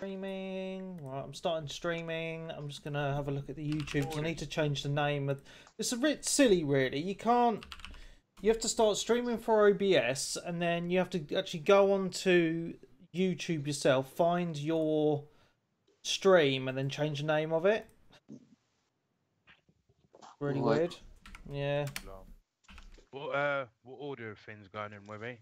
Streaming. Right, I'm starting streaming. I'm just gonna have a look at the YouTube because I need to change the name of. It's a bit silly, really. You can't. You have to start streaming for OBS, and then you have to actually go onto YouTube yourself, find your stream, and then change the name of it. Really weird. Yeah. What order of things going in, Webby?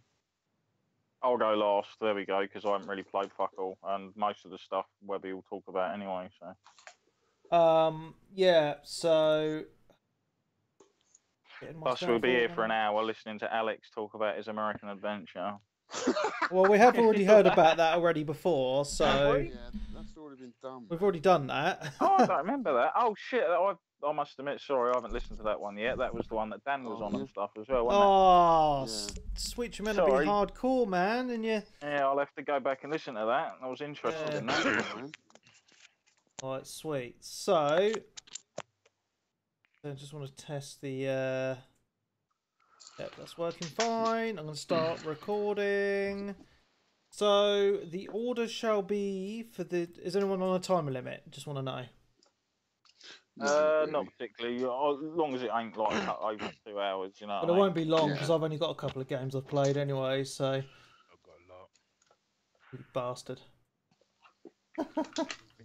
I'll go last. There we go, because I haven't really played fuck all, and most of the stuff Webby will talk about anyway. So. Yeah. So. Plus, we'll be here for an hour listening to Alex talk about his American adventure. Well, we have already heard about that already before, so Yeah, that's already been done. we've already done that. Oh, I don't remember that. Oh shit! I must admit, sorry, I haven't listened to that one yet. That was the one that Dan was on and stuff as well, wasn't Oh, Switch, you're meant to be hardcore, man, and you. Yeah, I'll have to go back and listen to that. I was interested in that. Alright, sweet. So, I just want to test the. Yep, that's working fine. I'm going to start recording. So, the order shall be for the. Is anyone on a timer limit? Just want to know. Not particularly. As long as it ain't like over 2 hours, you know. But it won't be long because I've only got a couple of games I've played anyway. So. I've got a lot. You bastard.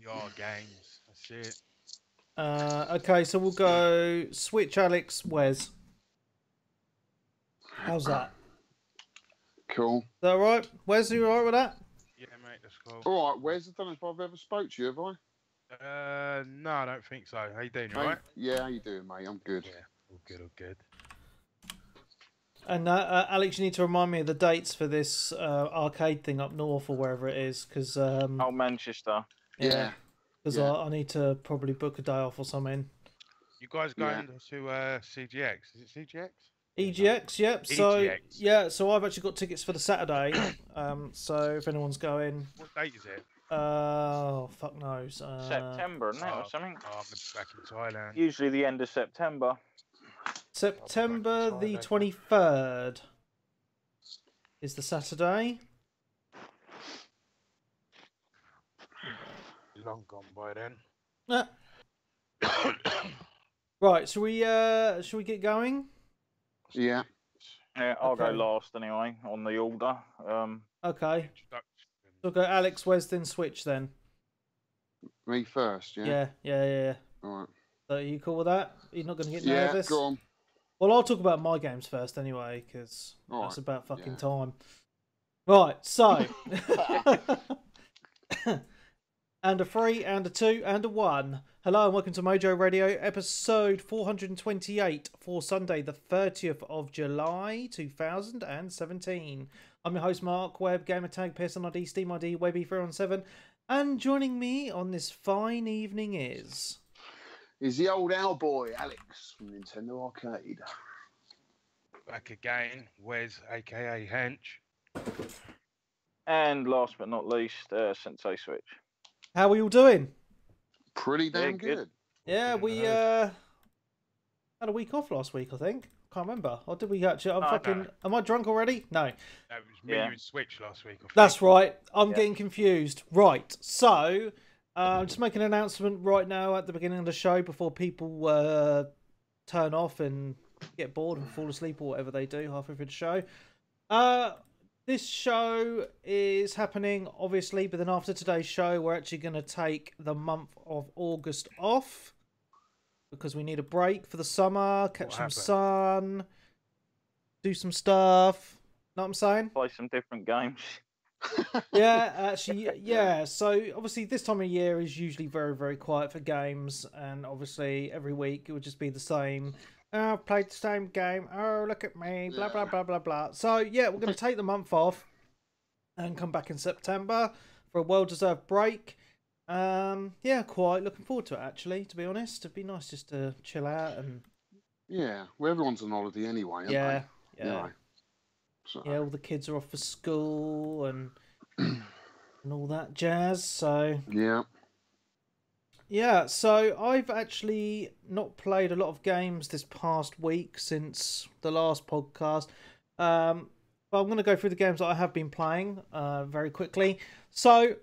Your games. That's it. Okay, so we'll go Switch, Alex, Wes. How's that? Cool. Is that alright? Wes, are you alright with that? Yeah, mate, that's cool. All right, Wes, I don't know if I've ever spoke to you, have I? No, I don't think so. How you doing, you alright? Yeah, how you doing, mate? I'm good. Yeah, all good, all good. And Alex, you need to remind me of the dates for this arcade thing up north or wherever it is, because Oh, Manchester. yeah, because I need to probably book a day off or something. You guys going to CGX? Is it CGX? EGX, yep. So EGX. yeah, so I've actually got tickets for the Saturday. So if anyone's going, What date is it? oh fuck knows, September, isn't it, or something? Oh, I'm back in Thailand. Usually the end of September. September the 23rd is the Saturday. Long gone by then. Right, shall we get going? Yeah. Yeah, I'll go Okay. last anyway on the order. Okay. Introduction. So go Alex, Wes, then Switch then. Me first, yeah? Yeah. All right. So are you cool with that? You're not going to get Yeah, nervous? go on. Well, I'll talk about my games first anyway, because All that's right, about fucking yeah. time. Right, so. And a 3, and a 2, and a 1. Hello and welcome to Mojo Radio, episode 428 for Sunday, the 30th of July, 2017. I'm your host, Mark, Web, Gamertag, Pearson ID, Steam ID, Webby317, and joining me on this fine evening is the old Owlboy, Alex, from Nintendo Arcade. Back again, Wes, aka Hench. And last but not least, Sensei Switch. how are you all doing? Pretty damn Yeah, good. good. Yeah, we had a week off last week, I think. Can't remember. Or did we actually? No. Am I drunk already? No. That was me, Yeah. you and Switch last week. I think. That's right. I'm Yeah. getting confused. Right. So, I'm just making an announcement right now at the beginning of the show before people turn off and get bored and fall asleep or whatever they do halfway through the show. This show is happening, obviously, but then after today's show, we're actually going to take the month of August off because we need a break for the summer, catch some happened? sun, do some stuff. Know what I'm saying? Play some different games. Yeah, actually, yeah. So obviously, this time of year is usually very, very quiet for games, and obviously, every week it would just be the same. Oh, I've played the same game. Oh, look at me. Blah blah blah blah blah. So yeah, we're going to take the month off and come back in September for a well-deserved break. Yeah, quite looking forward to it. Actually, to be honest, it'd be nice just to chill out and Yeah, well, everyone's on holiday anyway, aren't yeah. they? Yeah. So, Yeah, all the kids are off for school and all that jazz. So yeah, so I've actually not played a lot of games this past week since the last podcast. But I'm going to go through the games that I have been playing very quickly. So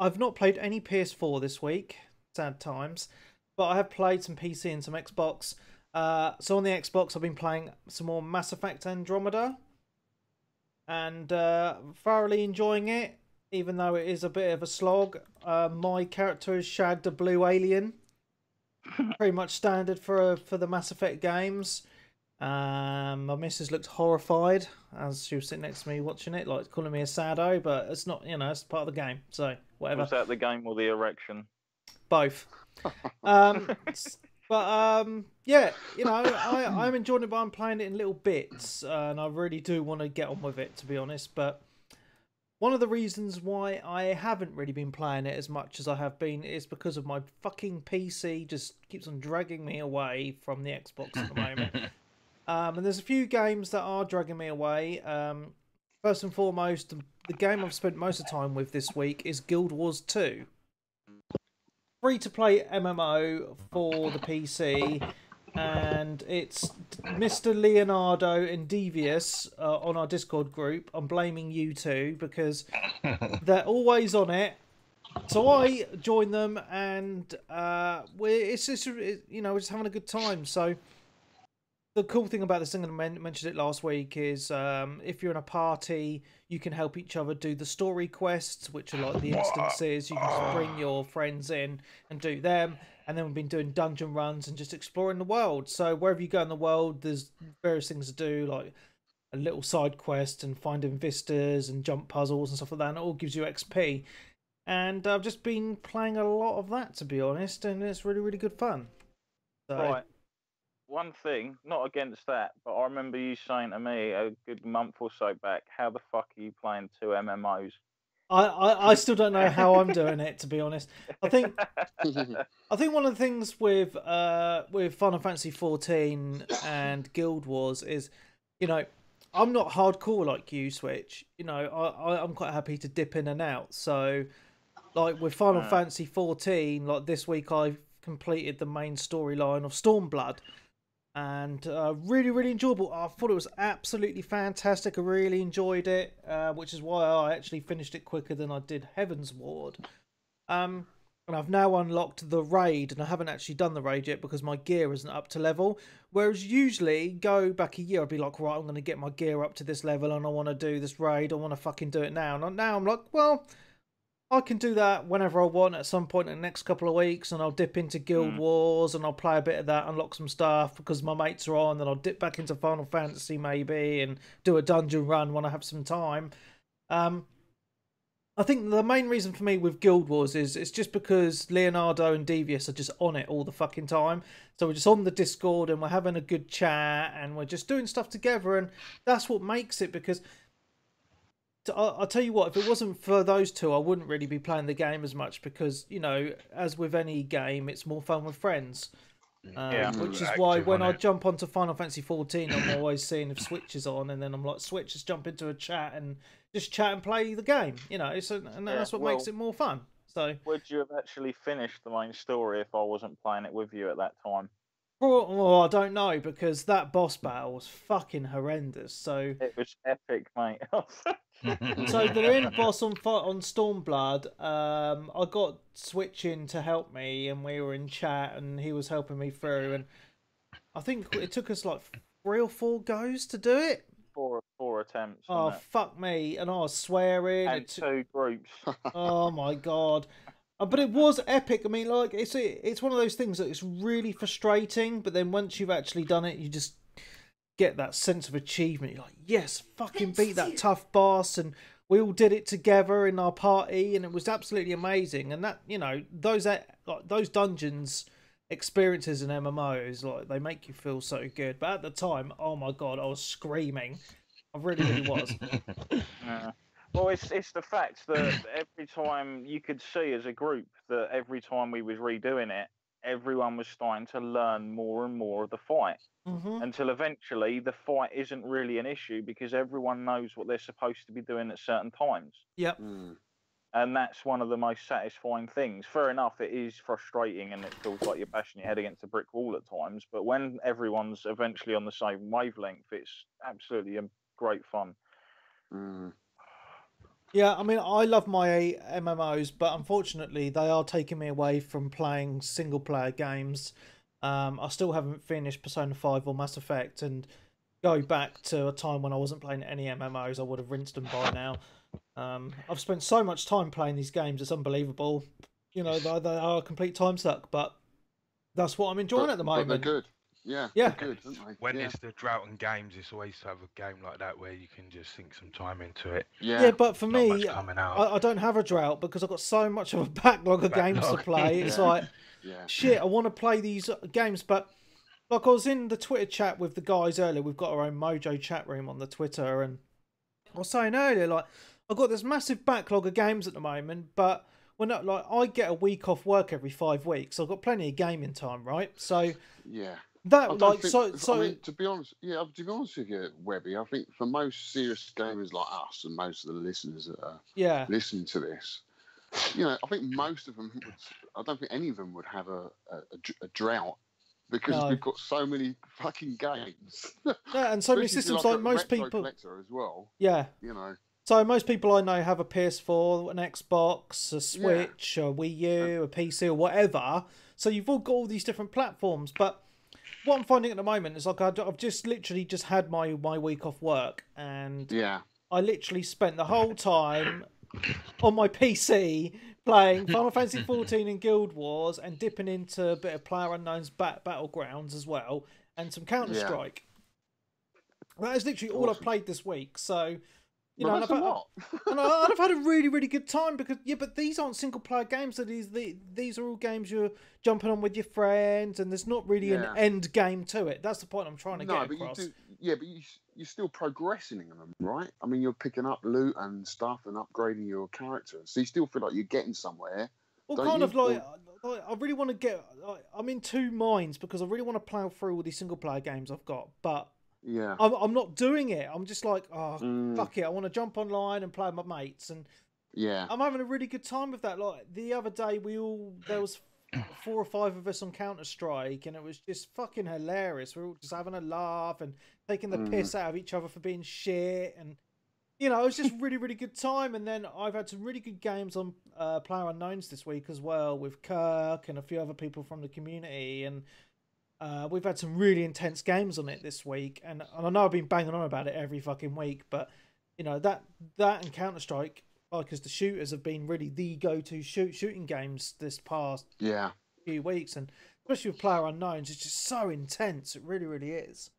I've not played any PS4 this week. Sad times. But I have played some PC and some Xbox. So on the Xbox, I've been playing some more Mass Effect Andromeda. And thoroughly enjoying it, even though it is a bit of a slog. My character is shagged a blue alien. Pretty much standard for the Mass Effect games. My missus looked horrified as she was sitting next to me watching it, like calling me a sado, but it's not, it's part of the game, so whatever. Was that the game or the erection? Both. Yeah, I'm enjoying it, but I'm playing it in little bits, and I really do want to get on with it, to be honest. But one of the reasons why I haven't really been playing it as much as I have been is because of my fucking PC just keeps on dragging me away from the Xbox at the moment. And there's a few games that are dragging me away. First and foremost, the game I've spent most of the time with this week is Guild Wars 2. Free-to-play MMO for the PC, and it's Mr. Leonardo and Devious on our Discord group. I'm blaming you two because they're always on it. So I join them, and we're just having a good time. So the cool thing about this thing, and I mentioned it last week, is if you're in a party, you can help each other do the story quests, which are like the instances. You can just bring your friends in and do them. And then we've been doing dungeon runs and just exploring the world. So wherever you go in the world, there's various things to do, like a little side quest and finding vistas and jump puzzles and stuff like that. And it all gives you XP. And I've just been playing a lot of that, to be honest, and it's really, really good fun. So, right. One thing, not against that, but I remember you saying to me a good month or so back, how the fuck are you playing 2 MMOs? I still don't know how I'm doing it, to be honest. I think one of the things with Final Fantasy 14 and Guild Wars is, I'm not hardcore like you, Switch. I'm quite happy to dip in and out. So, like with Final Fantasy 14, like this week I completed the main storyline of Stormblood. And really, really enjoyable. I thought it was absolutely fantastic. I really enjoyed it, which is why I actually finished it quicker than I did Heaven's Ward. And I've now unlocked the raid, and I haven't actually done the raid yet because my gear isn't up to level. Whereas usually, go back a year, I'd be like, right, I'm going to get my gear up to this level, and I want to do this raid. I want to fucking do it now. And now I'm like, well, I can do that whenever I want at some point in the next couple of weeks, and I'll dip into Guild Wars and I'll play a bit of that, unlock some stuff because my mates are on, then I'll dip back into Final Fantasy maybe and do a dungeon run when I have some time. I think the main reason for me with Guild Wars is it's just because Leonardo and Devious are just on it all the fucking time. So we're just on the Discord and we're having a good chat and we're just doing stuff together, and that's what makes it. Because I'll tell you what, if it wasn't for those two, I wouldn't really be playing the game as much because, as with any game, it's more fun with friends. Which is why when I jump onto Final Fantasy 14, I'm always seeing if Switch is on, and then I'm like, Switch, just jump into a chat and just chat and play the game. That's what makes it more fun. So, would you have actually finished the main story if I wasn't playing it with you at that time? Well, I don't know, because that boss battle was fucking horrendous. So it was epic, mate. So the end boss on Stormblood, I got Switch in to help me, and we were in chat, and he was helping me through. And I think it took us like 3 or 4 goes to do it. Four attempts. Oh fuck me! And I was swearing. And 2 groups. Oh my god. But it was epic. I mean, like, it's one of those things that it's really frustrating, but then once you've actually done it, you just get that sense of achievement. You're like, yes, fucking beat that tough boss, and we all did it together in our party, and it was absolutely amazing. And that, those dungeons experiences in MMOs, like, they make you feel so good. But at the time, oh my god, I was screaming. I really, really was. Well, it's the fact that every time you could see as a group that every time we was redoing it, everyone was starting to learn more and more of the fight. Until eventually the fight isn't really an issue because everyone knows what they're supposed to be doing at certain times. Yep. And that's one of the most satisfying things. Fair enough, it is frustrating and it feels like you're bashing your head against a brick wall at times, but when everyone's eventually on the same wavelength, it's absolutely great fun. Yeah, I mean, I love my MMOs, but unfortunately, they are taking me away from playing single player games. I still haven't finished Persona 5 or Mass Effect, and go back to a time when I wasn't playing any MMOs, I would have rinsed them by now. I've spent so much time playing these games, it's unbelievable. You know, they are a complete time suck, but that's what I'm enjoying at the moment. But they're good. Yeah, Yeah. they're good, aren't they? When yeah. it's the drought and games, it's always to have a game like that where you can just sink some time into it. Yeah, but for Not me, much coming out. I don't have a drought because I've got so much of a backlog of games to play. It's like, shit, I want to play these games, but like I was in the Twitter chat with the guys earlier. We've got our own Mojo chat room on the Twitter, and I was saying earlier, like, I've got this massive backlog of games at the moment, but when like I get a week off work every 5 weeks, I've got plenty of gaming time, right? So yeah. that like think, so. I mean, to be honest with you, Webby, I think for most serious gamers like us and most of the listeners that are listening to this, you know, I think most of them would. I don't think any of them would have a drought because we've got so many fucking games. Yeah, and so many systems. Like most people, collector as well. Yeah, you know. So most people I know have a PS4, an Xbox, a Switch, a Wii U, a PC, or whatever. So you've all got all these different platforms. But what I'm finding at the moment is like I've just literally just had my week off work, and I literally spent the whole time on my PC playing Final Fantasy 14 and Guild Wars, and dipping into a bit of PlayerUnknown's Battlegrounds as well, and some Counter Strike. That is literally all I've played this week. So. You know, and I've had a really, really good time because but these aren't single player games. So these are all games you're jumping on with your friends, and there's not really an end game to it. That's the point I'm trying to get across. But you're still progressing in them, right? I mean, you're picking up loot and stuff and upgrading your characters, so you still feel like you're getting somewhere. Well, kind of like I really want to get. I'm in two minds because I really want to plow through all these single player games I've got, but. Yeah, I'm not doing it. I'm just like, fuck it. I want to jump online and play with my mates, and I'm having a really good time with that. Like the other day, there was 4 or 5 of us on Counter Strike, and it was just fucking hilarious. We were all just having a laugh and taking the piss out of each other for being shit, and you know, it was just really, really good time. And then I've had some really good games on PlayerUnknown's this week as well with Kirk and a few other people from the community, and. We've had some really intense games on it this week, and I know I've been banging on about it every fucking week, but you know that and Counter Strike, like as the shooters, have been really the go-to shooting games this past few weeks, and especially with PlayerUnknown's, it's just so intense. It really, really is.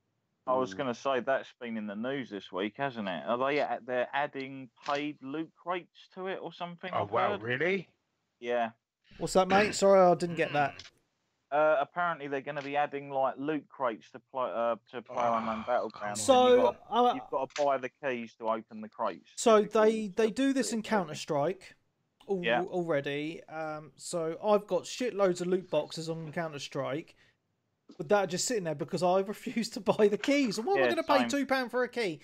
I was going to say that's been in the news this week, hasn't it? Are they're adding paid loot crates to it or something? Oh wow, really? Yeah. What's that, mate? Sorry, I didn't get that. Apparently they're going to be adding like loot crates to PlayerUnknown Battlegrounds. So you've got to buy the keys to open the crates. So they do this in Counter Strike already. So I've got shitloads of loot boxes on Counter Strike, but that are just sitting there because I refuse to buy the keys. And why am I going to pay £2 for a key?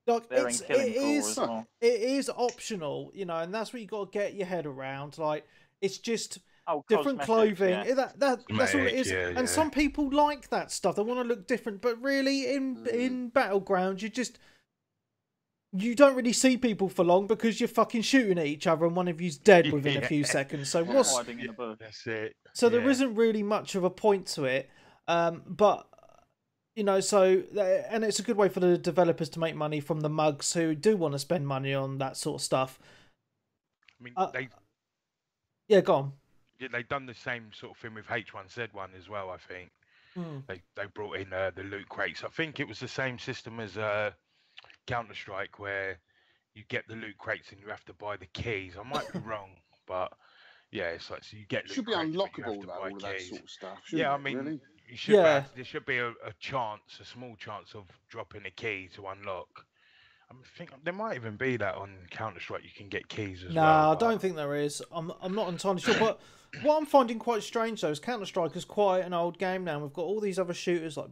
Like it is optional, you know, and that's what you got to get your head around. Like it's just. Different clothing. Yeah. That's all it is. And some people like that stuff. They want to look different. But really, in Battlegrounds, you don't really see people for long because you're fucking shooting at each other, and one of you's dead within a few seconds. So hiding in the bush. That's it. So there isn't really much of a point to it. But you know, and it's a good way for the developers to make money from the mugs who do want to spend money on that sort of stuff. I mean, go on. They've done the same sort of thing with H1Z1 as well, I think. They brought in the loot crates. I think it was the same system as Counter-Strike where you get the loot crates and you have to buy the keys. I might be wrong, but yeah, it's like so you get loot should be crates, unlockable, though, all of that sort of stuff. Yeah, I mean, really? you should there should be a small chance of dropping a key to unlock. I think there might even be that on Counter-Strike. You can get keys as well. No, I don't think there is. I'm not entirely sure. But what I'm finding quite strange though is Counter-Strike is quite an old game now. We've got all these other shooters like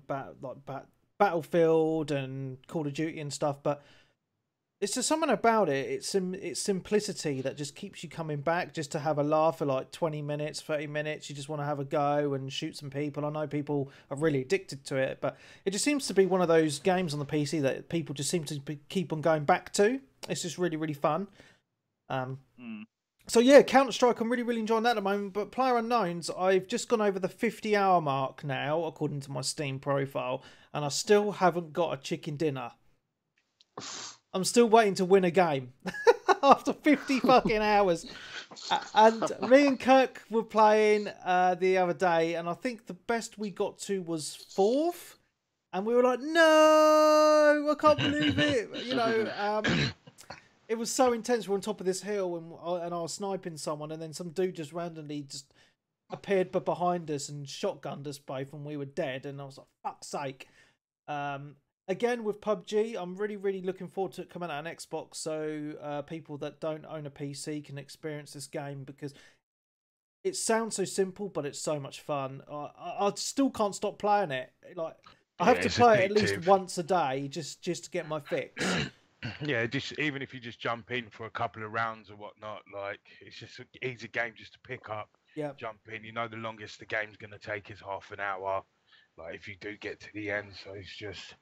Battlefield and Call of Duty and stuff, but it's just something about it. It's simplicity that just keeps you coming back just to have a laugh for like 20 minutes, 30 minutes. You just want to have a go and shoot some people. I know people are really addicted to it, but it just seems to be one of those games on the PC that people just seem to keep on going back to. It's just really, really fun. So yeah, Counter-Strike, I'm really, really enjoying that at the moment. But PlayerUnknown's, I've just gone over the 50-hour mark now, according to my Steam profile, and I still haven't got a chicken dinner. I'm still waiting to win a game after 50 fucking hours. And me and Kirk were playing the other day, and I think the best we got to was 4th. And we were like, no, I can't believe it. You know, it was so intense. We're on top of this hill, and I was sniping someone, and then some dude just randomly just appeared behind us and shotgunned us both, and we were dead. And I was like, fuck's sake. Again, with PUBG, I'm really, really looking forward to it coming out on Xbox, so people that don't own a PC can experience this game, because it sounds so simple, but it's so much fun. I still can't stop playing it. Like, I have to play it at least once a day just to get my fix. Yeah, just even if you just jump in for a couple of rounds or whatnot, like, it's just an easy game just to pick up, jump in. You know, the longest the game's going to take is half an hour, like, if you do get to the end. So it's just...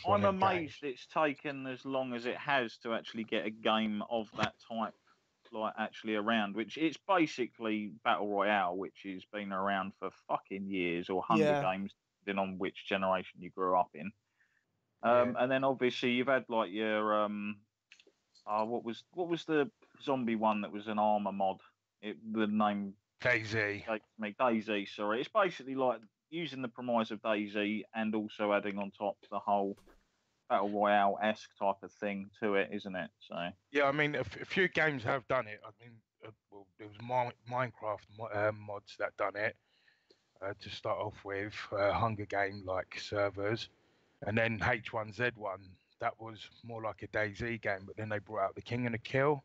I'm amazed it's taken as long as it has to actually get a game of that type, like, actually around, which it's basically Battle Royale, which has been around for fucking years, or Hunger Games, depending on which generation you grew up in. And then obviously you've had like your what was the zombie one that was an armor mod? The name DayZ. DayZ, sorry. It's basically like using the premise of DayZ and also adding on top the whole Battle Royale-esque type of thing to it, isn't it? So yeah, I mean, a few games have done it. I mean, well, there was Minecraft mods that done it to start off with, Hunger Game like servers. And then H1Z1, that was more like a DayZ game, but then they brought out the King and the Kill.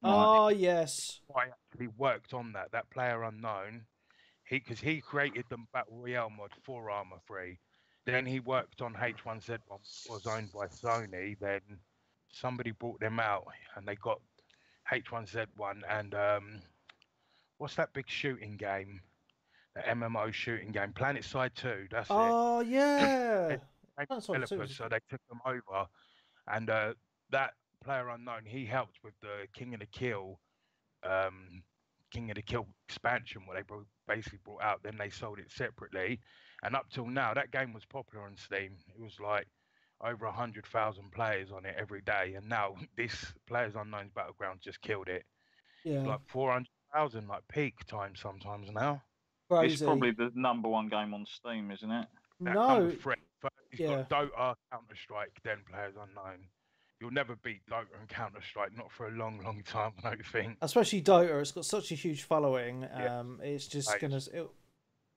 Oh, yes. I actually worked on that. That PlayerUnknown, because he created the Battle Royale mod for Arma 3. Then he worked on H1Z1, which was owned by Sony. Then somebody brought them out, and they got H1Z1 and what's that big shooting game? The MMO shooting game, PlanetSide 2. That's it. Oh, yeah. Developers, so they took them over, and that PlayerUnknown, he helped with the King of the Kill expansion, what they basically brought out. Then they sold it separately, and up till now, that game was popular on Steam. It was like over 100,000 players on it every day, and now this PlayerUnknown's Battleground just killed it. Yeah, it's like 400,000 like peak time sometimes now. Crazy. It's probably the #1 game on Steam, isn't it? No. He's got Dota, Counter-Strike, then PlayerUnknown. You'll never beat Dota and Counter-Strike, not for a long, long time, I don't think. Especially Dota, it's got such a huge following. It's just going to...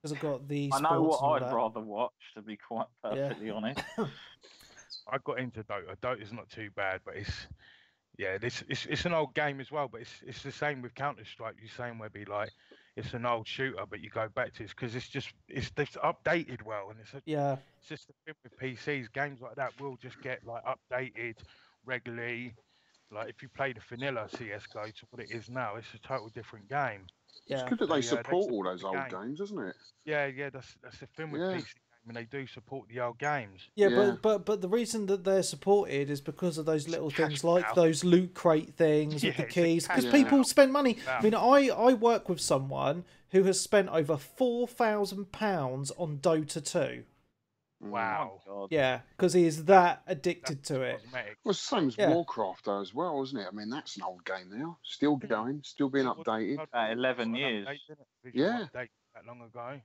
Because I've got the I know what I'd rather watch, to be quite perfectly honest. I got into Dota. Dota's not too bad, but it's an old game as well, but it's the same with Counter-Strike. You're saying where be like, it's an old shooter, but you go back to it because it's updated well, and it's just the thing with PCs. Games like that will just get like updated regularly. Like if you play the vanilla CS:GO to what it is now, it's a total different game. It's good that they support all those old games, isn't it? Yeah, that's the thing with PC. And they do support the old games. Yeah, but the reason that they're supported is because of those little things like those loot crate things with the keys. Because people spend money. I mean, I work with someone who has spent over £4,000 on Dota 2. Wow. Oh, yeah, because he is that addicted to it. Well, same as Warcraft though as well, isn't it? I mean, that's an old game now. Still going, still being updated. 11 years. Yeah. That long ago.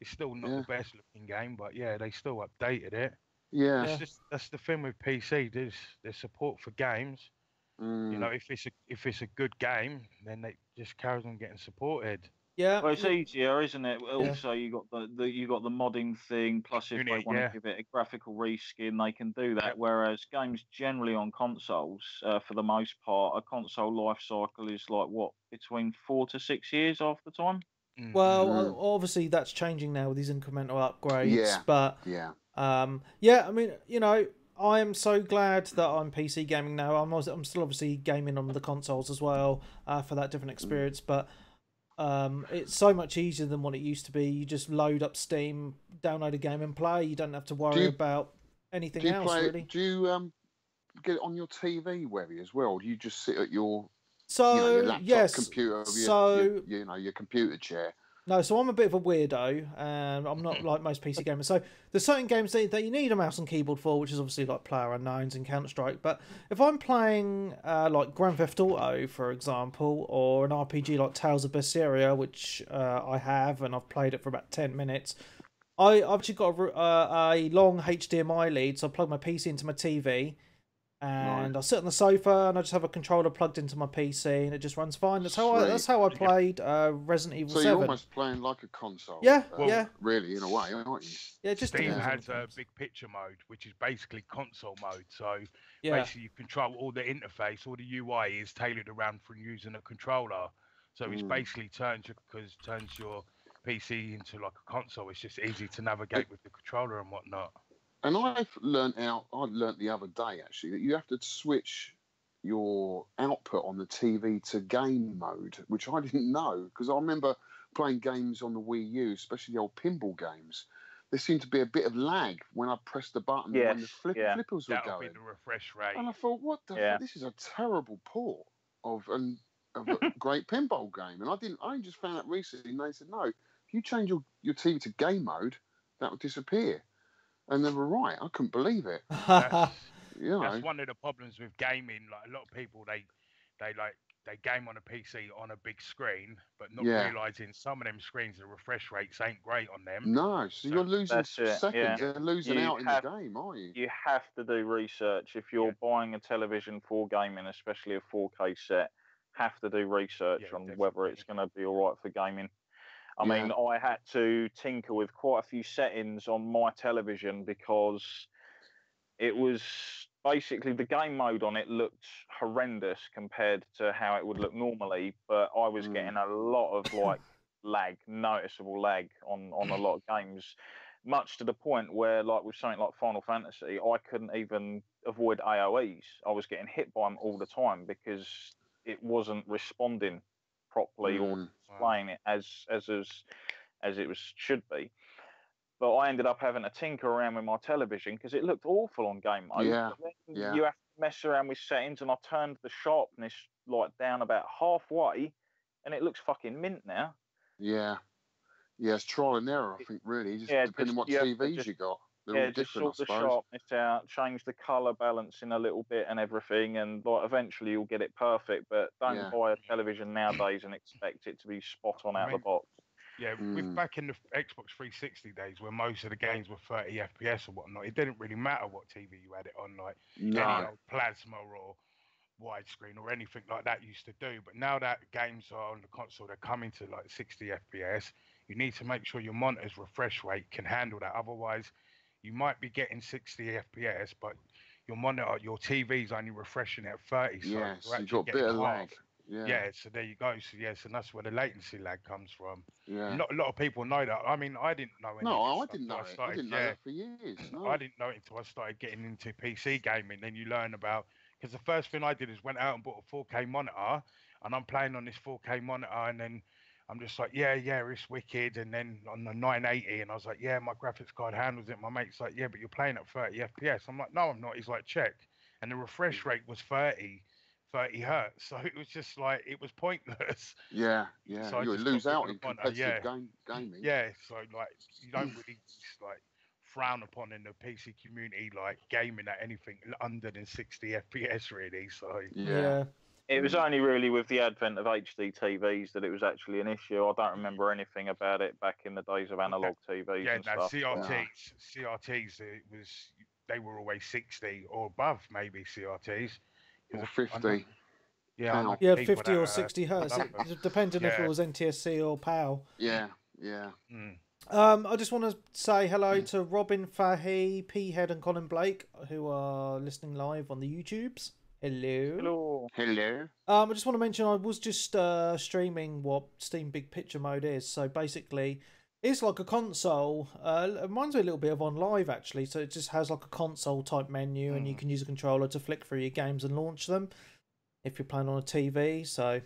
It's still not the best looking game, but they still updated it. Yeah, that's the thing with PC. There's support for games. You know, if it's a good game, then they just carries on getting supported. Yeah, well, it's easier, isn't it? Also, you got the modding thing. Plus, if they want to give it a graphical reskin, they can do that. Whereas games generally on consoles, for the most part, a console life cycle is like between 4 to 6 years half the time. Well, obviously that's changing now with these incremental upgrades. Yeah. But I mean, you know, I am so glad that I'm PC gaming now. I'm still obviously gaming on the consoles as well for that different experience. But it's so much easier than what it used to be. You just load up Steam, download a game, and play. You don't have to worry about anything else really. Do you get it on your TV, Webby, as well? Or do you just sit at your So your laptop yes, computer, so your computer chair. No, so I'm a bit of a weirdo, and I'm not like most PC gamers. So there's certain games that you need a mouse and keyboard for, which is obviously like PlayerUnknown's and Counter-Strike. But if I'm playing like Grand Theft Auto, for example, or an RPG like Tales of Berseria, which I have, and I've played it for about 10 minutes, I've actually got a long HDMI lead, so I plug my PC into my TV, and I sit on the sofa and I just have a controller plugged into my PC and it just runs fine. That's how I played Resident Evil 7. So you're almost playing like a console. Yeah, really, in a way, aren't you? Yeah, just Steam has a big picture mode, which is basically console mode. So basically, you control all the interface, all the UI is tailored around for using a controller. So it's basically turns your PC into like a console. It's just easy to navigate with the controller and whatnot. And I learned the other day actually that you have to switch your output on the TV to game mode, which I didn't know, because I remember playing games on the Wii U, especially the old pinball games. There seemed to be a bit of lag when I pressed the button when the flippers were That'll going. Be the refresh rate. And I thought, what the fuck? This is a terrible port of a great pinball game. And I just found out recently, and they said, no, if you change your TV to game mode, that will disappear. And they were right. I couldn't believe it. That's one of the problems with gaming. Like a lot of people, they game on a PC on a big screen, but not realizing some of them screens, the refresh rates ain't great on them. No, so you're losing seconds. Yeah. You're losing out in the game, aren't you? You have to do research if you're buying a television for gaming, especially a 4K set. Have to do research on whether it's going to be all right for gaming. I mean, I had to tinker with quite a few settings on my television because it was basically the game mode on it looked horrendous compared to how it would look normally. But I was getting a lot of noticeable lag on a lot of games, much to the point where, like with something like Final Fantasy, I couldn't even avoid AoEs. I was getting hit by them all the time because it wasn't responding properly or displaying it as it should be. But I ended up having to tinker around with my television because it looked awful on game mode. You have to mess around with settings, and I turned the sharpness like down about halfway, and it looks fucking mint now. Yeah, it's trial and error, I think, really. Just depending on what TVs you got. They're all different, just sort the sharpness out, change the colour balancing a little bit and everything, and like eventually you'll get it perfect. But don't buy a television nowadays and expect it to be spot on out of the box. Yeah, with back in the Xbox 360 days, where most of the games were 30 FPS or whatnot, it didn't really matter what TV you had it on, like any old plasma or widescreen or anything like that used to do. But now that games are on the console, they're coming to like 60 FPS. You need to make sure your monitor's refresh rate can handle that. Otherwise, you might be getting 60 FPS, but your monitor, your TV's only refreshing at 30. So you've got a bit of lag. Yeah, so there you go. So that's where the latency lag comes from. Yeah. Not a lot of people know that. I mean, I didn't know it. No, I didn't know it. I didn't know that for years. No. I didn't know it until I started getting into PC gaming. Then you learn about, because the first thing I did is went out and bought a 4K monitor, and I'm playing on this 4K monitor, and then I'm just like, yeah, it's wicked. And then on the 980, and I was like, yeah, my graphics card handles it. My mate's like, yeah, but you're playing at 30 FPS. I'm like, no, I'm not. He's like, check. And the refresh rate was 30 hertz. So it was just like, it was pointless. Yeah. So you would lose out in competitive gaming. Yeah, so like, you don't really like frown upon in the PC community, like gaming at anything under than 60 FPS really. So yeah. It was only really with the advent of HD TVs that it was actually an issue. I don't remember anything about it back in the days of analog TVs and stuff. CRTs, they were always 60 or above, maybe CRTs. Or 50. Yeah, 50 or 60 hertz. Depending if it was NTSC or PAL. Yeah. I just want to say hello to Robin Fahey, P-Head and Colin Blake, who are listening live on the YouTubes. Hello. I just want to mention I was just streaming what Steam Big Picture Mode is. So basically, it's like a console. It reminds me a little bit of On Live actually. So it just has like a console type menu, and you can use a controller to flick through your games and launch them if you're playing on a TV. So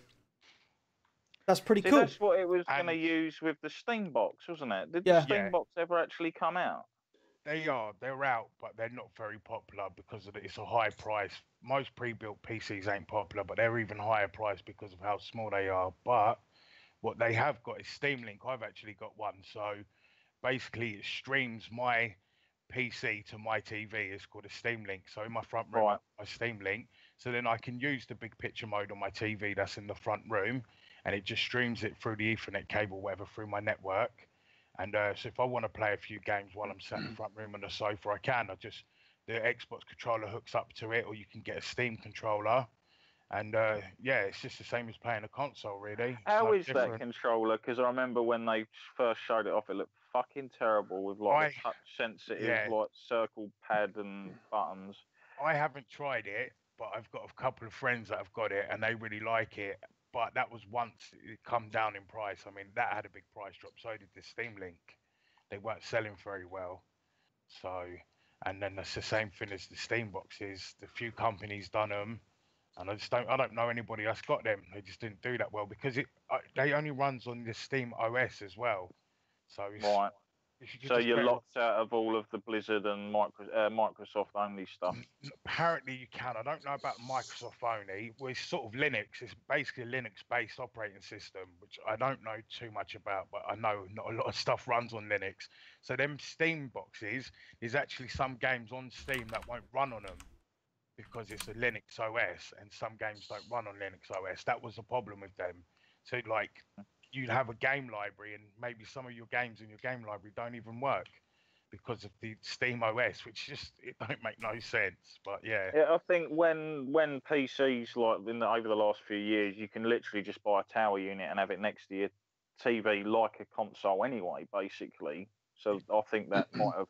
that's pretty cool. That's what it was going to use with the Steam box, wasn't it? Did the Steam box ever actually come out? They're out, but they're not very popular because it's a high price. Most pre-built PCs ain't popular, but they're even higher price because of how small they are. But what they have got is Steam Link. I've actually got one. So basically, it streams my PC to my TV. It's called a Steam Link. So in my front room, I have my Steam Link. So then I can use the big picture mode on my TV that's in the front room, and it just streams it through the Ethernet cable, whatever, through my network. And so if I want to play a few games while I'm sat in the front room on the sofa, I can. The Xbox controller hooks up to it, or you can get a Steam controller. And yeah, it's just the same as playing a console, really. How is that controller? Because I remember when they first showed it off, it looked fucking terrible with like the touch sensitive, like circle pad and buttons. I haven't tried it, but I've got a couple of friends that have got it, and they really like it. But that was once it come down in price. I mean, that had a big price drop. So did the Steam Link. They weren't selling very well. So, and then that's the same thing as the Steam boxes. The few companies done them, and I don't know anybody that's got them. They just didn't do that well because they only runs on the Steam OS as well. So it's, right. So you're locked out of all of the Blizzard and Microsoft only stuff. Apparently you can. I don't know about Microsoft only. Well, it's sort of Linux. It's basically a Linux-based operating system, which I don't know too much about, but I know not a lot of stuff runs on Linux. So them Steam boxes, there's actually some games on Steam that won't run on them because it's a Linux OS, and some games don't run on Linux OS. That was the problem with them. So like, you'd have a game library, and maybe some of your games in your game library don't even work because of the Steam OS, which just it don't make no sense. But yeah, I think when PCs like over the last few years, you can literally just buy a tower unit and have it next to your TV like a console anyway, basically. So I think that might have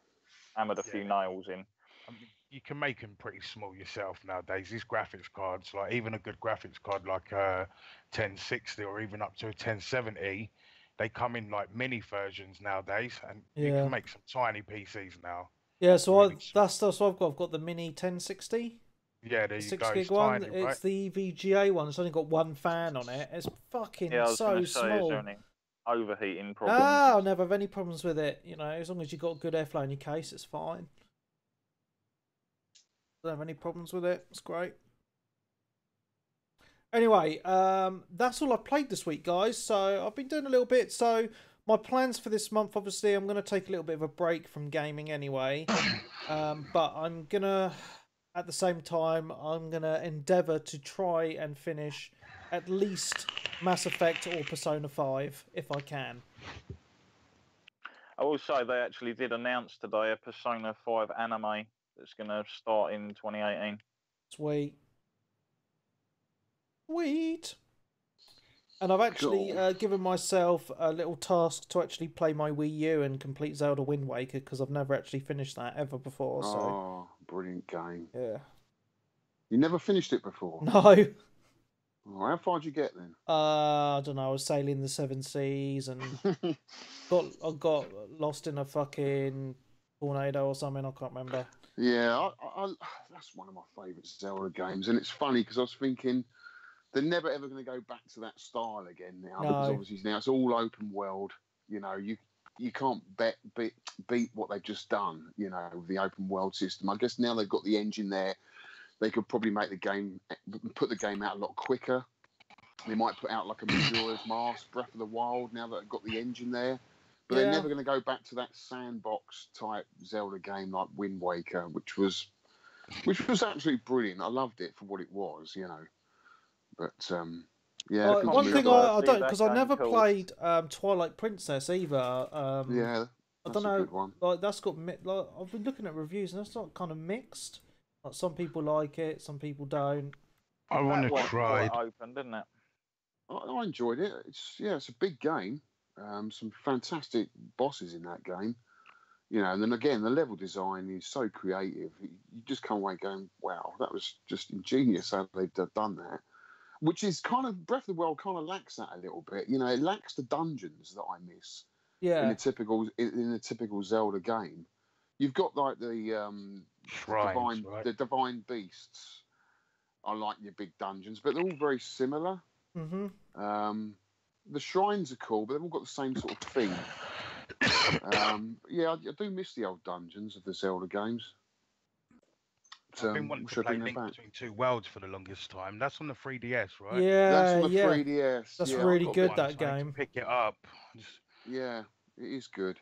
hammered a few nails in. I mean, you can make them pretty small yourself nowadays. These graphics cards, like even a good graphics card like a 1060 or even up to a 1070, they come in like mini versions nowadays, and you can make some tiny PCs now. Yeah, so really that's what I've got. I've got the mini 1060. Yeah, there you 6 go. gig one. Tiny, right? It's the VGA one. It's only got one fan on it. It's fucking so small. Overheating problems. I'll never have any problems with it. You know, as long as you've got good airflow in your case, it's fine. Don't have any problems with it. It's great. Anyway, that's all I've played this week, guys. So I've been doing a little bit. So my plans for this month, obviously, I'm going to take a little bit of a break from gaming anyway. But I'm going to, at the same time, I'm going to endeavour to try and finish at least Mass Effect or Persona 5, if I can. I will say they actually did announce today a Persona 5 anime that's going to start in 2018. Sweet. And I've actually given myself a little task to actually play my Wii U and complete Zelda Wind Waker, because I've never actually finished that ever before. So. Oh, brilliant game. Yeah. You never finished it before? No. Oh, how far did you get then? I don't know. I was sailing the 7 seas and I got lost in a fucking tornado or something. I can't remember. Yeah, that's one of my favourite Zelda games, and it's funny because I was thinking they're never ever going to go back to that style again now, because obviously now it's all open world. You know, you can't beat what they've just done. You know, with the open world system. I guess now they've got the engine there, they could probably put the game out a lot quicker. They might put out like a Majora's Mask, Breath of the Wild, now that they've got the engine there. But they're never going to go back to that sandbox type Zelda game like Wind Waker, which was absolutely brilliant. I loved it for what it was, you know. But yeah, one thing I don't, because I never played Twilight Princess either. Yeah, I don't know. Good one. Like that's got like I've been looking at reviews and it's not kind of mixed. Like some people like it, some people don't. I want to try. Open, didn't it? I enjoyed it. It's a big game. Some fantastic bosses in that game, you know, and then again the level design is so creative. You just can't wait going, wow, that was just ingenious how they've done that. Which is kind of Breath of the Wild kind of lacks that a little bit. You know, it lacks the dungeons that I miss. Yeah. In a typical Zelda game, you've got like the divine beasts. I like your big dungeons, but they're all very similar. Mm-hmm. The shrines are cool, but they've all got the same sort of theme. Yeah, I do miss the old dungeons of the Zelda games. I've been wanting to play Link Between Two Worlds for the longest time. That's on the 3DS, right? Yeah, that's on the 3DS. That's really good, that game. To pick it up. Yeah, it is good.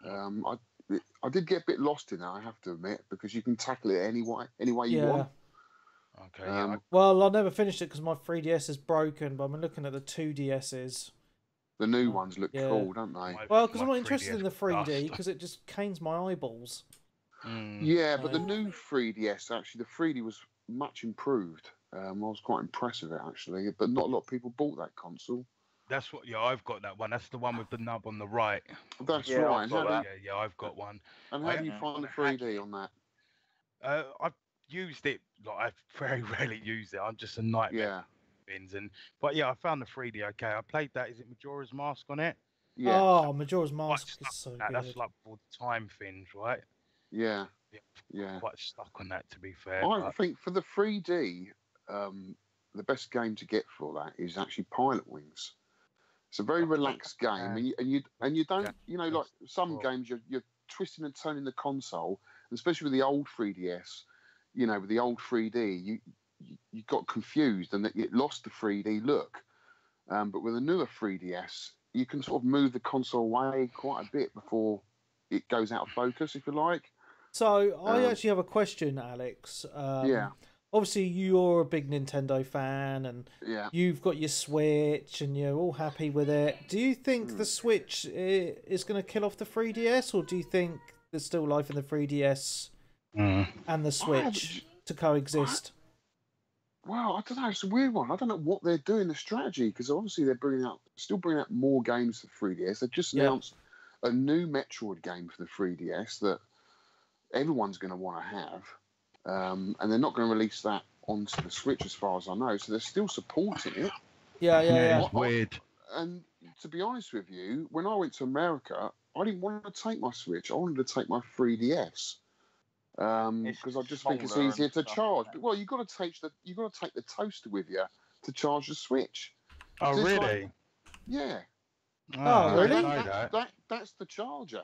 I did get a bit lost in that, I have to admit, because you can tackle it any way you want. Okay. Well, I never finished it because my 3DS is broken, but I'm looking at the 2DSs. The new ones look cool, don't they? Well, because I'm not interested in the 3D because it just canes my eyeballs. Yeah, but the new 3DS, actually, the 3D was much improved. I was quite impressed with it, actually, but not a lot of people bought that console. That's what. Yeah, I've got that one. That's the one with the nub on the right. That's right. Yeah, I've got one. And how do you find the 3D on that? I've used it. Like, I've very rarely used it. I'm just a nightmare. Bins but yeah, I found the 3D okay. I played that. Is it Majora's Mask on it? Yeah. Oh, Majora's Mask is so good. That's like for the time things, right? Yeah. Quite stuck on that, to be fair. I think for the 3D, the best game to get for that is actually Pilot Wings. It's a very relaxed game, and you don't, like some games you're twisting and turning the console, and especially with the old 3DS, with the old 3D, you got confused and it lost the 3D look. But with a newer 3DS, you can sort of move the console away quite a bit before it goes out of focus, if you like. So I actually have a question, Alex. Obviously, you're a big Nintendo fan, and you've got your Switch, and you're all happy with it. Do you think the Switch is going to kill off the 3DS, or do you think there's still life in the 3DS and the Switch to coexist? Well, I don't know. It's a weird one. I don't know what they're doing, the strategy, because obviously they're still bringing out more games for 3DS. They've just announced a new Metroid game for the 3DS that everyone's going to want to have. And they're not going to release that onto the Switch as far as I know. So they're still supporting it. Yeah. It's weird. And to be honest with you, when I went to America, I didn't want to take my Switch. I wanted to take my 3DS. Because I just think it's easier to charge. But you've got to take the toaster with you to charge the Switch. Oh, really? Yeah. Oh, really? That's the charger.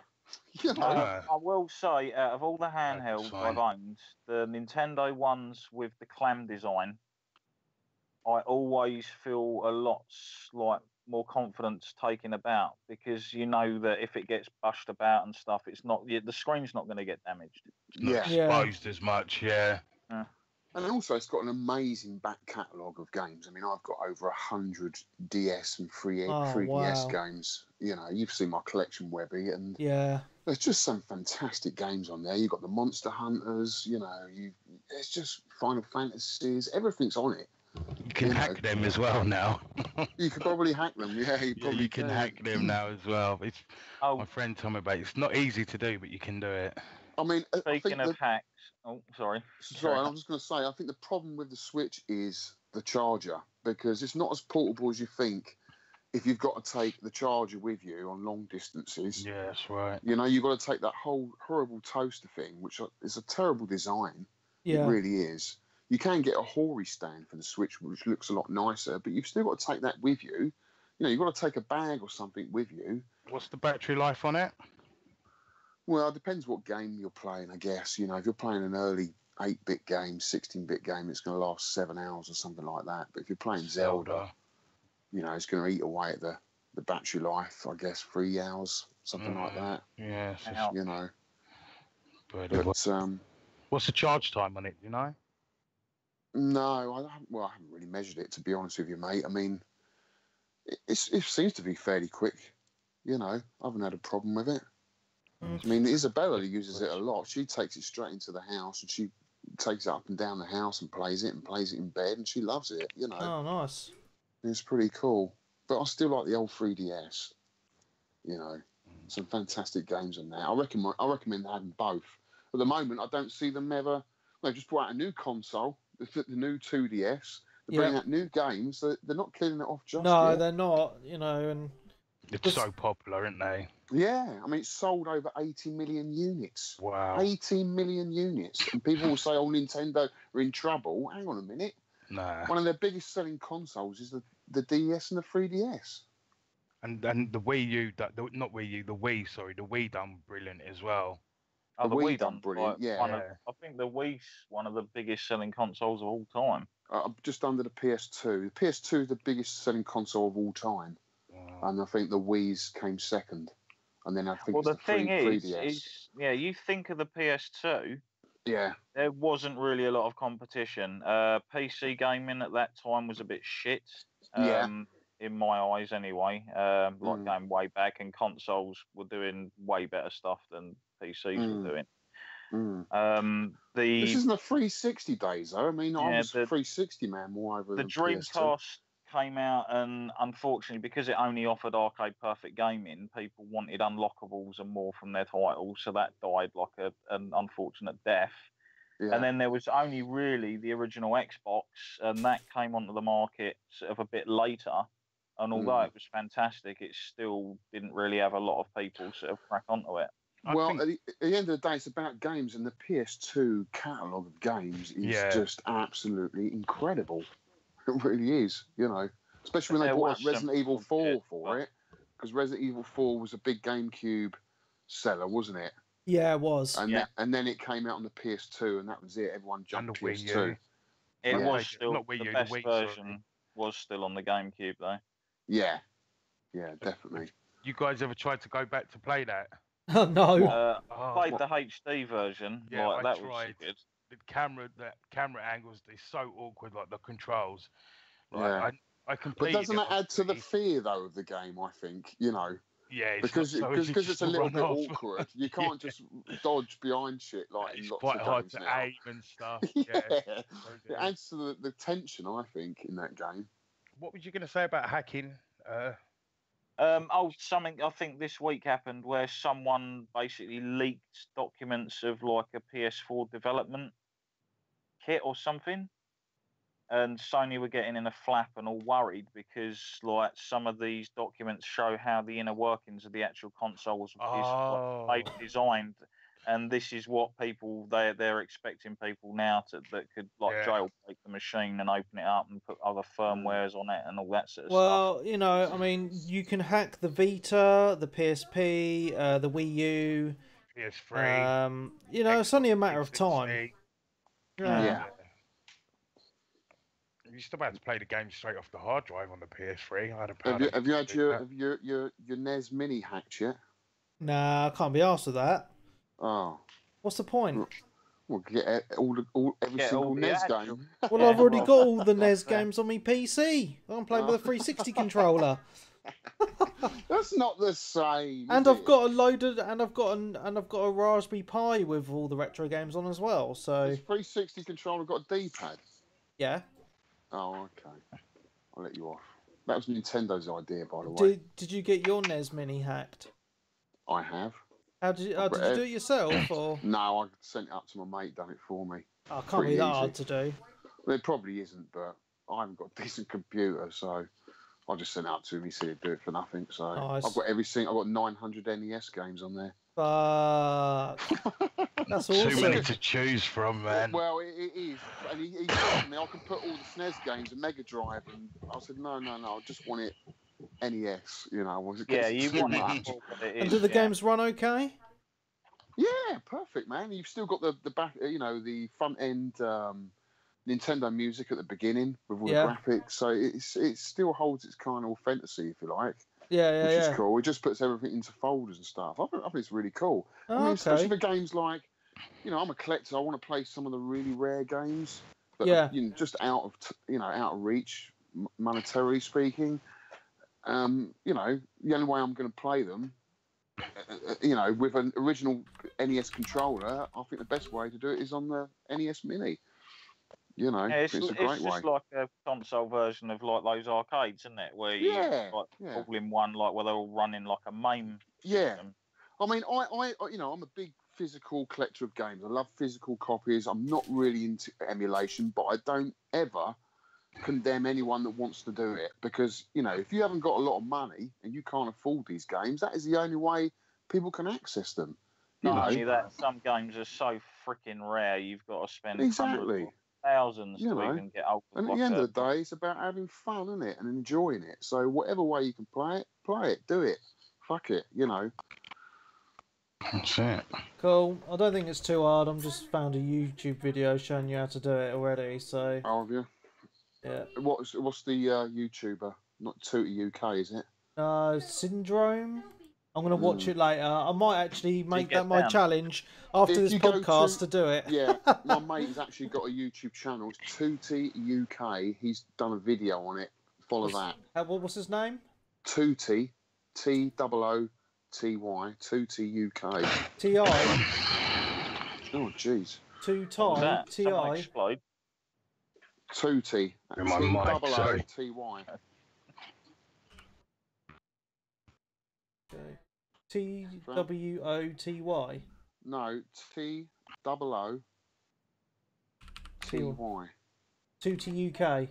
I will say, out of all the handhelds I've owned, the Nintendo ones with the clam design, I always feel a lot more confidence taking about, because you know that if it gets bushed about and stuff, it's not the screen's not going to get damaged. It's not exposed as much. Yeah. And also, it's got an amazing back catalogue of games. I mean, I've got over 100 DS and 3DS games. You've seen my collection, Webby, and there's just some fantastic games on there. You've got the Monster Hunters, it's just Final Fantasies, everything's on it. You can hack them as well now. You could probably hack them, you can hack them now as well. My friend told me about it. It's not easy to do, but you can do it. I mean, speaking of hacks, sorry, I'm just going to say, I think the problem with the Switch is the charger, because it's not as portable as you think if you've got to take the charger with you on long distances. Yeah, that's right. You've got to take that whole horrible toaster thing, which is a terrible design. Yeah. It really is. You can get a Hori stand for the Switch, which looks a lot nicer, but you've still got to take that with you. You've got to take a bag or something with you. What's the battery life on it? Well, it depends what game you're playing, I guess. If you're playing an early 8-bit game, 16-bit game, it's going to last 7 hours or something like that. But if you're playing Zelda, it's going to eat away at the battery life, I guess, 3 hours, something like that. Yeah. But what's the charge time on it, do you know? No, I haven't really measured it, to be honest with you, mate. I mean, it seems to be fairly quick. I haven't had a problem with it. I mean, Isabella uses it a lot. She takes it straight into the house, and she takes it up and down the house and plays it in bed, and she loves it, Oh, nice. It's pretty cool. But I still like the old 3DS. Some fantastic games on there. I recommend having both. At the moment, I don't see them ever. They just brought out a new console, the new 2DS. They're bringing out new games. They're not killing it off just yet. They're not, and... It's so popular, aren't they? Yeah, I mean, it's sold over 80 million units. Wow. 18 million units. And people will say, Nintendo are in trouble. Hang on a minute. Nah. One of their biggest selling consoles is the DS and the 3DS. And the Wii U, not Wii U, the Wii, sorry, the Wii done brilliant as well. Oh, the Wii done brilliant, yeah. I think the Wii's one of the biggest selling consoles of all time. Just under the PS2. The PS2 is the biggest selling console of all time. And I think the Wii's came second. And then I think the thing 3DS. is, you think of the PS2. Yeah. There wasn't really a lot of competition. PC gaming at that time was a bit shit. In my eyes, anyway. Going way back, and consoles were doing way better stuff than PCs were doing. This isn't the 360 days, though. I mean, I was a 360 man more over the Dreamcast PS2. Came out, and unfortunately, because it only offered arcade perfect gaming, people wanted unlockables and more from their titles, so that died like an unfortunate death. Yeah. And then there was only really the original Xbox, and that came onto the market sort of a bit later. And although it was fantastic, it still didn't really have a lot of people sort of crack onto it. Well, at the end of the day, it's about games, and the PS2 catalogue of games is just absolutely incredible. It really is, especially when they brought out Resident Evil 4 for it, because Resident Evil 4 was a big GameCube seller, wasn't it? Yeah, it was. And then it came out on the PS2, and that was it. Everyone jumped to PS2. It was still the best version. Was still on the GameCube though. Yeah, definitely. You guys ever tried to go back to play that? Oh no. Played the HD version. Yeah, that tried. Was good. The camera angles, they're so awkward, like the controls. I completely. But doesn't that add to the fear though of the game? I think Yeah, because it's a little bit awkward. You can't just dodge behind shit like in lots of games. It's quite hard to aim and stuff. It adds to the tension, I think, in that game. What was you going to say about hacking? Something I think this week happened where someone basically leaked documents of like a PS4 development kit or something. And Sony were getting in a flap and all worried because, like, some of these documents show how the inner workings of the actual console was designed, and this is what they're expecting people now that could jailbreak the machine and open it up and put other firmwares on it and all that sort of stuff. Well, I mean, you can hack the Vita, the PSP, the Wii U, PS3. It's only a matter of time. Yeah. You still had to play the game straight off the hard drive on the PS3. Have you had your NES Mini hacked yet? Nah, I can't be asked with that. Oh. What's the point? Well, get every single NES game. Well, I've already got all the NES games on my PC. I'm playing with a 360 controller. That's not the same. And I've got a Raspberry Pi with all the retro games on as well. So. This 360 controller got a D-pad. Yeah. Oh, okay. I'll let you off. That was Nintendo's idea, by the way. Did you get your NES Mini hacked? I have. How did you do it yourself, or? No, I sent it up to my mate. Done it for me. Oh, can't be that hard to do. Well, it probably isn't, but I haven't got a decent computer, so I just sent it up to him. He said he'd do it for nothing. So nice. I've got 900 NES games on there. That's awesome. Too many to choose from, man. Well, it is. And he told me I can put all the SNES games and Mega Drive, and I said no, I just want it NES. You want it. And do the games run okay? Yeah, perfect, man. You've still got the back, the front end Nintendo music at the beginning with all the graphics, so it still holds its Final Fantasy, if you like. Which is cool. It just puts everything into folders and stuff. I think it's really cool. Especially for games like, I'm a collector. I want to play some of the really rare games that are, just out of reach, monetarily speaking. The only way I'm going to play them, with an original NES controller, I think the best way to do it is on the NES Mini. It's a great way. It's like a console version of like those arcades, isn't it? Where you all in one, like where they're all running like a MAME system. I mean, I'm a big physical collector of games. I love physical copies. I'm not really into emulation, but I don't ever condemn anyone that wants to do it, because if you haven't got a lot of money and you can't afford these games, that is the only way people can access them. Not only that, some games are so freaking rare. You've got to spend thousands to even get out. And at the end of the day, it's about having fun, isn't it, and enjoying it. So whatever way you can play play it. Do it. Fuck it. You know. That's it. Cool. I don't think it's too hard. I'm just found a YouTube video showing you how to do it already. So. Oh, have you? Yeah. What's the YouTuber? Not Tootie UK, is it? Syndrome. I'm gonna watch it later. I might actually make that my challenge after If this podcast to do it. Yeah, my mate has actually got a YouTube channel. It's Tootie UK. He's done a video on it. Follow that. What's his name? Tootie, Tooty, Tootie UK. T-I. Oh, jeez. T-I. Tootie. My mic, sorry. T-Y. Okay. T-W-O-T-Y. No, T-O-O-T-Y. Tootie UK.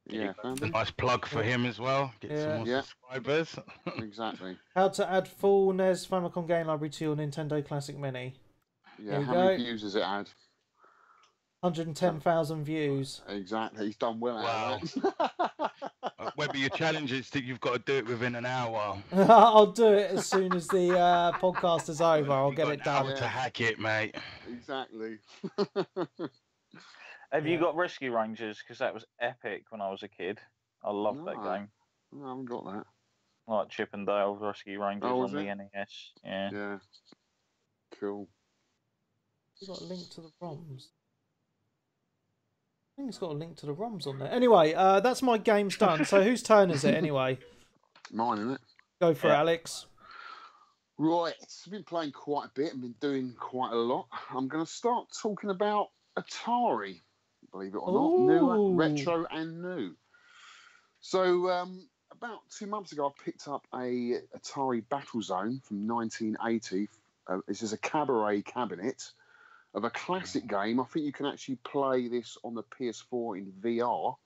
Yeah, a nice plug for him as well. Get some more subscribers. Exactly. How to add full NES Famicom game library to your Nintendo Classic Mini. Yeah, how many views has it had? 110,000 views. Exactly, he's done well. Wow. Webby, your challenge is that you've got to do it within an hour. I'll do it as soon as the podcast is over. I'll get it done. To hack it, mate. Exactly. Have you got Rescue Rangers? Because that was epic when I was a kid. I loved that game. No, I haven't got that. Like Chip and Dale's Rescue Rangers on the NES. Yeah. Yeah. Cool. You got a link to the ROMs. I think it's got a link to the ROMs on there. Anyway, that's my games done. So whose turn is it anyway? Mine, isn't it? Go for it, Alex. Right. I've been playing quite a bit. I've been doing quite a lot. I'm going to start talking about Atari, believe it or not. New, retro and new. So about 2 months ago, I picked up a Atari Battlezone from 1980. This is a cabaret cabinet of a classic game. I think you can actually play this on the PS4 in VR.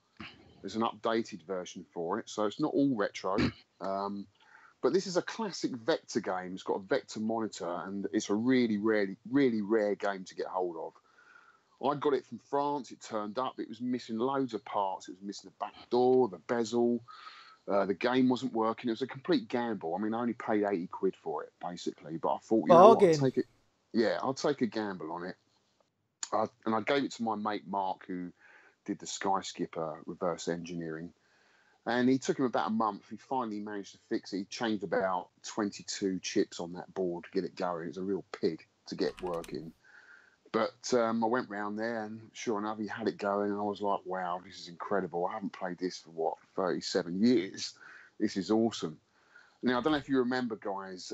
There's an updated version for it, so it's not all retro. But this is a classic vector game. It's got a vector monitor, and it's a really rare game to get hold of. I got it from France. It turned up. It was missing loads of parts. It was missing the back door, the bezel. The game wasn't working. It was a complete gamble. I mean, I only paid 80 quid for it, basically. But I thought, you know what, I'll take it. Yeah, I'll take a gamble on it. And I gave it to my mate Mark, who did the Sky Skipper reverse engineering. And he took him about a month. He finally managed to fix it. He changed about 22 chips on that board to get it going. It was a real pig to get working. But I went round there, and sure enough, he had it going. And I was like, wow, this is incredible. I haven't played this for, 37 years. This is awesome. Now, I don't know if you remember, guys,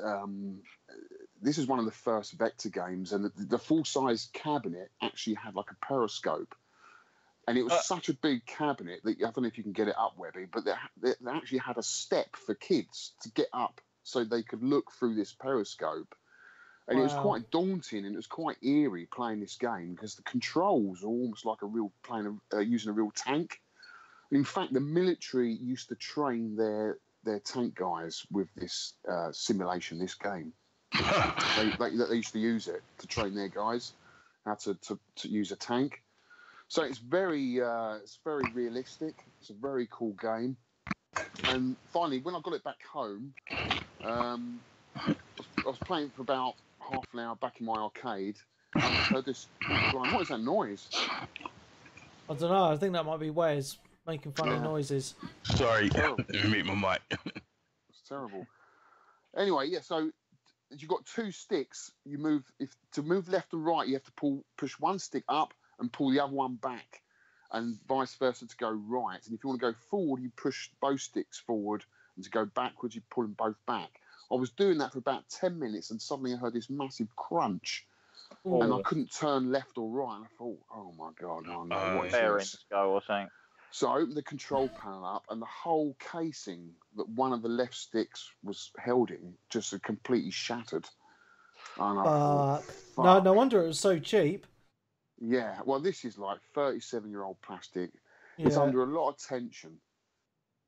this is one of the first vector games, and the full-size cabinet actually had like a periscope. And it was such a big cabinet that I don't know if you can get it up, Webby, but they actually had a step for kids to get up so they could look through this periscope. And it was quite daunting, and it was quite eerie playing this game because the controls are almost like using a real tank. And in fact, the military used to train their tank guys with this simulation, this game. they used to use it to train their guys how to use a tank. So it's very realistic. It's a very cool game. And finally, when I got it back home, I was playing for about half an hour back in my arcade. And I heard this. What is that noise? I don't know. I think that might be Wes making funny noises. Sorry, mute my mic. It's terrible. Anyway, yeah. So you've got two sticks. You move to move left and right. You have to push one stick up and pull the other one back, and vice versa to go right. And if you want to go forward, you push both sticks forward, and to go backwards, you pull them both back. I was doing that for about 10 minutes, and suddenly I heard this massive crunch, and I couldn't turn left or right. And I thought, oh my God, oh no, what is this? Go or something. So I opened the control panel up, and the whole casing that one of the left sticks was held in just completely shattered. And I thought, fuck. No wonder it was so cheap. Yeah, well, this is like 37-year-old plastic. Yeah. It's under a lot of tension,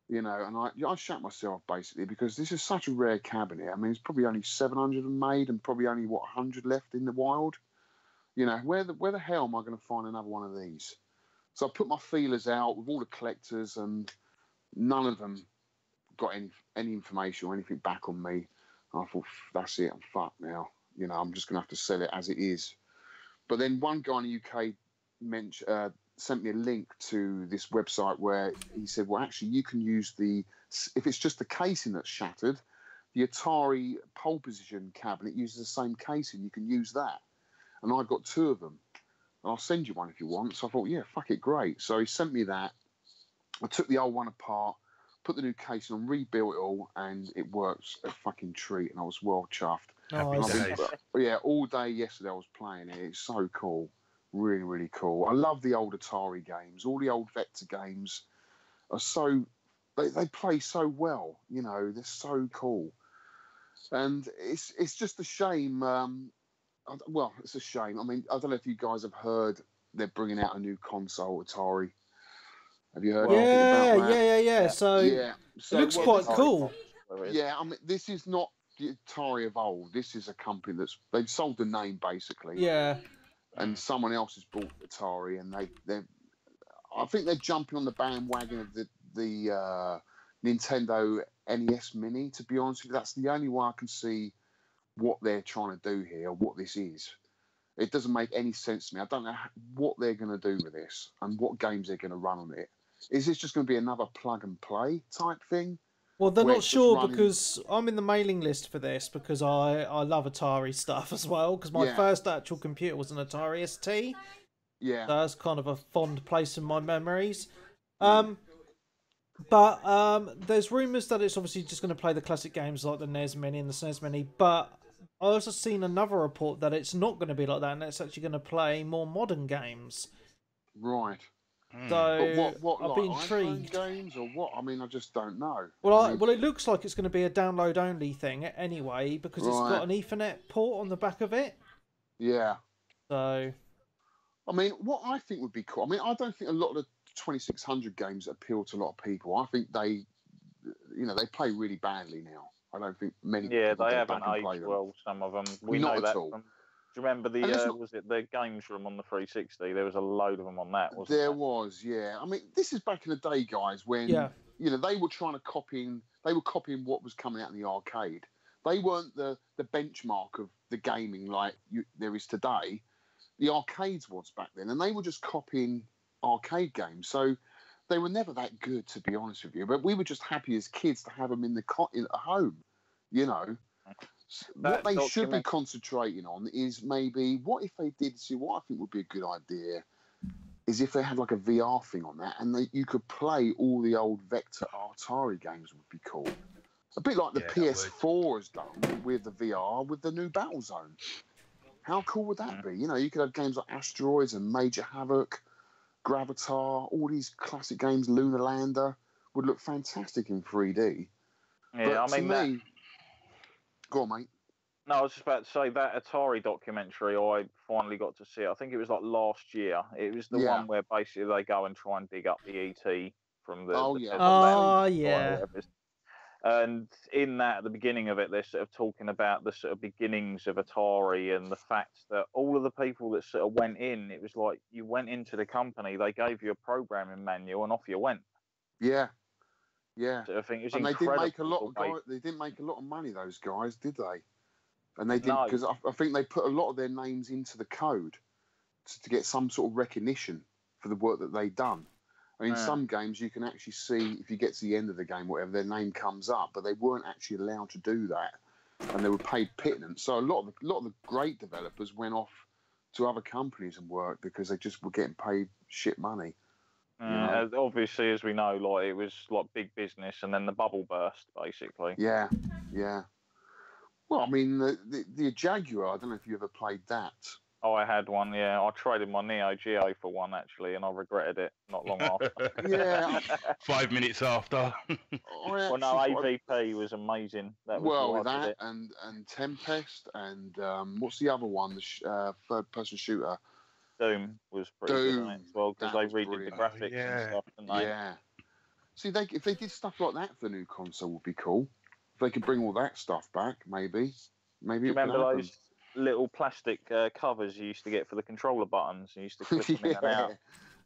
you know, and I shat myself basically because this is such a rare cabinet. I mean, it's probably only 700 made and probably only 100 left in the wild. You know, where the hell am I going to find another one of these? So I put my feelers out with all the collectors, and none of them got any information or anything back on me. I thought, that's it, I'm fucked now. You know, I'm just going to have to sell it as it is. But then one guy in the UK sent me a link to this website where he said, well, actually, you can use if it's just the casing that's shattered, the Atari pole position cabinet uses the same casing. You can use that. And I've got 2 of them. And I'll send you one if you want. So I thought, yeah, fuck it, great. So he sent me that. I took the old one apart, put the new casing on, rebuilt it all, and it works a fucking treat. And I was well chuffed. Yeah, all day yesterday I was playing it. It's so cool. Really, really cool. I love the old Atari games. All the old Vector games are so... They play so well. You know, they're so cool. And it's just a shame... well, it's a shame. I mean, I don't know if you guys have heard they're bringing out a new console, Atari. Have you heard anything about that? Yeah. So it looks quite cool. Yeah, I mean, this is not the Atari of old. This is a company they've sold the name basically. Yeah. And someone else has bought Atari, and I think they're jumping on the bandwagon of the Nintendo NES Mini. To be honest with you, that's the only way I can see what they're trying to do here, what this is. It doesn't make any sense to me. I don't know what they're going to do with this and what games they're going to run on it. Is this just going to be another plug and play type thing? Well, they're not sure because I'm in the mailing list for this because I love Atari stuff as well because my first actual computer was an Atari ST. Yeah. So that's kind of a fond place in my memories. There's rumours that it's obviously just going to play the classic games like the NES Mini and the SNES Mini, but I also seen another report that it's not going to be like that and it's actually going to play more modern games. Right. So what I'll like be intrigued. Games or what? I mean, I just don't know. Well, it looks like it's going to be a download only thing anyway because it's got an Ethernet port on the back of it. Yeah. So, I mean, what I think would be cool. I mean, I don't think a lot of the 2600 games appeal to a lot of people. I think they play really badly now. I don't think many. Yeah, people they go haven't back and play aged them. well. Some of them. We Not know that at all. from. Do you remember the the games room on the 360? There was a load of them on that, wasn't there? There was, yeah. I mean, this is back in the day, guys, when they were trying to copying what was coming out in the arcade. They weren't the benchmark of the gaming like there is today. The arcades was back then, and they were just copying arcade games. So they were never that good, to be honest with you. But we were just happy as kids to have them at home, you know. What they should be concentrating on is maybe what if they did see what I think would be a good idea is if they had like a VR thing on that and you could play all the old Vector Atari games would be cool. A bit like the PS4 has done with the VR with the new Battlezone. How cool would that be? You know, you could have games like Asteroids and Major Havoc, Gravatar, all these classic games, Lunar Lander would look fantastic in 3D. Yeah, but to me, go on, mate. No, I was just about to say that Atari documentary I finally got to see. I think it was like last year. It was the one where basically they go and try and dig up the ET from the And in that, at the beginning of it, they're sort of talking about the sort of beginnings of Atari and the fact that all of the people that sort of went in, it was like you went into the company, they gave you a programming manual, and off you went. Yeah. Yeah. So I think it was and incredible. They didn't make a lot of money, those guys, did they? And they didn't, because I think they put a lot of their names into the code to get some sort of recognition for the work that they'd done. I mean, some games you can actually see if you get to the end of the game, whatever, their name comes up, but they weren't actually allowed to do that, and they were paid pittance. So a lot of the great developers went off to other companies and worked because they just were getting paid shit money. Obviously, as we know, like it was like big business, and then the bubble burst, basically. Yeah, yeah. Well, I mean, the Jaguar. I don't know if you ever played that. Oh, I had one, yeah. I traded my Neo Geo for one, actually, and I regretted it not long after. Yeah. 5 minutes after. Well, no, AVP was amazing. That was that and Tempest and what's the other one? The third-person shooter. Doom was pretty good on it as well, because they redid the graphics and stuff, didn't they? Yeah. See, if they did stuff like that for the new console, would be cool. If they could bring all that stuff back, maybe. Do you remember those little plastic covers you used to get for the controller buttons? You used to clip them in and out.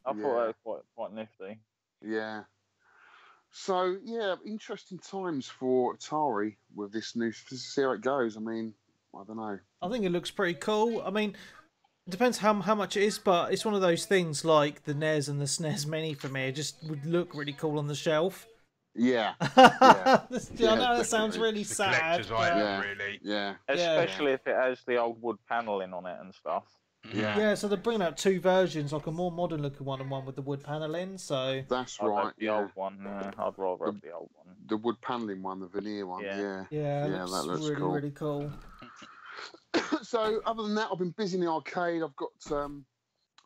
I thought that was quite nifty. Yeah. So yeah, interesting times for Atari with this new. See how it goes. I mean, I don't know. I think it looks pretty cool. I mean, it depends how much it is, but it's one of those things like the NES and the SNES Mini for me. It just would look really cool on the shelf. Yeah. I know that sounds really sad. Item, really. Yeah. Especially if it has the old wood paneling on it and stuff. Yeah. So they're bringing out two versions, like a more modern looking one and one with the wood paneling. So that's right. The old one. I'd rather have the old one. The wood paneling one, the veneer one. Yeah. That looks really, cool. really cool. So other than that, I've been busy in the arcade. I've got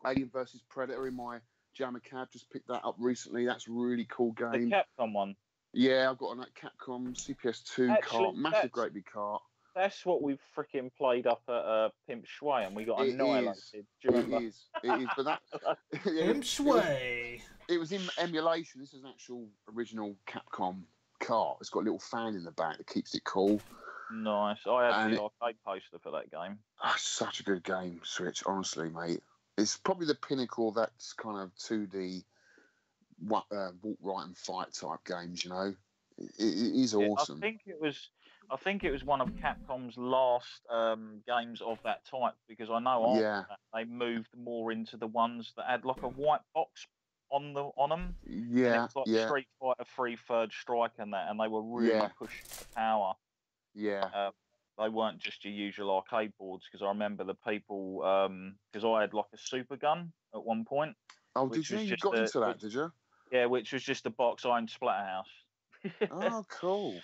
Alien vs Predator in my Jammer Cab. Just picked that up recently. That's a really cool game. The Capcom one. Yeah, I've got a Capcom CPS2 cart, massive great big cart. That's what we freaking played up at Pimp Shui, and we got annihilated. It is, but that Pimp Shui. It was in emulation. This is an actual original Capcom cart. It's got a little fan in the back that keeps it cool. Nice. I had the arcade poster for that game. Such a good game, Switch. Honestly, mate, it's probably the pinnacle of that kind of 2D walk right and fight type games. You know, it is awesome. I think it was one of Capcom's last games of that type, because I know after that they moved more into the ones that had like a white box on them. Yeah, and it was like Street Fighter 3 Third Strike and that, and they were really pushing the power. Yeah. They weren't just your usual arcade boards, because I remember the people, because I had like a super gun at one point. Oh, did you? You got into that, did you? Yeah, which was just a box. I owned Splatterhouse. Oh, cool.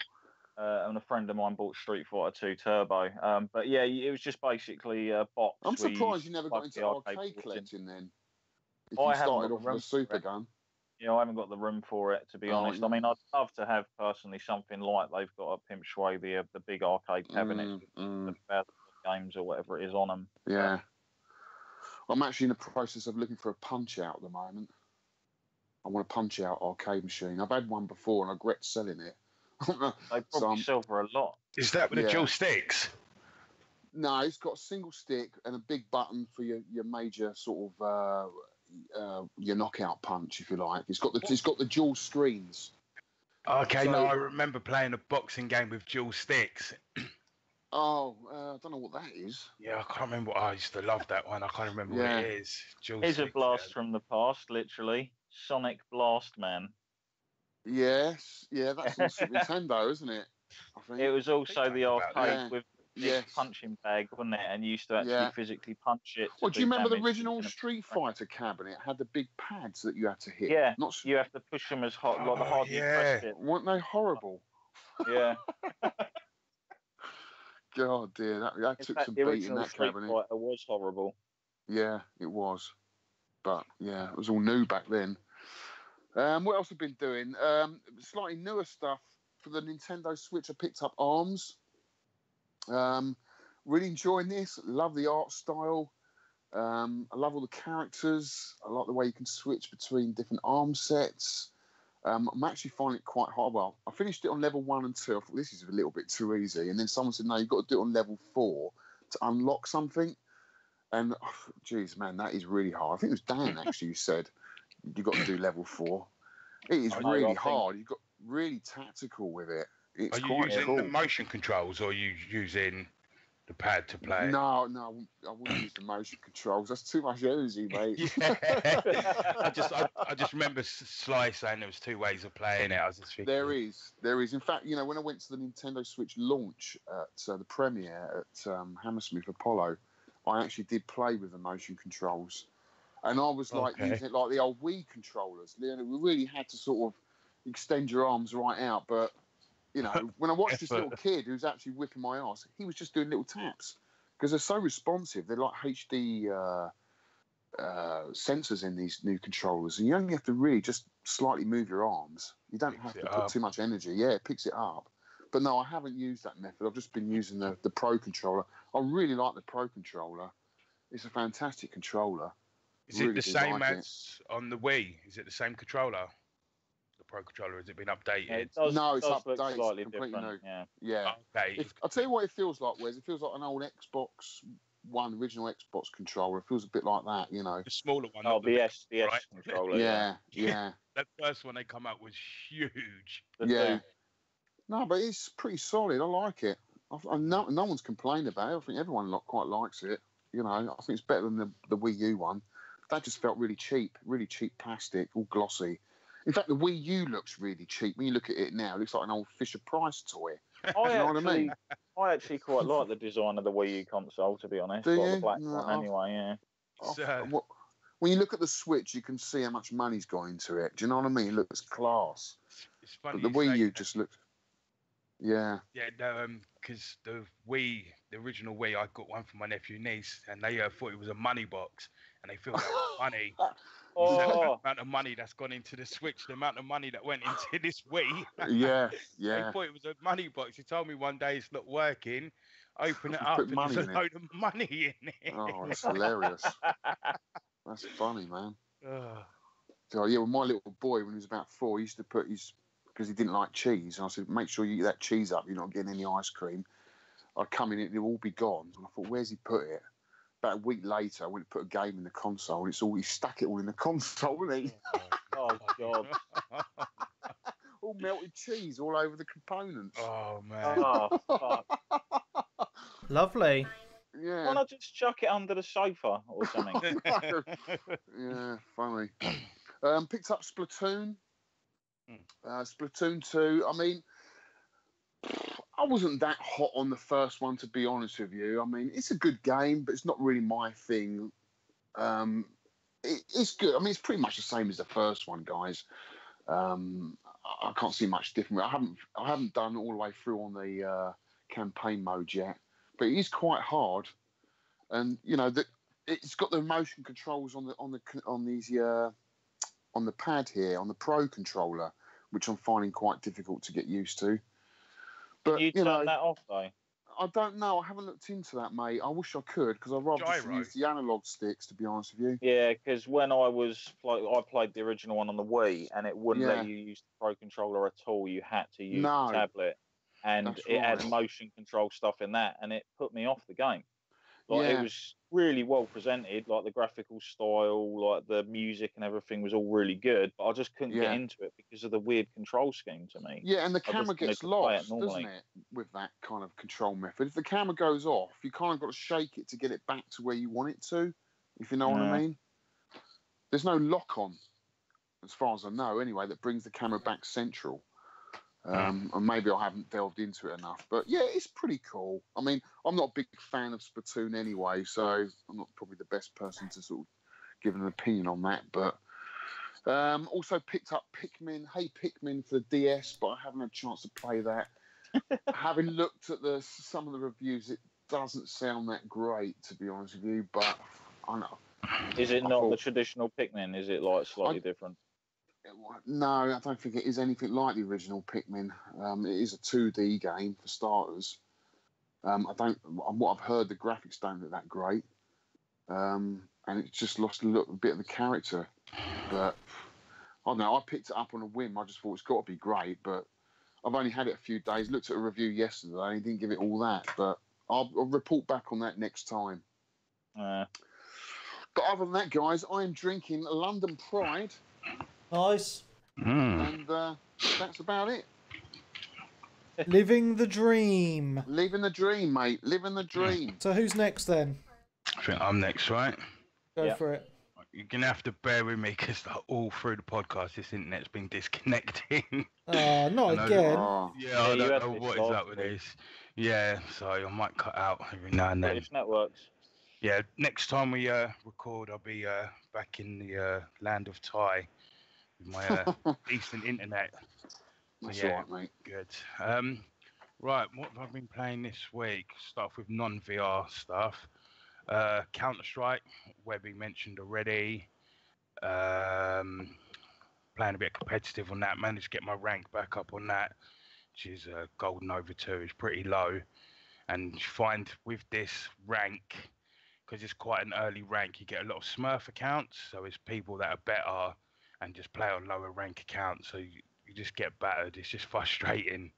And a friend of mine bought Street Fighter 2 Turbo. But yeah, it was just basically a box. I'm surprised you never got into arcade collecting then. If you started off with a super gun. Yeah, I haven't got the room for it, to be honest. I mean, I'd love to have personally something like they've got at Pimp Shui, the big arcade cabinets with the games or whatever it is on them. Yeah. I'm actually in the process of looking for a Punch-Out at the moment. I want a Punch-Out arcade machine. I've had one before and I regret selling it. They probably sell for a lot. Is that with the dual sticks? No, it's got a single stick and a big button for your major sort of your knockout punch, if you like. It's got the dual screens. Okay, so, I remember playing a boxing game with dual sticks. I don't know what that is. Yeah, I can't remember. I used to love that one. I can't remember what it is. It's a blast from the past, literally. Sonic Blast Man. Yes, that's on Super Nintendo, isn't it? I think. It was also the arcade with the punching bag, wasn't it? And you used to actually physically punch it. Well, do you remember the original Street Fighter cabinet? It had the big pads that you had to hit. Yeah, you have to push them as hard, like the harder you press it. Weren't they horrible? Yeah. God, dear, that took some beating. That Street cabinet Fighter was horrible. Yeah, it was. But yeah, it was all new back then. What else have I been doing? Slightly newer stuff for the Nintendo Switch. I picked up ARMS. Really enjoying this. Love the art style. I love all the characters. I like the way you can switch between different arm sets. I'm actually finding it quite hard. Well, I finished it on level 1 and 2. I thought this is a little bit too easy. And then someone said, no, you've got to do it on level 4 to unlock something. And, geez, man, that is really hard. I think it was Dan, actually, who said you've got to do level 4. It is really hard. You've got really tactical with it. It's are you using the motion controls, or are you using the pad to play? No, I wouldn't use the motion controls. That's too much energy, mate. I just remember Sly saying there was 2 ways of playing it. I was just thinking. There is. In fact, when I went to the Nintendo Switch launch at the premiere at Hammersmith Apollo, I actually did play with the motion controls, and I was using it like the old Wii controllers. We really had to sort of extend your arms right out, but. When I watched this little kid who's actually whipping my ass, he was just doing little taps because they're so responsive. They're like HD sensors in these new controllers, and you only have to really just slightly move your arms. You don't have to put too much energy. Yeah, it picks it up. But no, I haven't used that method. I've just been using the Pro controller. I really like the Pro controller. It's a fantastic controller. Is it the same as on the Wii? Is it the same controller? Pro controller, has it been updated? No, it's updated. Completely new. Yeah. Okay. I'll tell you what it feels like, Wes. It feels like an old Xbox One original Xbox controller. It feels a bit like that, you know. The smaller one. Oh, the S right? controller. Yeah. That first one they come out was huge. No, but it's pretty solid. I like it. No one's complained about it. I think everyone quite likes it. You know, I think it's better than the Wii U one. That just felt really cheap plastic, all glossy. In fact, the Wii U looks really cheap. When you look at it now, it looks like an old Fisher-Price toy. I actually quite like the design of the Wii U console, to be honest. Do you? Like the black one, anyway, So, when you look at the Switch, you can see how much money's gone into it. Do you know what I mean? It looks class. It's funny. But the Wii U just looks... Yeah. Yeah, no, because the original Wii, I got one for my nephew and niece, and they thought it was a money box, and they filled out money. The amount of money that's gone into the Switch, the amount of money that went into this Wii. Yeah. They thought it was a money box. He told me one day it's not working. Open it up, and there's a load of money in it. Oh, that's hilarious. That's funny, man. So yeah, well, my little boy, when he was about 4, he used to put because he didn't like cheese, and I said, make sure you eat that cheese up. You're not getting any ice cream. I'd come in, it'd all be gone. And I thought, where's he put it? About a week later, I went to put a game in the console, and he stuck it all in the console, didn't he? Oh God! All melted cheese all over the components. Oh man! Oh fuck! Lovely. Yeah. Why not just chuck it under the sofa or something? Yeah, funny. Picked up Splatoon. Splatoon 2. I mean, I wasn't that hot on the first one, to be honest with you. I mean, it's a good game, but it's not really my thing. It's good. I mean, it's pretty much the same as the first one, guys. I can't see much different. I haven't done all the way through on the campaign mode yet, but it is quite hard. And you know that it's got the motion controls on the pad here on the Pro controller, which I'm finding quite difficult to get used to. But Can you turn that off though? I don't know. I haven't looked into that, mate. I wish I could, because I'd rather just use the analog sticks, to be honest with you. Yeah, because when I played the original one on the Wii, and it wouldn't let you use the Pro controller at all. You had to use the tablet, and it had motion control stuff in that, and it put me off the game. It was really well presented, like the graphical style, like the music and everything was all really good, but I just couldn't get into it because of the weird control scheme to me. Yeah, and the camera gets lost, doesn't it, with that kind of control method? If the camera goes off, you kind of got to shake it to get it back to where you want it to, if you know what I mean. There's no lock-on, as far as I know, anyway, that brings the camera back central. And maybe I haven't delved into it enough, but yeah, it's pretty cool. I mean, I'm not a big fan of Splatoon anyway, so I'm not probably the best person to sort of give an opinion on that. But also picked up Pikmin for the DS, but I haven't had a chance to play that. Having looked at some of the reviews, it doesn't sound that great, to be honest with you. But I know. Is it not the traditional Pikmin? Is it like slightly different? No, I don't think it is anything like the original Pikmin. It is a 2D game for starters. On what I've heard, the graphics don't look that great, and it's just lost a bit of the character. But I don't know. I picked it up on a whim. I just thought it's got to be great, but I've only had it a few days. Looked at a review yesterday, and he didn't give it all that. But I'll report back on that next time. But other than that, guys, I am drinking London Pride. Nice. And that's about it. Living the dream. Living the dream, mate. Living the dream. So who's next then? I think I'm next, right? Go for it. You're going to have to bear with me because all through the podcast, this internet's been disconnecting. Not again. Yeah, I don't know what is up with this. Yeah, so I might cut out every now and then. British networks. Yeah, next time we record, I'll be back in the land of Thai with my decent internet. That's all right, mate. Good. Right, what have I been playing this week? Start off with non-VR stuff. Counter-Strike, Webby mentioned already. Playing a bit competitive on that. Managed to get my rank back up on that, which is Golden over 2. It's pretty low. And you find with this rank, because it's quite an early rank, you get a lot of Smurf accounts. So it's people that are better and just play on lower rank accounts. So you just get battered. It's just frustrating.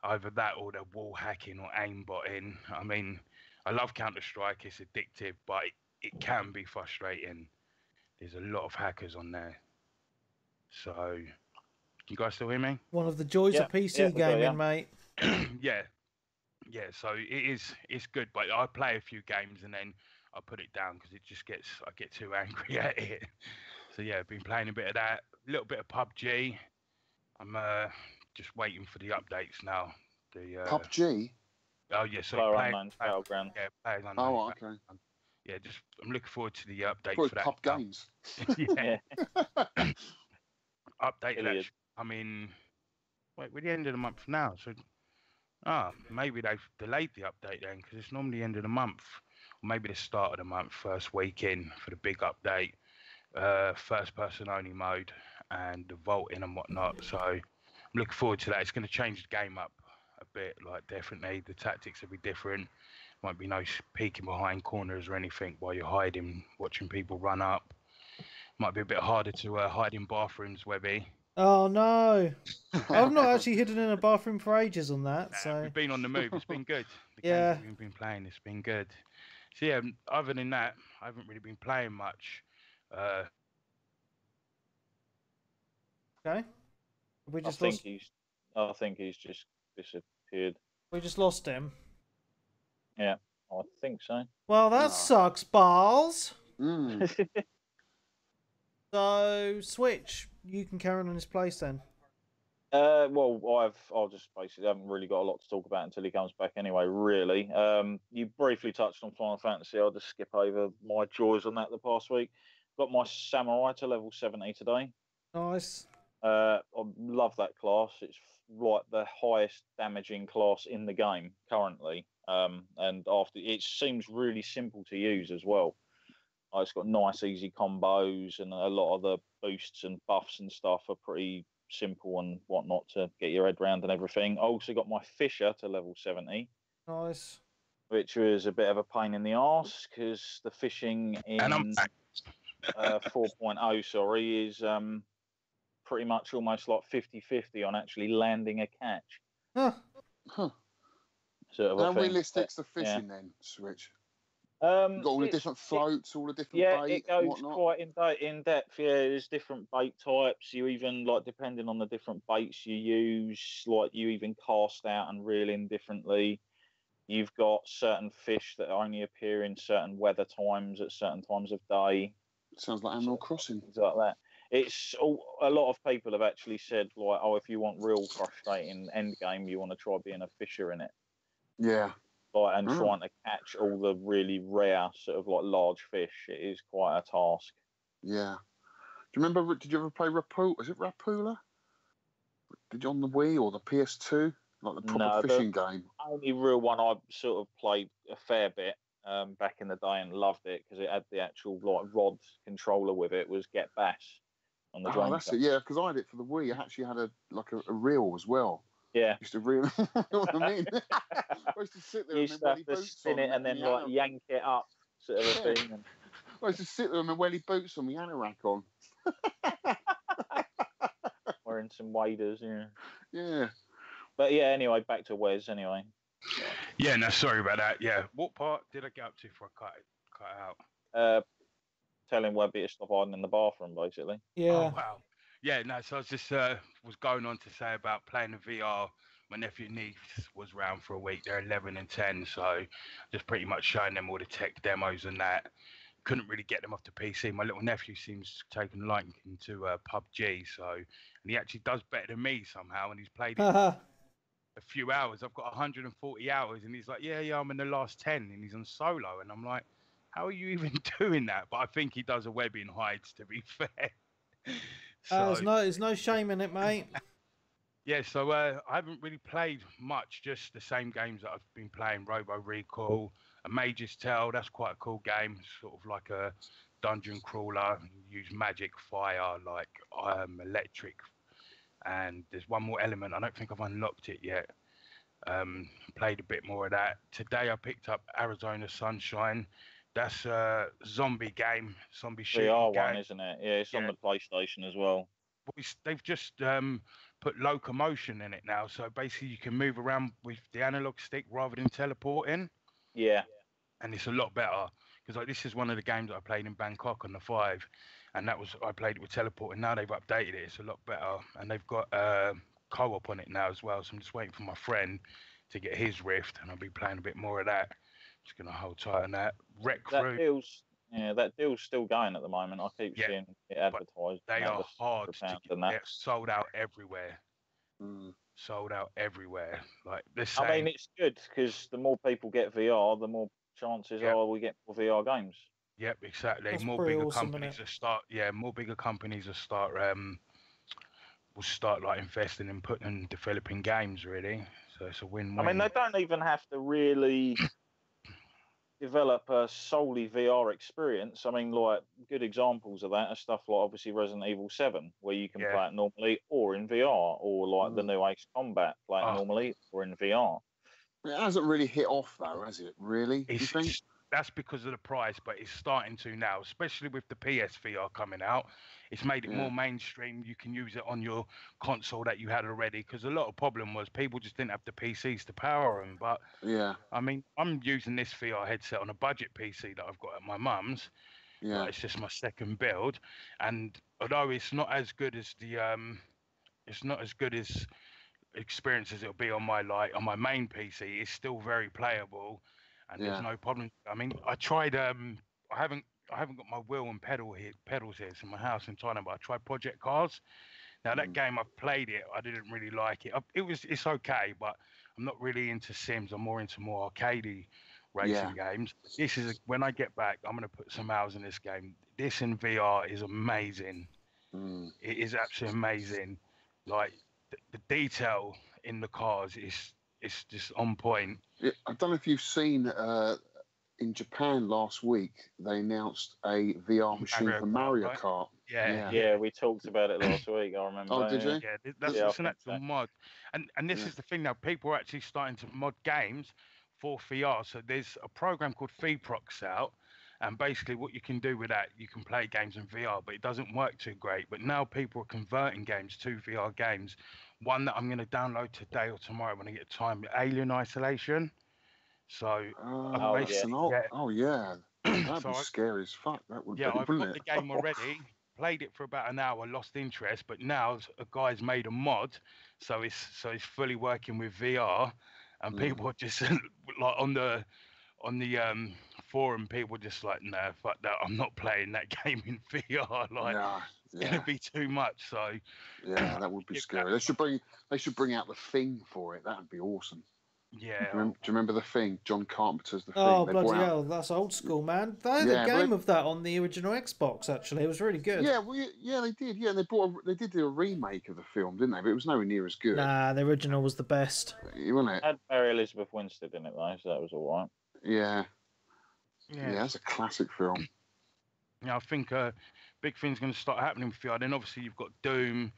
Either that or they're wall hacking or aimbotting. I mean, I love Counter-Strike. It's addictive, but it can be frustrating. There's a lot of hackers on there. So, can you guys still hear me? One of the joys of PC gaming, mate. Yeah. So it's good, but I play a few games and then I put it down because I get too angry at it. So yeah, I've been playing a bit of that, a little bit of PUBG. I'm just waiting for the updates now. The PUBG. Oh yeah, so Battleground. Yeah, Players Oh, okay. Yeah, I'm looking forward to the update for that. Pub Games. Yeah. Update that. We're the end of the month now, so maybe they've delayed the update then, because it's normally the end of the month, or maybe the start of the month, first week in for the big update, first person only mode, and the vaulting and whatnot. So I'm looking forward to that. It's going to change the game up a bit, like definitely the tactics will be different. Won't be no peeking behind corners or anything while you're hiding, watching people run up. Might be a bit harder to hide in bathrooms, Webby. Oh no! I've not actually hidden in a bathroom for ages on that. So we've been on the move. It's been good. The yeah, games we've been playing, it's been good. So yeah, other than that, I haven't really been playing much. Okay. I think he's just disappeared. We just lost him. Yeah, I think so. Well, that sucks, balls. Mm. So, Switch, you can carry on in his place then. Well, I'll just basically haven't really got a lot to talk about until he comes back anyway, really. You briefly touched on Final Fantasy. I'll just skip over my joys on that the past week. Got my Samurai to level 70 today. Nice. I love that class. It's like the highest damaging class in the game currently. And after it seems really simple to use as well. It's got nice, easy combos, and a lot of the boosts and buffs and stuff are pretty simple and whatnot to get your head around and everything. I also got my Fisher to level 70. Nice. Which was a bit of a pain in the arse because the fishing in 4.0, is pretty much almost like 50-50 on actually landing a catch. Huh. Sort of How realistic's the fishing then, Switch? You've got all the different floats, all the different bait. Yeah, it goes quite in depth. Yeah, there's different bait types. You even, like, depending on the different baits you use, like, you even cast out and reel in differently. You've got certain fish that only appear in certain weather times at certain times of day. Sounds like Animal Crossing. Things like that. It's a lot of people have actually said, like, oh, if you want real frustrating end game, you want to try being a fisher in it. Yeah. Like, and trying to catch all the really rare sort of like large fish. It is quite a task. Yeah. Do you remember? Did you ever play Rapula? Was it Rapula? Did you on the Wii or the PS2? Like the proper fishing game. Only real one I sort of played a fair bit back in the day and loved it because it had the actual like rod controller with it. Was Get Bass on the Dreamcast. That's it. Yeah, because I had it for the Wii. It actually had a reel as well. Yeah. Used to reel. You know what I mean? I used to sit there and then welly boots spin it and then like yank it up, sort of a thing. And... I used to sit there with my welly boots on, my anorak on. Wearing some waders, yeah. Yeah. But yeah, anyway, back to Wes anyway. Yeah, no, sorry about that. Yeah. What part did I get up to before I cut it out? Telling Webby to stop hiding in the bathroom, basically. Yeah. Oh, wow. Yeah, no, so I was just was going on to say about playing the VR. My nephew and niece was around for a week. They're 11 and 10, so just pretty much showing them all the tech demos and that. Couldn't really get them off the PC. My little nephew seems taken a liking to PUBG, and he actually does better than me somehow, and he's played it a few hours. I've got 140 hours, and he's like, yeah, I'm in the last 10, and he's on solo, and I'm like, how are you even doing that? But I think he does a webby and hides, to be fair. So, there's no shame in it, mate. Yeah, so I haven't really played much, just the same games that I've been playing. Robo Recall, A Mage's Tale, that's quite a cool game. Sort of like a dungeon crawler. You use magic, fire, like electric. And there's one more element. I don't think I've unlocked it yet. Played a bit more of that. Today I picked up Arizona Sunshine. That's a zombie game, zombie shooting game. one, isn't it? Yeah, it's on the PlayStation as well. They've just put locomotion in it now, so basically you can move around with the analog stick rather than teleporting. Yeah. and it's a lot better because like this is one of the games that I played in Bangkok on the 5, and I played it with Teleport, and now they've updated it. It's a lot better, and they've got co-op on it now as well. So I'm just waiting for my friend to get his Rift, and I'll be playing a bit more of that. Just gonna hold tight on that. That deal's still going at the moment. I keep seeing it advertised. They are hard to get. They're sold out everywhere. Sold out everywhere. Like this. I mean, it's good because the more people get VR, the more chances are we get more VR games. Yep, exactly. That's more bigger companies will start. Yeah, more bigger companies will start. Will start like investing and putting and developing games. Really, so it's a win-win. I mean, they don't even have to really develop a solely VR experience. I mean, like good examples of that are stuff like obviously Resident Evil 7, where you can play it normally or in VR, or like the new Ace Combat, play it normally or in VR. It hasn't really hit off though, has it? Really? You think? That's because of the price, but it's starting to now, especially with the PSVR coming out. It's made it more mainstream. You can use it on your console that you had already, because a lot of problem was people just didn't have the PCs to power them. But I mean, I'm using this VR headset on a budget PC that I've got at my mum's. Yeah, it's just my second build, and although it's not as good as experience as it'll be on my main PC, it's still very playable. And there's no problem. I mean, I tried. I haven't got my wheel and pedals here. It's in my house in Thailand. But I tried Project Cars. Now that game, I've played it. I didn't really like it. It's okay, but I'm not really into sims. I'm more into arcadey racing games. This is when I get back, I'm gonna put some hours in this game. This in VR is amazing. It is absolutely amazing. Like the detail in the cars is. It's just on point. I don't know if you've seen in Japan last week, they announced a VR machine for Mario Kart. Yeah, we talked about it last week, I remember. Oh, did you? Yeah, that's an actual mod. And this is the thing now, people are actually starting to mod games for VR. So there's a program called Feprox out, and basically what you can do with that, you can play games in VR, but it doesn't work too great. But now people are converting games to VR games. One that I'm going to download today or tomorrow when I get time, Alien Isolation. So, that'd be scary as fuck. That would be, I've got the game already. Played it for about an hour, lost interest, but now a guy's made a mod, so it's fully working with VR, and people are just like on the forum, people just like, nah, fuck that, I'm not playing that game in VR. Like, it's gonna be too much. So that would be scary. They should bring out the Thing for it. That'd be awesome. Yeah. Do you remember the Thing? John Carpenter's The Thing. Oh, bloody hell, that's old school, man. They had a game of that on the original Xbox. Actually, it was really good. Yeah, they did. Yeah, they did do a remake of the film, didn't they? But it was nowhere near as good. Nah, the original was the best. Wasn't it? It had Mary Elizabeth Winstead in it though, so that was all right. Yeah, that's a classic film. Yeah, I think big thing's going to start happening with VR. Then obviously you've got Doom,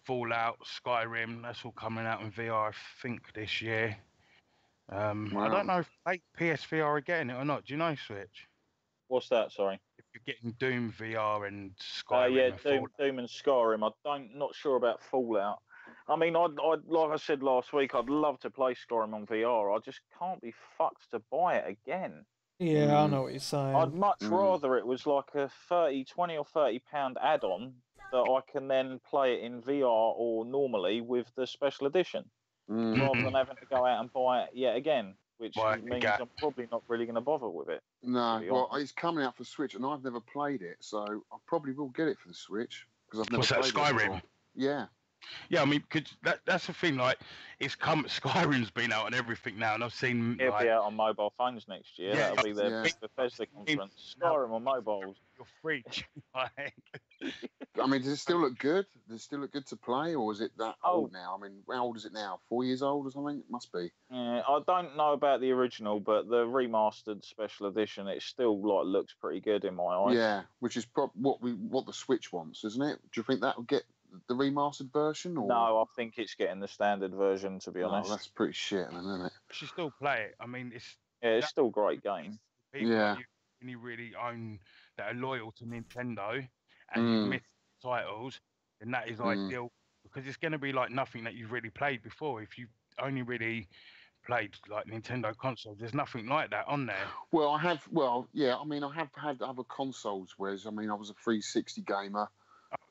Fallout, Skyrim. That's all coming out in VR, I think, this year. I don't know if PSVR are getting it or not. Do you know, Switch? What's that? Sorry. If you're getting Doom VR and Skyrim. Doom and Skyrim. Not sure about Fallout. I mean, I'd like I said last week, I'd love to play Skyrim on VR. I just can't be fucked to buy it again. Yeah, I know what you're saying. I'd much rather it was like a 20 or £30 add-on that I can then play it in VR or normally with the special edition, rather than having to go out and buy it yet again, which means I'm probably not really going to bother with it. No, well, it's coming out for Switch, and I've never played it, so I probably will get it for the Switch because I've never played it. Skyrim? Yeah. Yeah, I mean, that's the thing. Like, Skyrim's been out and everything now, and I've seen it'll be out on mobile phones next year. Yeah, that'll be their Bethesda conference. Skyrim on mobiles. You're freak. I mean, does it still look good? Does it still look good to play, or is it that old now? I mean, how old is it now? 4 years old or something? It must be. Yeah, I don't know about the original, but the remastered special edition, it still looks pretty good in my eyes. Yeah, which is what the Switch wants, isn't it? Do you think that will get the remastered version? Or? No, I think it's getting the standard version, to be honest. That's pretty shit, then, isn't it? You should still play it. I mean, it's still a great game. People you really own that are loyal to Nintendo and you miss titles, then that is ideal, because it's going to be like nothing that you've really played before. If you only really played like Nintendo consoles, there's nothing like that on there. Well, I have. Well, yeah. I mean, I have had other consoles. Whereas, I mean, I was a 360 gamer.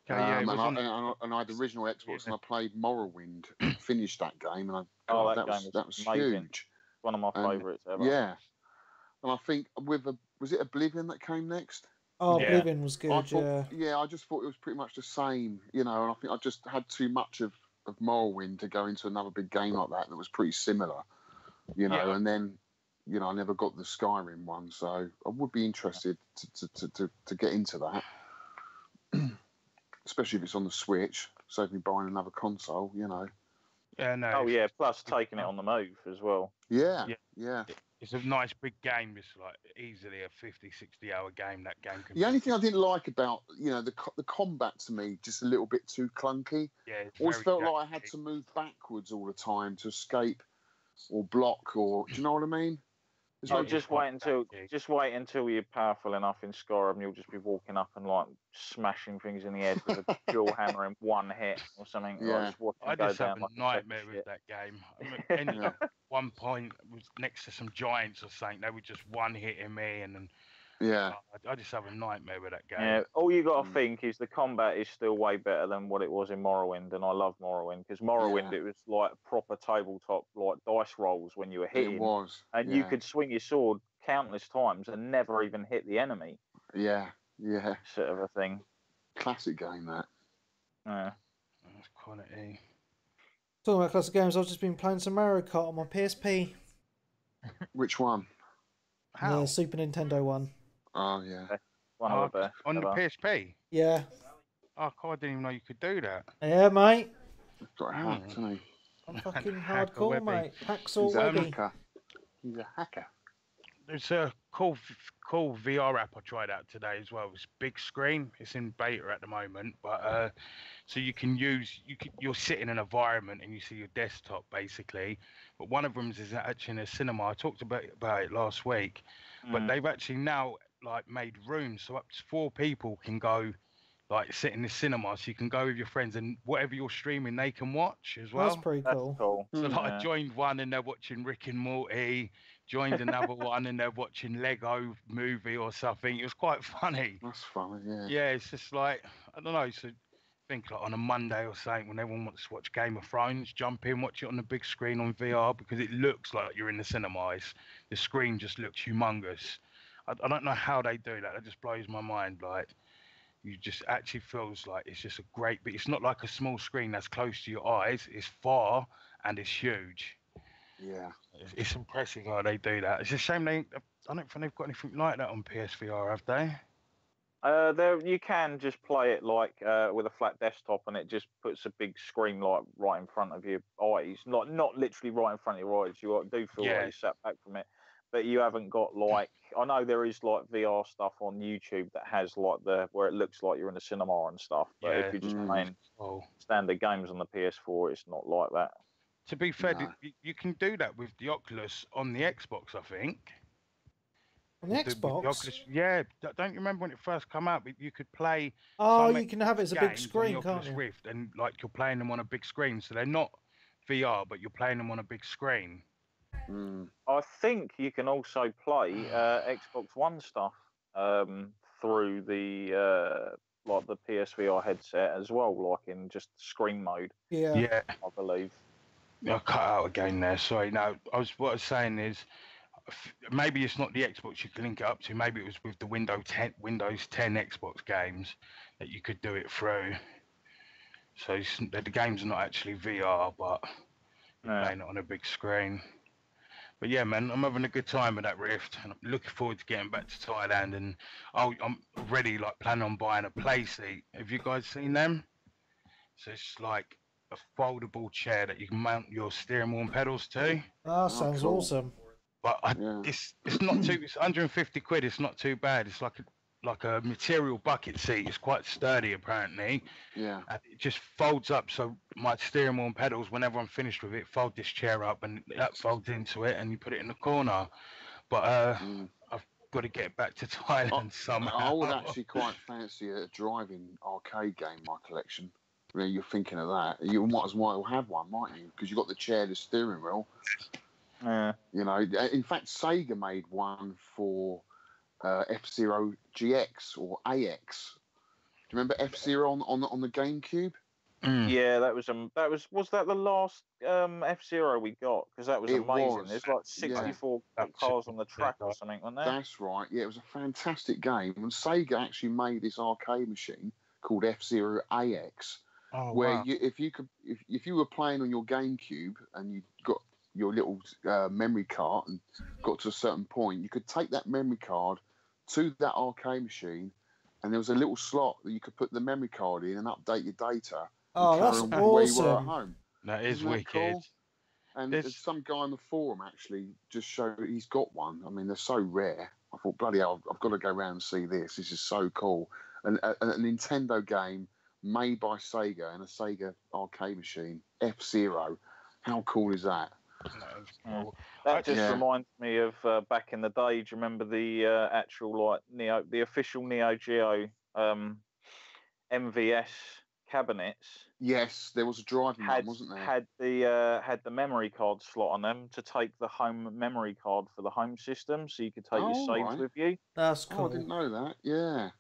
Okay, yeah, and I had the original Xbox, and I played Morrowind and finished that game, and that was huge. One of my favourites ever. Yeah, and I think was it Oblivion that came next? Oh, yeah. Oblivion was good. I just thought it was pretty much the same, and I think I just had too much of Morrowind to go into another big game like that was pretty similar, and then. I never got the Skyrim one, so I would be interested to get into that, especially if it's on the Switch. Save me buying another console, Yeah, no. Oh yeah, plus taking it on the move as well. Yeah. It's a nice big game. It's like easily a 50, 60-hour game. That game. The only thing I didn't like about the combat to me just a little bit too clunky. Yeah, always felt like I had to move backwards all the time to escape or block, or do you know what I mean? Just wait until you're powerful enough in Skyrim. You'll just be walking up and like smashing things in the head with a dual hammer in one hit or something. Yeah. I just have a nightmare with that game. I mean, at one point was next to some giants or something. They were just one hitting me, and then I just have a nightmare with that game. Yeah, all you got to think is the combat is still way better than what it was in Morrowind, and I love Morrowind because Morrowind it was like proper tabletop, like dice rolls when you were hitting. It was, and you could swing your sword countless times and never even hit the enemy. Yeah, sort of a thing. Classic game that. Yeah, that's quality. Talking about classic games, I've just been playing some Mario Kart on my PSP. Which one? How? The Super Nintendo one. Oh yeah. On the PSP. Yeah. Oh, God, I didn't even know you could do that. Yeah, mate. Got hacked, hasn't he? I'm fucking hardcore, mate. Hacksaw Webby. He's a hacker. There's a cool VR app I tried out today as well. It's big screen. It's in beta at the moment, but so you'll sit in an environment and you see your desktop basically. But one of them is actually in a cinema. I talked about it last week, but they've actually now like made rooms so up to 4 people can go like sit in the cinema. So you can go with your friends and whatever you're streaming, they can watch as well. That's pretty cool. That's cool. So like I joined one and they're watching Rick and Morty. Joined another one and they're watching Lego movie or something. It was quite funny. That's funny, yeah. Yeah, it's just like, I don't know, so think like on a Monday or something when everyone wants to watch Game of Thrones, jump in, watch it on the big screen on VR because it looks like you're in the cinema. The screen just looks humongous. I don't know how they do that. It just blows my mind. Like, you just actually feels like it's just a great, but it's not like a small screen that's close to your eyes. It's far and it's huge. Yeah, it's impressive how they do that. It's a shame I don't think they've got anything like that on PSVR, have they? You can just play it like with a flat desktop, and it just puts a big screen like right in front of your eyes, not literally right in front of your eyes. You do feel like you sat back from it, but you haven't got like I know there is like VR stuff on YouTube that has like where it looks like you're in a cinema and stuff. But if you're just playing standard games on the PS4, it's not like that. To be fair, you can do that with the Oculus on the Xbox, I think. On the Xbox? The Oculus, yeah. Don't you remember when it first came out? You could play... Oh, you can have it as a big screen, can't you? Rift, and like you're playing them on a big screen. So they're not VR, but you're playing them on a big screen. I think you can also play Xbox One stuff through the... like the PSVR headset as well, like in just screen mode. Yeah. I believe. I cut out again there. Sorry. No, what I was saying is maybe it's not the Xbox you can link it up to. Maybe it was with the Windows 10 Xbox games that you could do it through. So the games are not actually VR, but you're playing it on a big screen. But yeah, man, I'm having a good time with that Rift, and I'm looking forward to getting back to Thailand. And I'm already like planning on buying a play seat. Have you guys seen them? So it's like a foldable chair that you can mount your steering wheel and pedals to. Oh, sounds awesome. But it's not too. It's 150 quid. It's not too bad. It's like a material bucket seat. It's quite sturdy apparently. Yeah. And it just folds up. So my steering wheel and pedals, whenever I'm finished with it, fold this chair up and that folds into it, and you put it in the corner. But I've got to get back to Thailand somehow. I would actually quite fancy a driving arcade game in my collection. I mean, you're thinking of that. You might as well have one, mightn't you? Because you've got the chair, the steering wheel. You know, in fact, Sega made one for F-Zero GX or AX. Do you remember F-Zero on the GameCube? Yeah, that was that the last F-Zero we got? Because that was amazing. There's like 64 cars on the track or something, wasn't there? That's right. Yeah, it was a fantastic game. And Sega actually made this arcade machine called F-Zero AX, where if you were playing on your GameCube and you got your little memory card and got to a certain point, you could take that memory card to that arcade machine, and there was a little slot that you could put the memory card in and update your data. Oh, that's awesome. Where you were at home. That is wicked. Cool? And there's some guy on the forum actually just showed he's got one. I mean, they're so rare. I thought, bloody hell, I've got to go around and see this. This is so cool. And a Nintendo game made by Sega and a Sega arcade machine, F-Zero. How cool is that? That just reminds me of back in the day. Do you remember the actual the official Neo Geo MVS cabinets? Yes, there was a driving one, wasn't there? Had the memory card slot on them to take the home memory card for the home system, so you could take your saves with you. That's cool. I didn't know that. Yeah,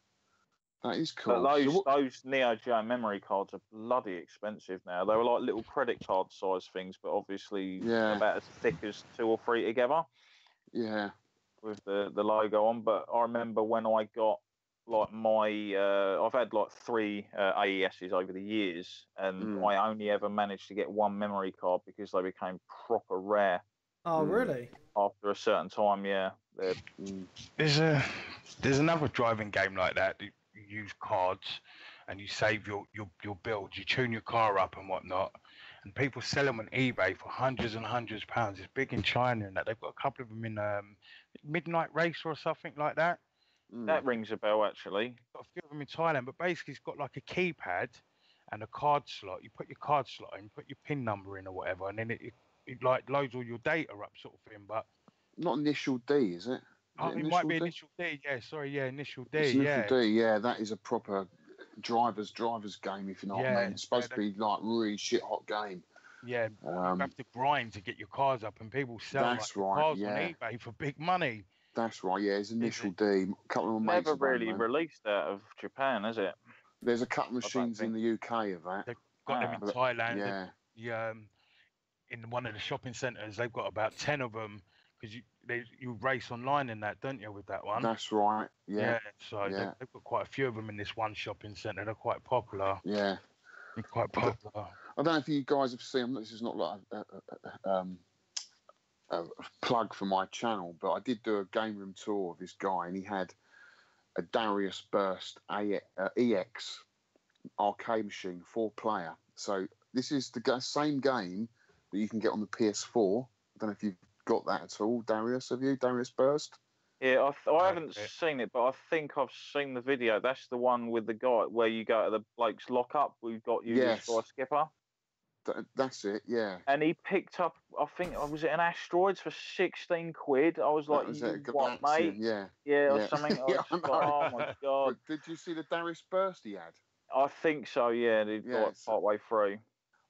that is cool. But those Neo Geo memory cards are bloody expensive now. They were like little credit card size things, but obviously about as thick as 2 or 3 together. Yeah, with the logo on. But I remember when I got like I've had like 3 AESs over the years, and I only ever managed to get 1 memory card because they became proper rare. Oh, really? After a certain time, yeah. There's another driving game like that. You use cards and you save your builds. You tune your car up and whatnot, and people sell them on eBay for hundreds and hundreds of pounds. It's big in China, and that they've got a couple of them in Midnight Racer or something like that. That rings a bell, actually. Got a few of them in Thailand, but basically it's got like a keypad and a card slot. You put your card slot in, put your PIN number in or whatever, and then it like loads all your data up, sort of thing. But not Initial D, is it? It might be Initial D. Yeah, sorry, yeah, Initial D. Initial D, yeah. That is a proper driver's game, if you know what I mean. It's supposed to be like really shit hot game. Yeah, you have to grind to get your cars up, and people sell cars on eBay for big money. That's right, yeah, it's Initial D. A couple of mates never really released out of Japan, has it? There's a couple of machines in the UK of that. They've got them in Thailand. Yeah. In one of the shopping centres, they've got about 10 of them, because you race online in that, don't you, with that one? That's right, yeah. So they've got quite a few of them in this one shopping centre. They're quite popular. Yeah. They're quite popular. I don't know if you guys have seen, this is not like a plug for my channel, but I did do a game room tour of this guy, and he had a Darius Burst EX arcade machine, 4-player. So this is the same game that you can get on the PS4. I don't know if you've got that at all, Darius. Have you, Darius Burst? Yeah, I haven't seen it, but I think I've seen the video. That's the one with the guy where you go to the bloke's lockup. We've got you by Skipper. That's it, yeah. And he picked up, I think, was it an Asteroids for 16 quid? I was like, what, mate? Yeah, or something. Oh my god! But did you see the Darius Burst he had? I think so. Yeah, he got partway through.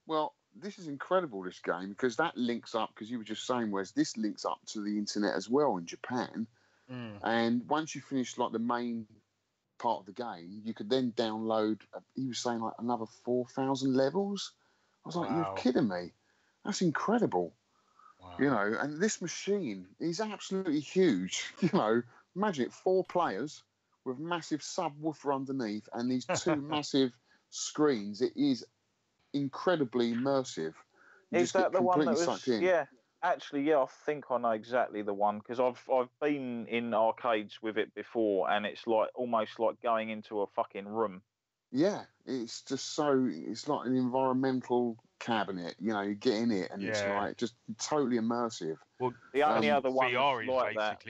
Well, this is incredible, this game, because that links up. Because you were just saying, whereas this links up to the internet as well in Japan. And once you finish like the main part of the game, you could then download. He was saying like another 4,000 levels. I was like, you're kidding me. That's incredible. Wow. You know, and this machine is absolutely huge. You know, imagine it, 4 players with massive subwoofer underneath and these 2 massive screens. It is incredibly immersive. Is that the one that was? Yeah, actually, I think I know exactly the one, because I've been in arcades with it before, and it's like almost like going into a fucking room. Yeah, it's just so, it's like an environmental cabinet, you know, you get in it and it's like just totally immersive. Well, the only other one VR like that,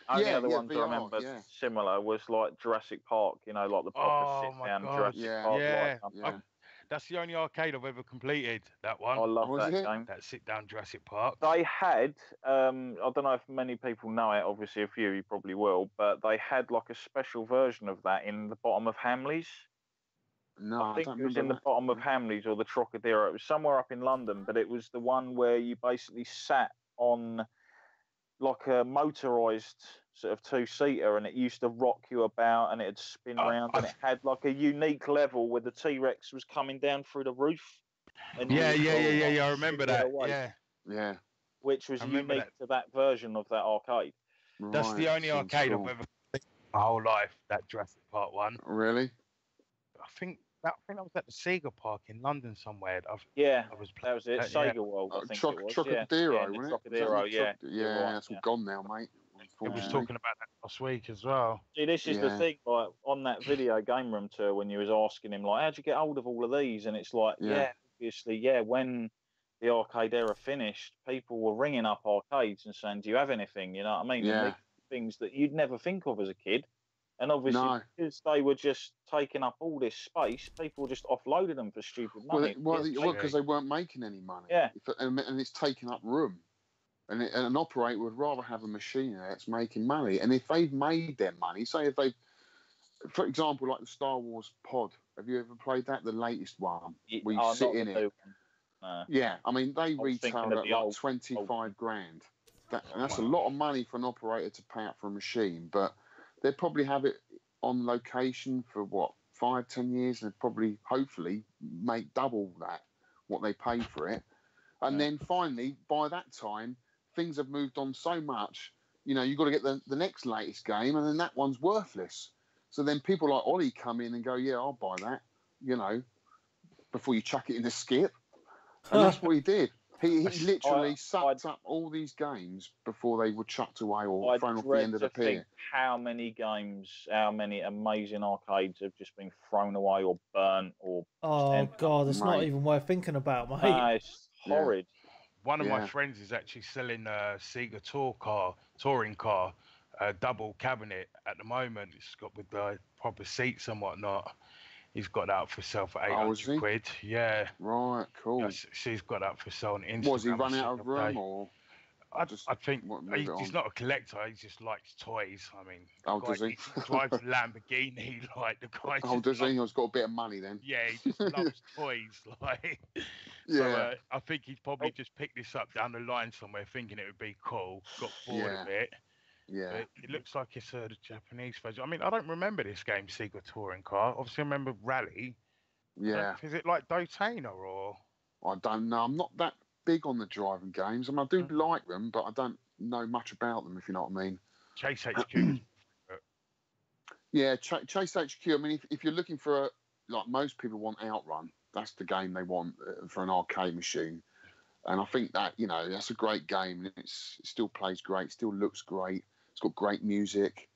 only other ones VR, I remember similar was like Jurassic Park, you know, like the proper sit-down Jurassic Park. That's the only arcade I've ever completed, that one. I love that game. That sit-down Jurassic Park. They had, I don't know if many people know it, obviously a few, you probably will, but they had like a special version of that in the bottom of Hamleys. No, I think don't it was remember in the that. bottom of Hamleys or the Trocadero. It was somewhere up in London, but it was the one where you basically sat on like a motorised sort of two-seater, and it used to rock you about, and it'd spin round, and it had like a unique level where the T-Rex was coming down through the roof. And yeah. I remember that. Yeah. Which was unique to that version of that arcade. Right, that's the only arcade I've ever seen my whole life. That Jurassic Park one. Really? I think I was at the Sega Park in London somewhere. That was it. Sega World, I think it was. Trocadero, wasn't it? Trocadero, yeah. That's all gone now, mate. I was talking about that last week as well. See, this is the thing, like on that video game room tour, when you was asking him, like, how'd you get hold of all of these? And it's like, obviously, when the arcade era finished, people were ringing up arcades and saying, do you have anything? You know what I mean? Yeah. And things that you'd never think of as a kid. And obviously, because they were just taking up all this space, people just offloaded them for stupid money. Well, because they weren't making any money. Yeah. And it's taking up room. And an operator would rather have a machine that's making money. And if they've made their money, say if they've, for example, like the Star Wars pod, have you ever played that? The latest one, where you sit in it. Yeah, I mean, they retail at like 25 grand. And that's a lot of money for an operator to pay out for a machine, but they'd probably have it on location for 5-10 years, and probably, hopefully, make double that, what they pay for it. And then finally, by that time, things have moved on so much, you've got to get the next latest game, and then that one's worthless. So then people like Ollie come in and go, yeah, I'll buy that, before you chuck it in the skip. And that's what he did. He literally sucked up all these games before they were chucked away or thrown off the end of the pier. How many games, how many amazing arcades have just been thrown away or burnt or... Oh, God, it's not even worth thinking about, mate. No, it's horrid. One of my friends is actually selling a Sega touring car, a double cabinet at the moment. It's got with the proper seats and whatnot. He's got that up for sale for 800 quid. Yeah. Right, cool. Yeah, so he's got that for sale on Instagram. Was he run out of room or? I think he's not a collector. He just likes toys. I mean, does he? He drives a Lamborghini, like the guy. Does he? He's got a bit of money then. Yeah, he just loves toys, like. So I think he's probably just picked this up down the line somewhere, thinking it would be cool. Got bored of it. Yeah. But it looks like it's the Japanese version. I mean, I don't remember this game, Sega Touring Car. Obviously, I remember Rally. Yeah. Is it like Daytona or? I don't know. I'm not that big on the driving games. I mean, I do like them, but I don't know much about them, if you know what I mean. Chase HQ. Yeah, Chase HQ. I mean, if you're looking for, like most people want Outrun, that's the game they want for an arcade machine. And I think that, that's a great game. It still plays great, still looks great. It's got great music.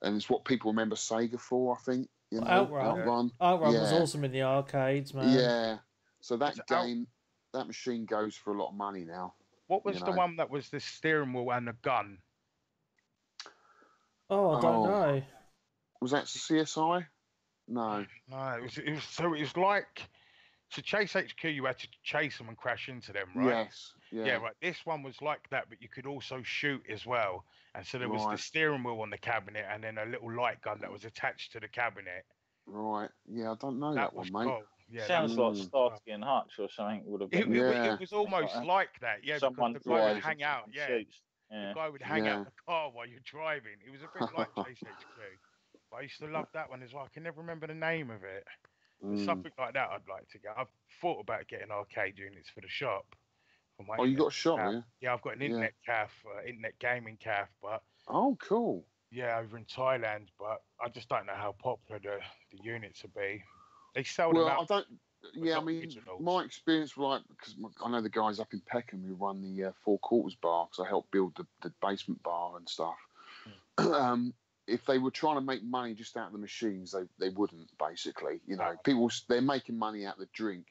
And it's what people remember Sega for, I think. Outrun. Outrun was awesome in the arcades, man. Yeah. So that game, that machine goes for a lot of money now. What was the one that was the steering wheel and the gun? Oh, I don't know. Was that CSI? No. No, it was like... To chase HQ, you had to chase them and crash into them, right? Yes. Yeah, right. This one was like that, but you could also shoot as well. And so there was the steering wheel on the cabinet and then a little light gun that was attached to the cabinet. Right. Yeah, I don't know that one, mate. Cool. Yeah, sounds like Starsky and Hutch or something would have been. It was almost like that, yeah. Someone because the guy would hang out, The guy would hang out the car while you're driving. It was a bit like Chase HQ. But I used to love that one as well. I can never remember the name of it. Something like that I'd like to get. I've thought about getting arcade units for the shop. You got a shop, yeah? Yeah, I've got an internet internet gaming cafe, but... Oh, cool. Yeah, over in Thailand, but I just don't know how popular the units will be. They sell them out. I mean, my experience, because I know the guys up in Peckham who run the Four Quarters bar, because I helped build the basement bar and stuff. If they were trying to make money just out of the machines, they wouldn't, basically. People, they're making money out of the drink.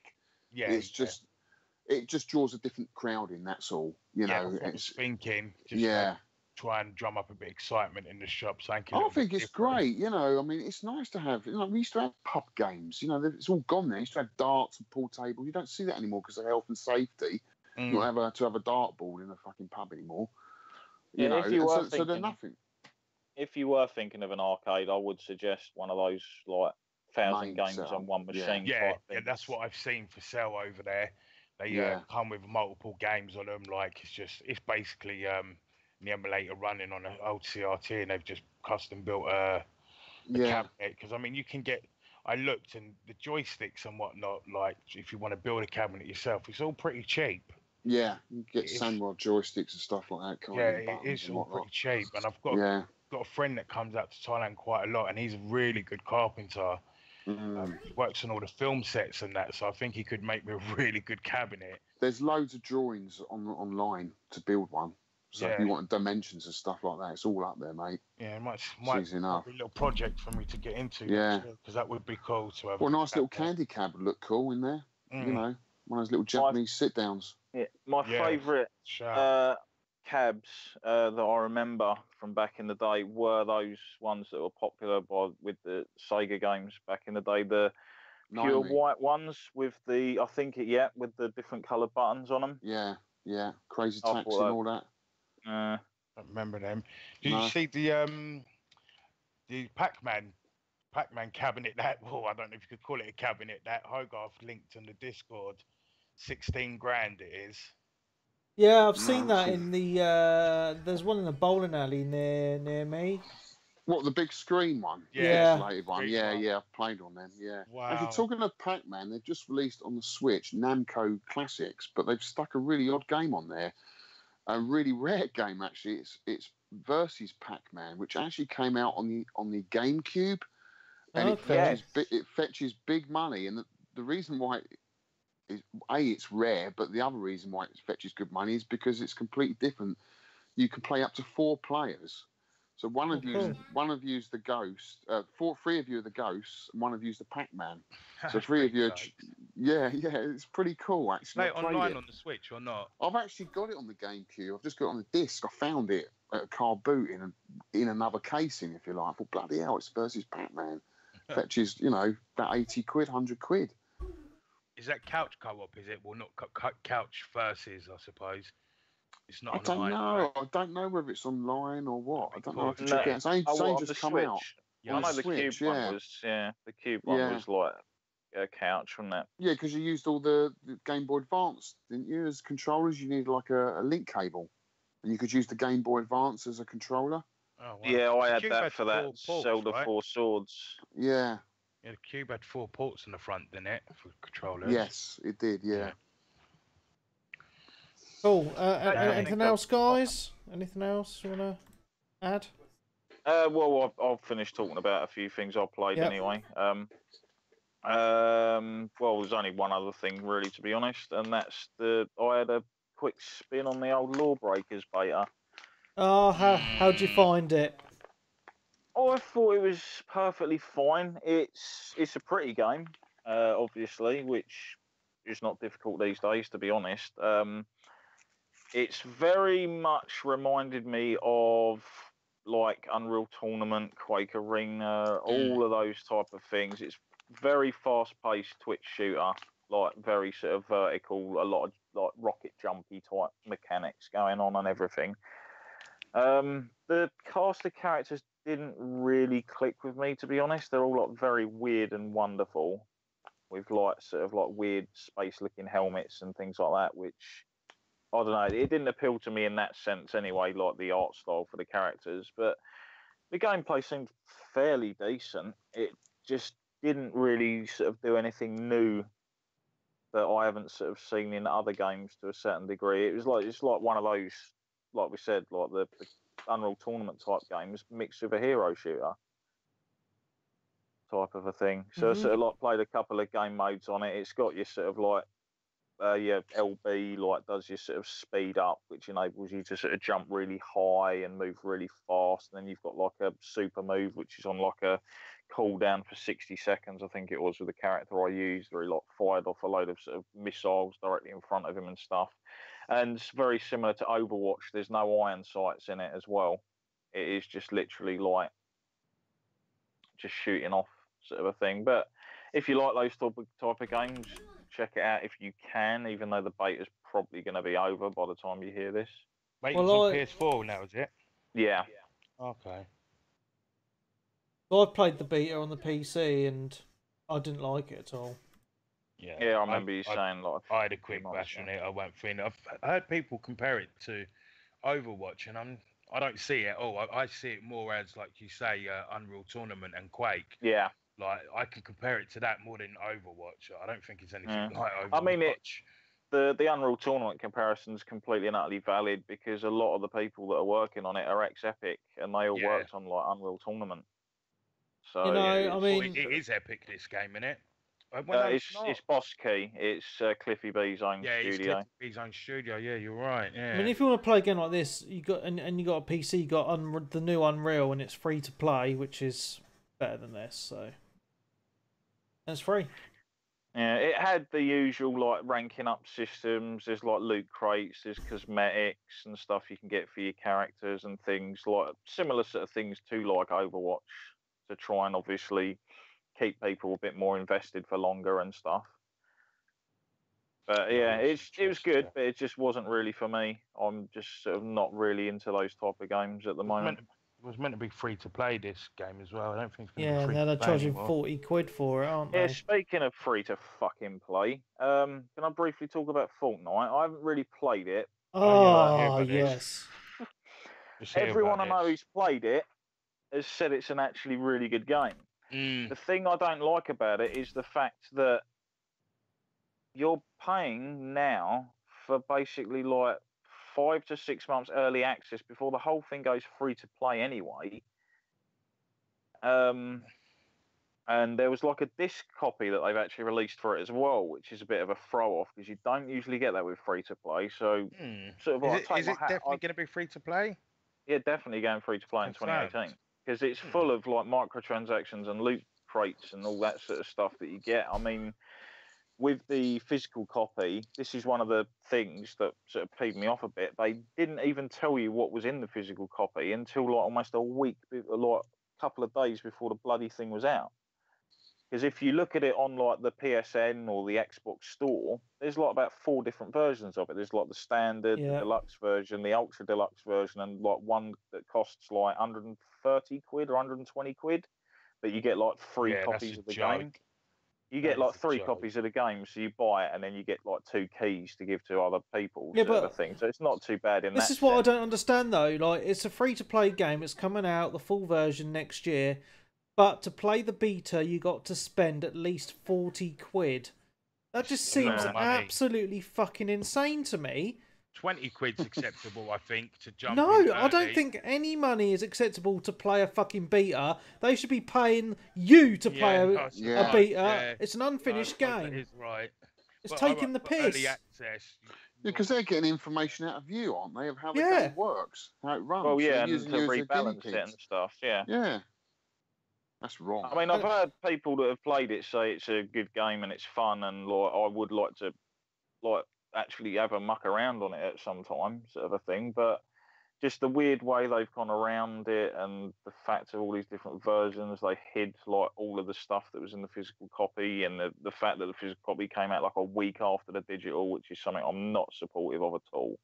Yeah. It's just, it just draws a different crowd in, that's all. It's thinking. Try and drum up a bit of excitement in the shop. I think it's great. I mean, it's nice to have, we used to have pub games. It's all gone there. We used to have darts and pool tables. You don't see that anymore because of health and safety. You don't have to have a dartboard in a fucking pub anymore. So they're nothing. If you were thinking of an arcade, I would suggest one of those like 1,000 games on one machine. Yeah, that's what I've seen for sale over there. They come with multiple games on them. Like it's basically the emulator running on an old CRT, and they've just custom built a cabinet. Because I mean, you can get. I looked, and the joysticks and whatnot. Like if you want to build a cabinet yourself, it's all pretty cheap. Yeah, you can get Samurai joysticks and stuff like that. It is all pretty cheap, and I've got a friend that comes out to Thailand quite a lot, and he's a really good carpenter. He works on all the film sets and that, so I think he could make me a really good cabinet. There's loads of drawings online to build one. So if you want dimensions and stuff like that, it's all up there, mate. Yeah, it might be a little project for me to get into. Yeah, because that would be cool to have. Well, a nice little candy cab would look cool in there. You know, one of those little Japanese sit-downs. Yeah, my favourite cabs that I remember from back in the day were those ones that were popular with the Sega games back in the day. The pure white ones with with the different coloured buttons on them. Yeah, Crazy Taxi and all that. I don't remember them. Did you see the Pac-Man cabinet? That I don't know if you could call it a cabinet. That Hogarth linked on the Discord. 16 grand it is. Yeah, I've seen that in the. There's one in the bowling alley near me. What, the big screen one? Yeah. One. Yeah, I've played on them. Yeah. Wow. If you're talking of Pac-Man, they've just released on the Switch Namco Classics, but they've stuck a really odd game on there. A really rare game, actually. It's Versus Pac-Man, which actually came out on the GameCube, and it fetches big money. And the reason why it's rare, but the other reason why it fetches good money is because it's completely different. You can play up to 4 players. So one of you's the ghost. 3 of you are the ghosts, and one of you's the Pac-Man. So 3 of you. It's pretty cool actually. Play it online on the Switch or not? I've actually got it on the GameCube. I've just got it on the disc. I found it at a car boot in another casing, if you like. I thought, bloody hell, it's Versus Pac-Man. Fetches, about 80 quid, 100 quid. Is that couch co-op? Is it? Well, not couch versus, I suppose. It's not. I don't know. I don't know whether it's online or what. I don't know. If it's just come out. Yeah, I know the Cube one was. Yeah, the Cube one was like a couch, wasn't it? Yeah, because you used all the Game Boy Advance, didn't you? As controllers, you needed like a link cable, and you could use the Game Boy Advance as a controller. Oh, wow. Yeah, I had that for that Zelda 4 Swords. Yeah. Yeah, the Cube had 4 ports in the front, didn't it, for controllers? Yes, it did. Yeah. Cool. Anything else, guys? Anything else you want to add? Well, I've finished talking about a few things I played anyway. Well, there's only one other thing really, to be honest, and that's I had a quick spin on the old Lawbreakers beta. Oh, how'd you find it? Oh, I thought it was perfectly fine. It's a pretty game, obviously, which is not difficult these days, to be honest. It's very much reminded me of like Unreal Tournament, Quake Arena, all of those type of things. It's very fast-paced Twitch shooter, like very sort of vertical, a lot of like rocket jumpy type mechanics going on and everything. The cast of characters didn't really click with me, to be honest. They're all like very weird and wonderful, with like sort of like weird space-looking helmets and things like that, which I don't know. It didn't appeal to me in that sense anyway, like the art style for the characters. But the gameplay seemed fairly decent. It just didn't really sort of do anything new that I haven't sort of seen in other games to a certain degree. It's like one of those, like we said, like the Unreal Tournament type games mixed with a hero shooter type of a thing. So I sort of like played a couple of game modes on it. It's got your sort of like LB, like does your sort of speed up, which enables you to sort of jump really high and move really fast. And then you've got like a super move, which is on like a cooldown for 60 seconds, I think it was, with the character I used, where he like fired off a load of sort of missiles directly in front of him and stuff. And it's very similar to Overwatch. There's no iron sights in it as well. It is just literally like just shooting off sort of a thing. But if you like those type of games, check it out if you can, even though the beta's probably going to be over by the time you hear this. Beta's on PS4 now, is it? Yeah. Okay. Well, I've played the beta on the PC, and I didn't like it at all. Yeah, I remember you saying like. I had a quick bash on it. I won't think. I've heard people compare it to Overwatch, and I don't see it at all. I see it more as, like you say, Unreal Tournament and Quake. Yeah. Like, I can compare it to that more than Overwatch. I don't think it's anything like Overwatch. I mean, the Unreal Tournament comparison is completely and utterly valid because a lot of the people that are working on it are ex-Epic, and they all worked on like Unreal Tournament. So I mean, it is Epic, this game, isn't it? It's Boss Key. It's Cliffy B's own studio. It's Cliffy B's own studio. Yeah, you're right. Yeah. I mean, if you want to play a game like this, you got and you got a PC, you got the new Unreal, and it's free to play, which is better than this. So and it's free. Yeah, it had the usual like ranking up systems. There's like loot crates, there's cosmetics and stuff you can get for your characters and things like similar sort of things to like Overwatch to try and obviously keep people a bit more invested for longer and stuff. But yeah, it was good, but it just wasn't really for me. I'm just sort of not really into those type of games at the moment. It was meant to be free to play, this game as well. I don't think it's going to be free to play. Yeah, now they're charging £40 for it, aren't they? Yeah, speaking of free to fucking play, can I briefly talk about Fortnite? I haven't really played it. Oh, yes. Everyone I know who's played it has said it's an actually really good game. The thing I don't like about it is the fact that you're paying now for basically like 5 to 6 months early access before the whole thing goes free to play anyway. And there was like a disc copy that they've actually released for it as well, which is a bit of a throw off because you don't usually get that with free to play. So, sort of like, is it definitely going to be free to play? Yeah, definitely going free to play in 2018 because it's full of like microtransactions and loot crates and all that sort of stuff that you get. I mean, with the physical copy, this is one of the things that sort of peeved me off a bit. They didn't even tell you what was in the physical copy until like almost a week, like a couple of days before the bloody thing was out. Because if you look at it on like the PSN or the Xbox store, there's like about 4 different versions of it. There's like the standard, the deluxe version, the ultra deluxe version, and like one that costs like 130 quid or 120 quid. But you get like 3 copies of the game. You get like 3 copies of the game, so you buy it, and then you get like 2 keys to give to other people. Yeah, but thing. So it's not too bad in that. This is what I don't understand though. Like, it's a free-to-play game. It's coming out the full version next year, but to play the beta, you got to spend at least 40 quid. That just seems absolutely fucking insane to me. 20 quid's acceptable, I think, to jump. No, I don't think any money is acceptable to play a fucking beta. They should be paying you to play a beta. Yeah. It's an unfinished game. That is right. It's taking the piss. Early access. Because they're getting information out of you, aren't they, of how the game works, how it runs. Well, yeah, and to rebalance it and stuff, yeah. Yeah. That's wrong. I mean, I've heard people that have played it say it's a good game and it's fun, and like I would like to, like, actually have a muck around on it at some time, sort of a thing. But just the weird way they've gone around it, and the fact of all these different versions, they hid like all of the stuff that was in the physical copy, and the fact that the physical copy came out like a week after the digital, which is something I'm not supportive of at all.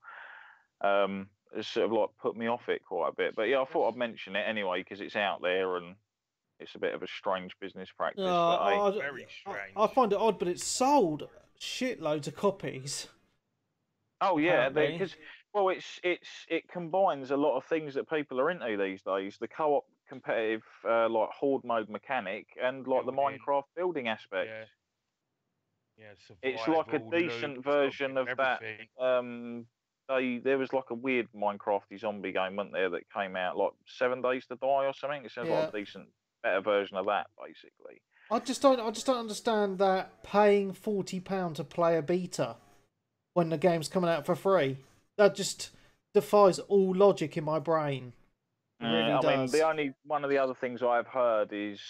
It's sort of like put me off it quite a bit. But yeah, I thought I'd mention it anyway because it's out there and it's a bit of a strange business practice. Very strange. I find it odd, but it's sold shitloads of copies. Oh yeah, because it combines a lot of things that people are into these days. The co-op competitive like horde mode mechanic and like the Minecraft building aspect. Yeah, it's like a decent version of that. There was like a weird Minecrafty zombie game, wasn't there, that came out like 7 Days to Die or something. It sounds like a decent, better version of that, basically. I just don't understand that paying £40 to play a beta when the game's coming out for free. That just defies all logic in my brain. It really does. I mean, one of the other things I've heard is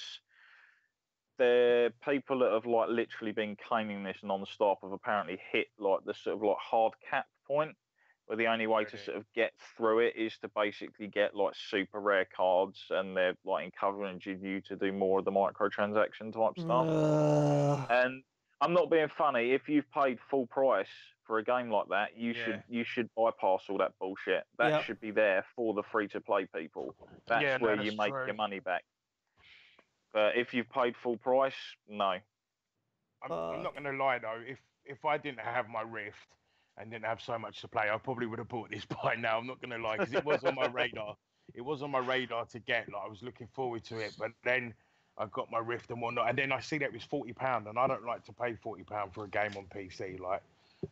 the people that have like literally been claiming this non-stop have apparently hit like the sort of like hard cap point, where the only way to sort of get through it is to basically get like super rare cards, and they're like encouraging you to do more of the microtransaction type stuff. And I'm not being funny. If you've paid full price for a game like that, you should bypass all that bullshit. That should be there for the free to play people. That's where you make your money back. But if you've paid full price, no. I'm not going to lie though. If I didn't have my Rift and didn't have so much to play, I probably would have bought this by now. I'm not going to lie, because it was on my radar. It was on my radar to get. Like, I was looking forward to it, but then I got my Rift and whatnot, and then I see that it was £40, and I don't like to pay £40 for a game on PC. Like,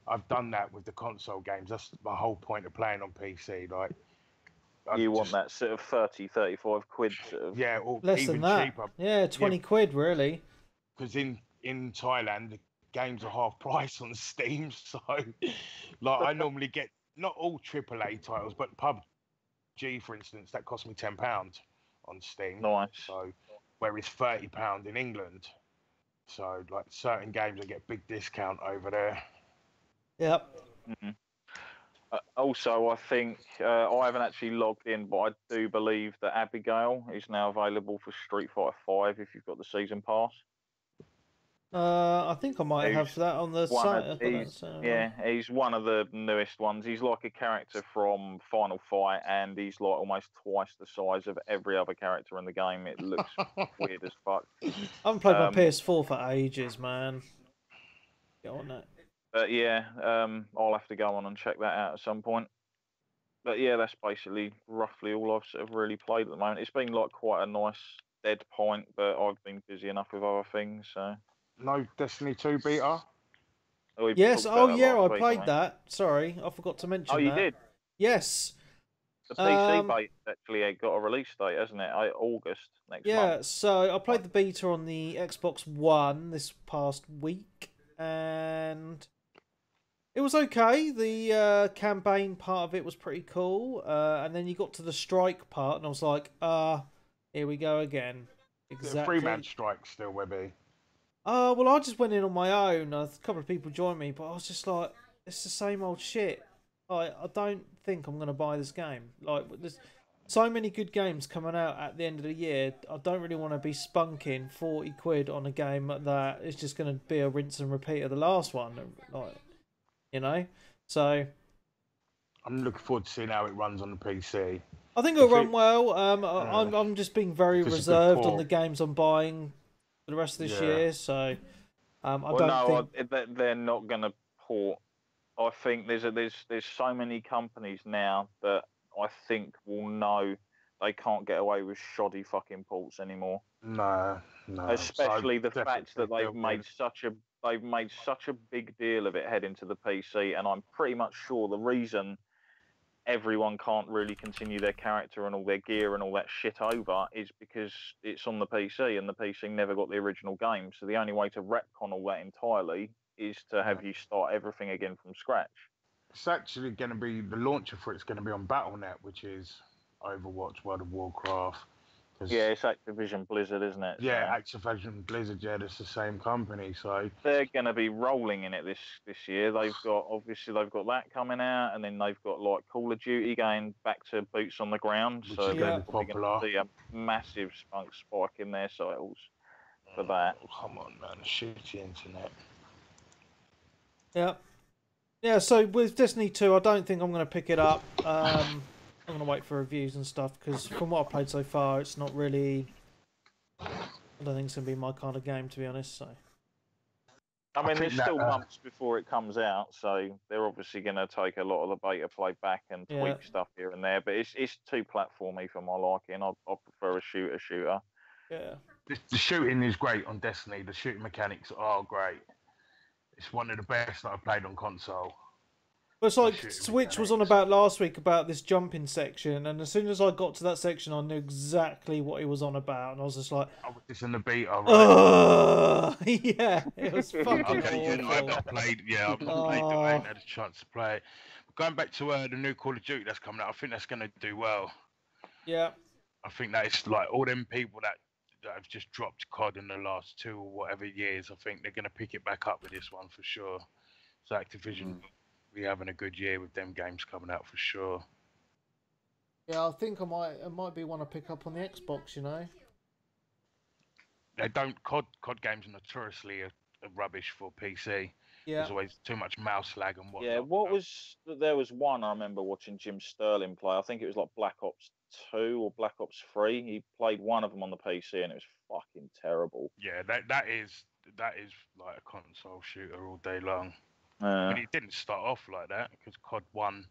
I've done that with the console games. That's my whole point of playing on PC. Like, you want that sort of 30, 35 quid sort of. Yeah, or less even than that. cheaper. Yeah, 20 quid really. Because in Thailand, the games are half price on Steam. So, like, I normally get not all AAA titles, but PUBG, for instance, that cost me £10 on Steam. Nice. So, whereas £30 in England. So, like, certain games I get big discount over there. Yep. Mm-hmm. Also, I think I haven't actually logged in, but I do believe that Abigail is now available for Street Fighter 5 if you've got the season pass. I think I might have that on the site. Yeah, he's one of the newest ones. He's like a character from Final Fight, and he's like almost twice the size of every other character in the game. It looks weird as fuck. I haven't played my PS4 for ages, man. Get on that. But yeah, I'll have to go on and check that out at some point. But yeah, that's basically roughly all I've sort of really played at the moment. It's been like quite a nice dead point, but I've been busy enough with other things, so... No Destiny 2 beta? Yes, oh yeah, I played that. Sorry, I forgot to mention that. Oh, you did? Yes. The PC beta actually got a release date, hasn't it? August next month. Yeah, so I played the beta on the Xbox One this past week, and it was okay. The campaign part of it was pretty cool, and then you got to the strike part, and I was like, here we go again. Exactly. 3-man strike still, Webby. Well, I just went in on my own. A couple of people joined me, but I was just like, it's the same old shit. I don't think I'm going to buy this game. Like, there's so many good games coming out at the end of the year. I don't really want to be spunking 40 quid on a game that is just going to be a rinse and repeat of the last one. Like, you know? So... I'm looking forward to seeing how it runs on the PC. I think it'll run well. I'm just being very reserved on the games I'm buying for the rest of this year, so I don't think they're not going to port. I think there's so many companies now that I think will know they can't get away with shoddy fucking ports anymore. No. Especially the fact that they've made such a big deal of it heading to the PC, and I'm pretty much sure the reason everyone can't really continue their character and all their gear and all that shit over is because it's on the PC, and the PC never got the original game. So the only way to retcon all that entirely is to have you start everything again from scratch. It's actually going to be, the launcher for it's going to be on Battle.net, which is Overwatch, World of Warcraft. Yeah, it's Activision Blizzard, isn't it? Yeah, so. Activision Blizzard, yeah, it's the same company, so... They're going to be rolling in it this year. They've got that coming out, and then they've got, like, Call of Duty going back to boots on the ground, which so they're probably going to see a massive spike in their sales for that. Oh, come on, man, shitty internet. Yeah. Yeah, so with Destiny 2, I don't think I'm going to pick it up. I'm going to wait for reviews and stuff, because from what I've played so far, it's not really... I don't think it's going to be my kind of game, to be honest, so... I mean, there's still months before it comes out, so they're obviously going to take a lot of the beta play back and tweak stuff here and there, but it's too platformy for my liking. I prefer a shooter. Yeah. The shooting is great on Destiny. The shooting mechanics are great. It's one of the best that I've played on console. Well, it's like Switch was on about last week about this jumping section, and as soon as I got to that section, I knew exactly what he was on about, and I was just like, "I was just in the beta, right?" Yeah, it was fucking awful. I've not played. Yeah, I've not played it. I ain't had a chance to play it. Going back to the new Call of Duty that's coming out, I think that's going to do well. Yeah. I think that it's like all them people that have just dropped COD in the last 2 or whatever years. I think they're going to pick it back up with this one for sure. So Activision. We're having a good year with them games coming out for sure. Yeah, I think it might be one to pick up on the Xbox, you know. They don't COD games are notoriously a rubbish for PC. Yeah. There's always too much mouse lag and whatnot. Yeah, there was one I remember watching Jim Sterling play. I think it was like Black Ops 2 or Black Ops 3. He played one of them on the PC, and it was fucking terrible. Yeah, that is like a console shooter all day long. I mean, it didn't start off like that because COD 1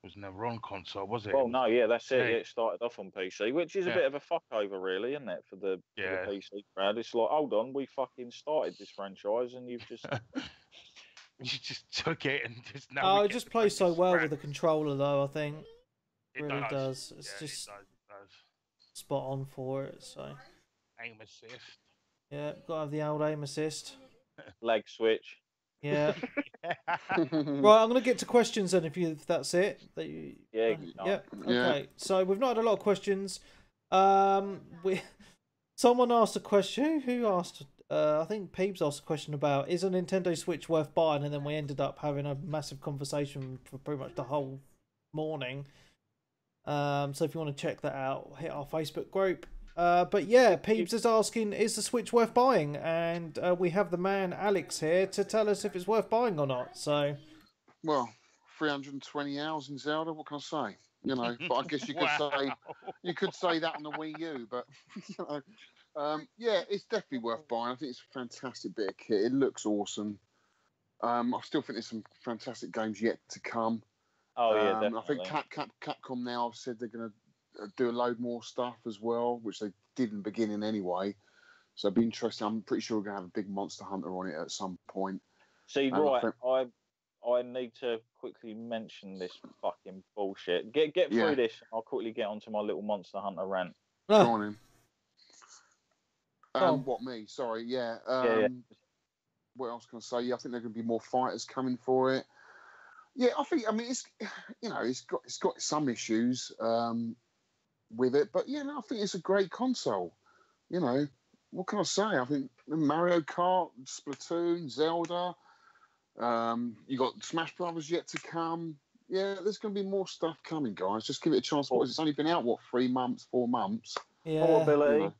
was never on console, was it? Well, no, yeah, that's it. It started off on PC, which is a bit of a fuckover, really, isn't it, for the PC crowd? It's like, hold on, we fucking started this franchise, and you've just you just took it and just now. Oh, it just plays so well with the controller, though. I think it really does. It's just it does. spot on for it. So aim assist. Yeah, gotta have the old aim assist. Leg switch. Yeah. Right, I'm gonna get to questions then. If that's it. Yeah. Okay. So we've not had a lot of questions. Someone asked a question. Who asked? I think Peebs asked a question about is a Nintendo Switch worth buying, and then we ended up having a massive conversation for pretty much the whole morning. So if you want to check that out, hit our Facebook group. But yeah, Peebs is asking, is the Switch worth buying? And we have the man Alex here to tell us if it's worth buying or not. So, well, 320 hours in Zelda. What can I say? You know, but I guess you could say that on the Wii U. But you know, yeah, it's definitely worth buying. I think it's a fantastic bit of kit. It looks awesome. I still think there's some fantastic games yet to come. Oh yeah, definitely. I think Capcom now have said they're going to do a load more stuff as well, which they did in the beginning anyway. So it'd be interesting. I'm pretty sure we're going to have a big Monster Hunter on it at some point. See, right, I need to quickly mention this fucking bullshit. Get through this. I'll quickly get onto my little Monster Hunter rant. Go on in. What, me? Sorry, yeah. What else can I say? Yeah, I think there are going to be more fighters coming for it. Yeah, I mean, it's, you know, it's got some issues with it, but yeah, no, I think it's a great console. You know, what can I say? I think Mario Kart, Splatoon, Zelda. You got Smash Brothers yet to come. Yeah, there's going to be more stuff coming, guys. Just give it a chance. It's only been out 3 months, 4 months. Yeah. Portability. You know,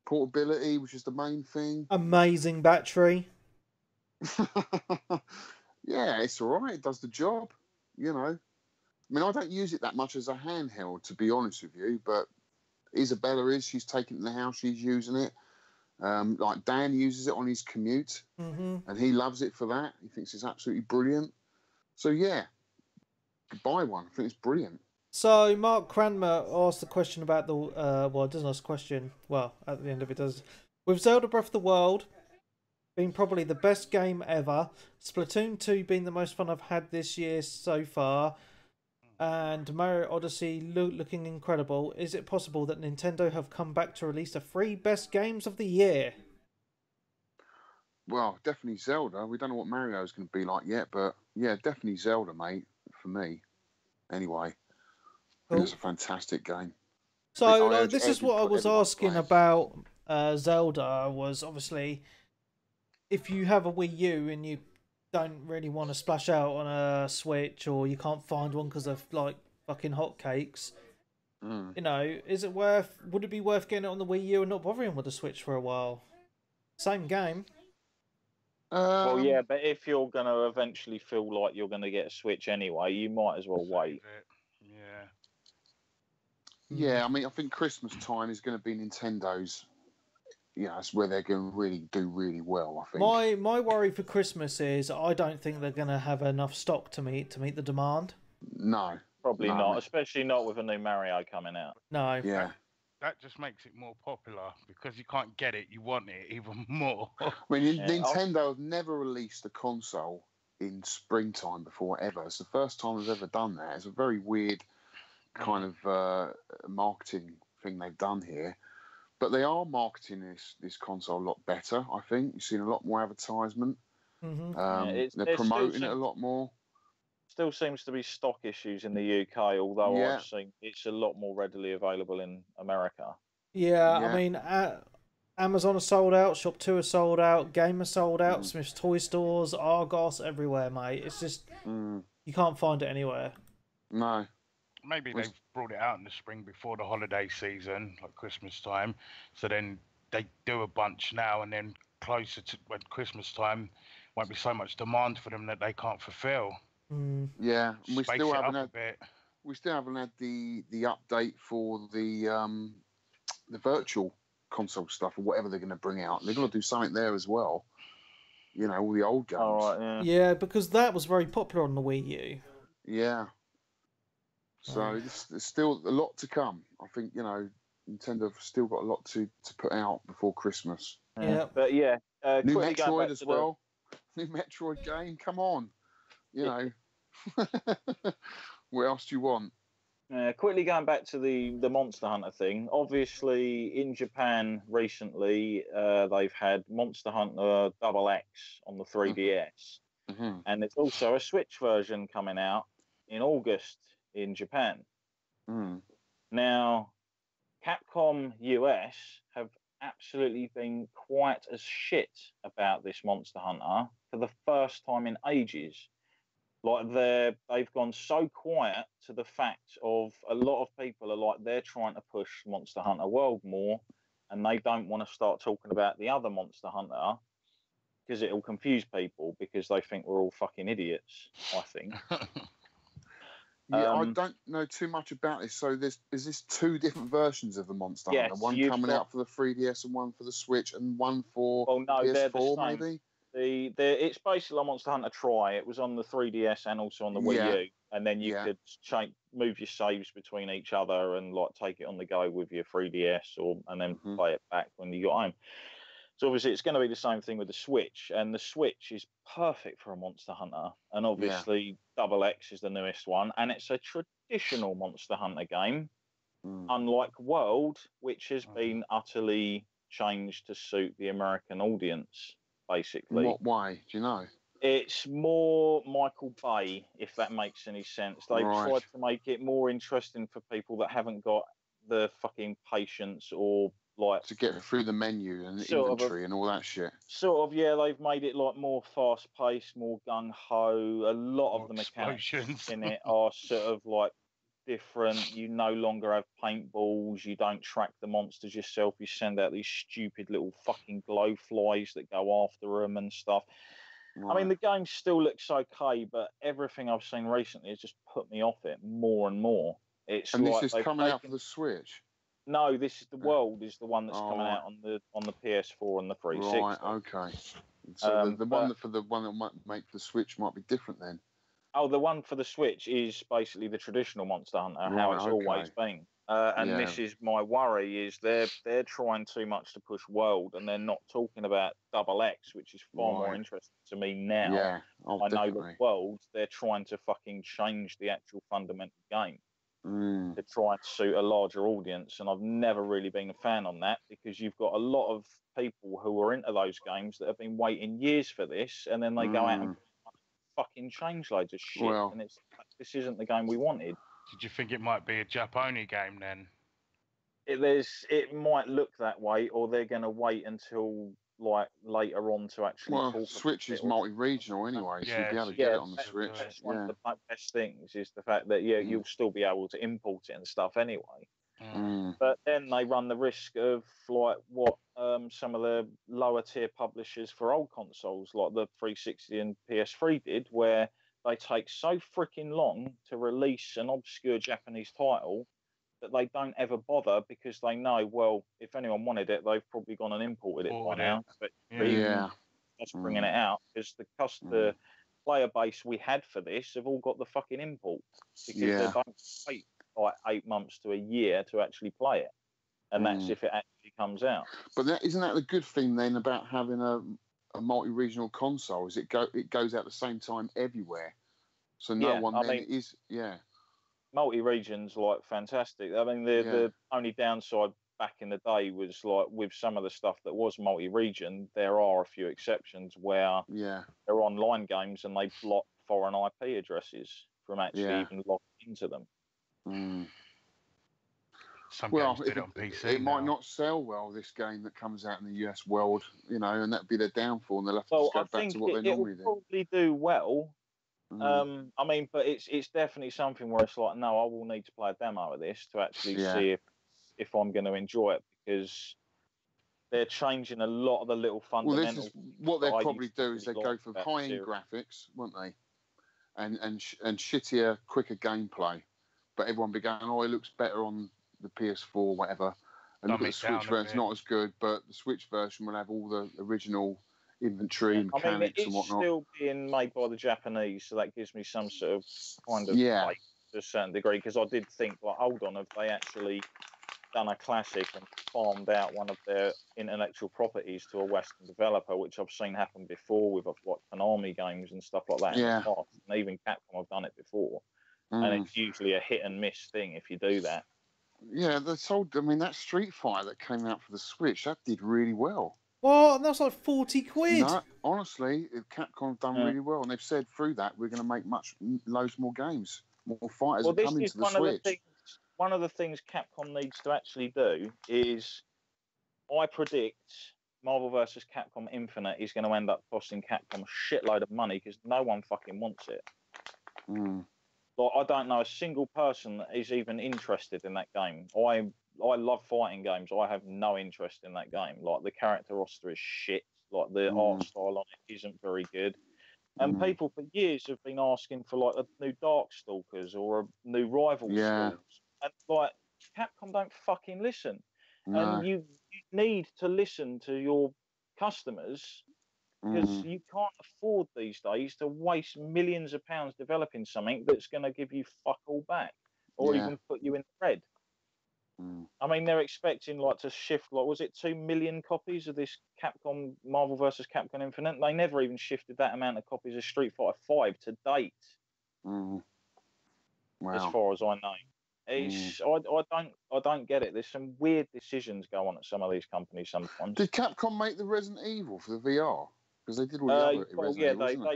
portability, which is the main thing. Amazing battery. Yeah, it's all right. It does the job. You know, I mean, I don't use it that much as a handheld, to be honest with you. But Isabella is. She's taken it in the house. She's using it. Like Dan uses it on his commute, and he loves it for that. He thinks it's absolutely brilliant. So yeah, buy one. I think it's brilliant. So Mark Cranmer asked the question about the well, it doesn't ask a question. Well, at the end of it does. With Zelda Breath of the Wild being probably the best game ever, Splatoon 2 being the most fun I've had this year so far, and Mario Odyssey looking incredible, is it possible that Nintendo have come back to release the 3 best games of the year? Well, definitely Zelda. We don't know what Mario's going to be like yet, but yeah, definitely Zelda, mate, for me. Anyway, cool. It's a fantastic game. So this is what I was asking about Zelda, was obviously if you have a Wii U and you don't really want to splash out on a Switch, or you can't find one because of like fucking hotcakes, you know, would it be worth getting it on the Wii U and not bothering with the Switch for a while? Same game. Well, yeah, but if you're going to eventually feel like you're going to get a Switch anyway, you might as well wait. Yeah, I mean, I think Christmas time is going to be Nintendo's. Yeah, that's where they're going to really do really well, I think. My worry for Christmas is I don't think they're going to have enough stock to meet the demand. No. Probably not, especially not with a new Mario coming out. No. Yeah. That just makes it more popular, because you can't get it, you want it even more. I mean, Nintendo have never released a console in springtime before, ever. It's the first time they've ever done that. It's a very weird kind of marketing thing they've done here. But they are marketing this console a lot better, I think. You've seen a lot more advertisement. They're promoting it a lot more. Still seems to be stock issues in the UK, although I've seen it's a lot more readily available in America. Yeah. I mean, Amazon are sold out, Shop 2 are sold out, Game are sold out, Smith's Toy Stores, Argos, everywhere, mate. It's just, you can't find it anywhere. No. Maybe they've brought it out in the spring before the holiday season, like Christmas time. So then they do a bunch now, and then closer to when Christmas time, won't be so much demand for them that they can't fulfill. Yeah, we still haven't had. we still haven't had the update for the virtual console stuff or whatever they're going to bring out. They're going to do something there as well. You know, all the old games. All right, yeah, because that was very popular on the Wii U. Yeah. So there's still a lot to come. I think, you know, Nintendo have still got a lot to put out before Christmas. Yeah. But yeah, new Metroid as well. New Metroid game. Come on. You know. What else do you want? Quickly going back to the Monster Hunter thing. Obviously, in Japan recently, they've had Monster Hunter XX on the 3DS. Mm-hmm. And there's also a Switch version coming out in August in Japan. Mm. Now, Capcom US have absolutely been quite as shit about this Monster Hunter for the first time in ages. Like they've gone so quiet to the fact of a lot of people are like they're trying to push Monster Hunter World more, and they don't want to start talking about the other Monster Hunter because it'll confuse people because they think we're all fucking idiots. I think. Yeah, I don't know too much about this. So is this two different versions of the Monster Hunter? One coming out for the 3DS and one for the Switch, and one for PS4 maybe? It's basically a Monster Hunter Tri. It was on the 3DS and also on the Wii U, and then you could move your saves between each other and like take it on the go with your 3DS and then play it back when you got home. So obviously it's going to be the same thing with the Switch, and the Switch is perfect for a Monster Hunter. And obviously Double X is the newest one, and it's a traditional Monster Hunter game, unlike World, which has been utterly changed to suit the American audience. Basically. In what way? Do you know? It's more Michael Bay, if that makes any sense. They've tried to make it more interesting for people that haven't got the fucking patience or like to get through the menu and the inventory and all that shit. Sort of, yeah. They've made it like more fast paced, more gung ho. A lot of the mechanics in it are sort of like different. You no longer have paintballs. You don't track the monsters yourself. You send out these stupid little fucking glow flies that go after them and stuff. I mean, the game still looks okay, but everything I've seen recently has just put me off it more and more. It's and like this is coming out for the Switch. No, this is the World is the one that's coming out on the PS4 and the 360. Right, okay. So the one that might make the Switch might be different then. Oh, the one for the Switch is basically the traditional Monster Hunter, how it's always been. And this is my worry: is they're trying too much to push World, and they're not talking about Double X, which is far more interesting to me now. Yeah, I know the World. They're trying to fucking change the actual fundamental game to try and suit a larger audience, and I've never really been a fan on that because you've got a lot of people who are into those games that have been waiting years for this, and then they go out and fucking change loads of shit, and this isn't the game we wanted. Did you think it might be a Jap-only game then? It might look that way, or they're going to wait until like later on to actually talk about Switch is multi-regional anyway, so you'll be able to get it on the Switch. That's one of the best things is the fact that you'll still be able to import it and stuff anyway. But then they run the risk of like what some of the lower tier publishers for old consoles like the 360 and PS3 did, where they take so freaking long to release an obscure Japanese title that they don't ever bother because they know, well, if anyone wanted it, they've probably gone and imported it by now. But that's bringing it out because the player base we had for this have all got the fucking import because they don't wait like 8 months to a year to actually play it, and that's if it actually comes out. But isn't that the good thing then about having a multi-regional console? Is it goes out the same time everywhere, so no one is multi-region's like fantastic. I mean, the only downside back in the day was like with some of the stuff that was multi-region, there are a few exceptions where they're online games and they block foreign IP addresses from actually even logging into them. Some games did it on PC. It might not sell well, this game that comes out in the US World, and that'd be their downfall, and they'll have to go back to what they normally do. It will probably do well. I mean, but it's definitely something where it's like, no, I will need to play a demo of this to actually see if I'm going to enjoy it, because they're changing a lot of the little fundamentals. Well, what they'll probably do is they go for high-end graphics, won't they? And shittier, quicker gameplay. but everyone be going, oh, it looks better on the PS4, whatever. And look at the Switch version, it's not as good, but the Switch version will have all the original inventory and mechanics and whatnot. It's still being made by the Japanese, so that gives me some sort of kind of faith to a certain degree, because I did think, like, hold on, have they actually done a classic and farmed out one of their intellectual properties to a Western developer, which I've seen happen before with like Konami games and stuff like that in the past, and even Capcom have done it before, and it's usually a hit and miss thing if you do that. Yeah, that Street Fighter that came out for the Switch, that did really well. Well, that's like 40 quid. No, honestly, Capcom have done really well, and they've said through that we're going to make loads more games. More fighters are coming to the Switch. One of the things Capcom needs to actually do is, I predict Marvel vs. Capcom Infinite is going to end up costing Capcom a shitload of money because no one fucking wants it. Like, I don't know a single person that is even interested in that game. I love fighting games. I have no interest in that game. Like, the character roster is shit. Like, the art style on it isn't very good. And people for years have been asking for like a new Darkstalkers or a new Rival Schools. And like, Capcom don't fucking listen. No. And you need to listen to your customers, because you can't afford these days to waste millions of pounds developing something that's going to give you fuck all back, or even put you in the red. I mean, they're expecting like to shift, like, was it 2 million copies of this Capcom Marvel vs. Capcom Infinite? They never even shifted that amount of copies of Street Fighter 5 to date. Wow. As far as I know. It's, I don't get it. There's some weird decisions go on at some of these companies sometimes. Did Capcom make the Resident Evil for the VR? Because they did all the other Resident Evil,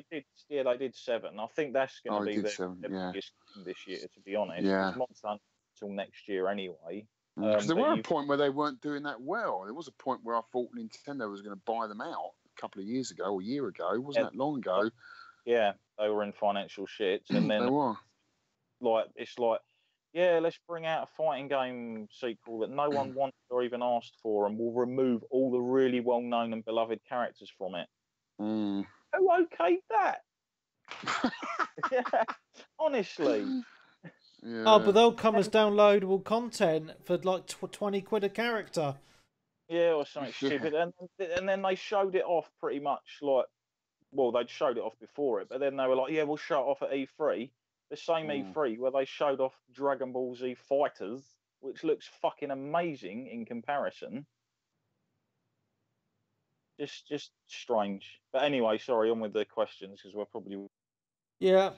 they did 7. I think that's going to be their biggest this year, to be honest. Yeah. It's not done until next year anyway. Because there were a point where they weren't doing that well. There was a point where I thought Nintendo was going to buy them out a couple of years ago, or a year ago. It wasn't that long ago. Yeah, they were in financial shits. And then they were. It's like, yeah, let's bring out a fighting game sequel that no one wanted or even asked for, and we'll remove all the really well-known and beloved characters from it. Who okayed that? Honestly. Yeah. Oh, but they'll come as downloadable content for like 20 quid a character. Yeah, or something stupid. And then they showed it off pretty much like, well, they'd showed it off before it, but then they were like, yeah, we'll show it off at E3. The same E3 where they showed off Dragon Ball Z Fighters, which looks fucking amazing in comparison. Just strange. But anyway, sorry, on with the questions, because we're probably... Yeah,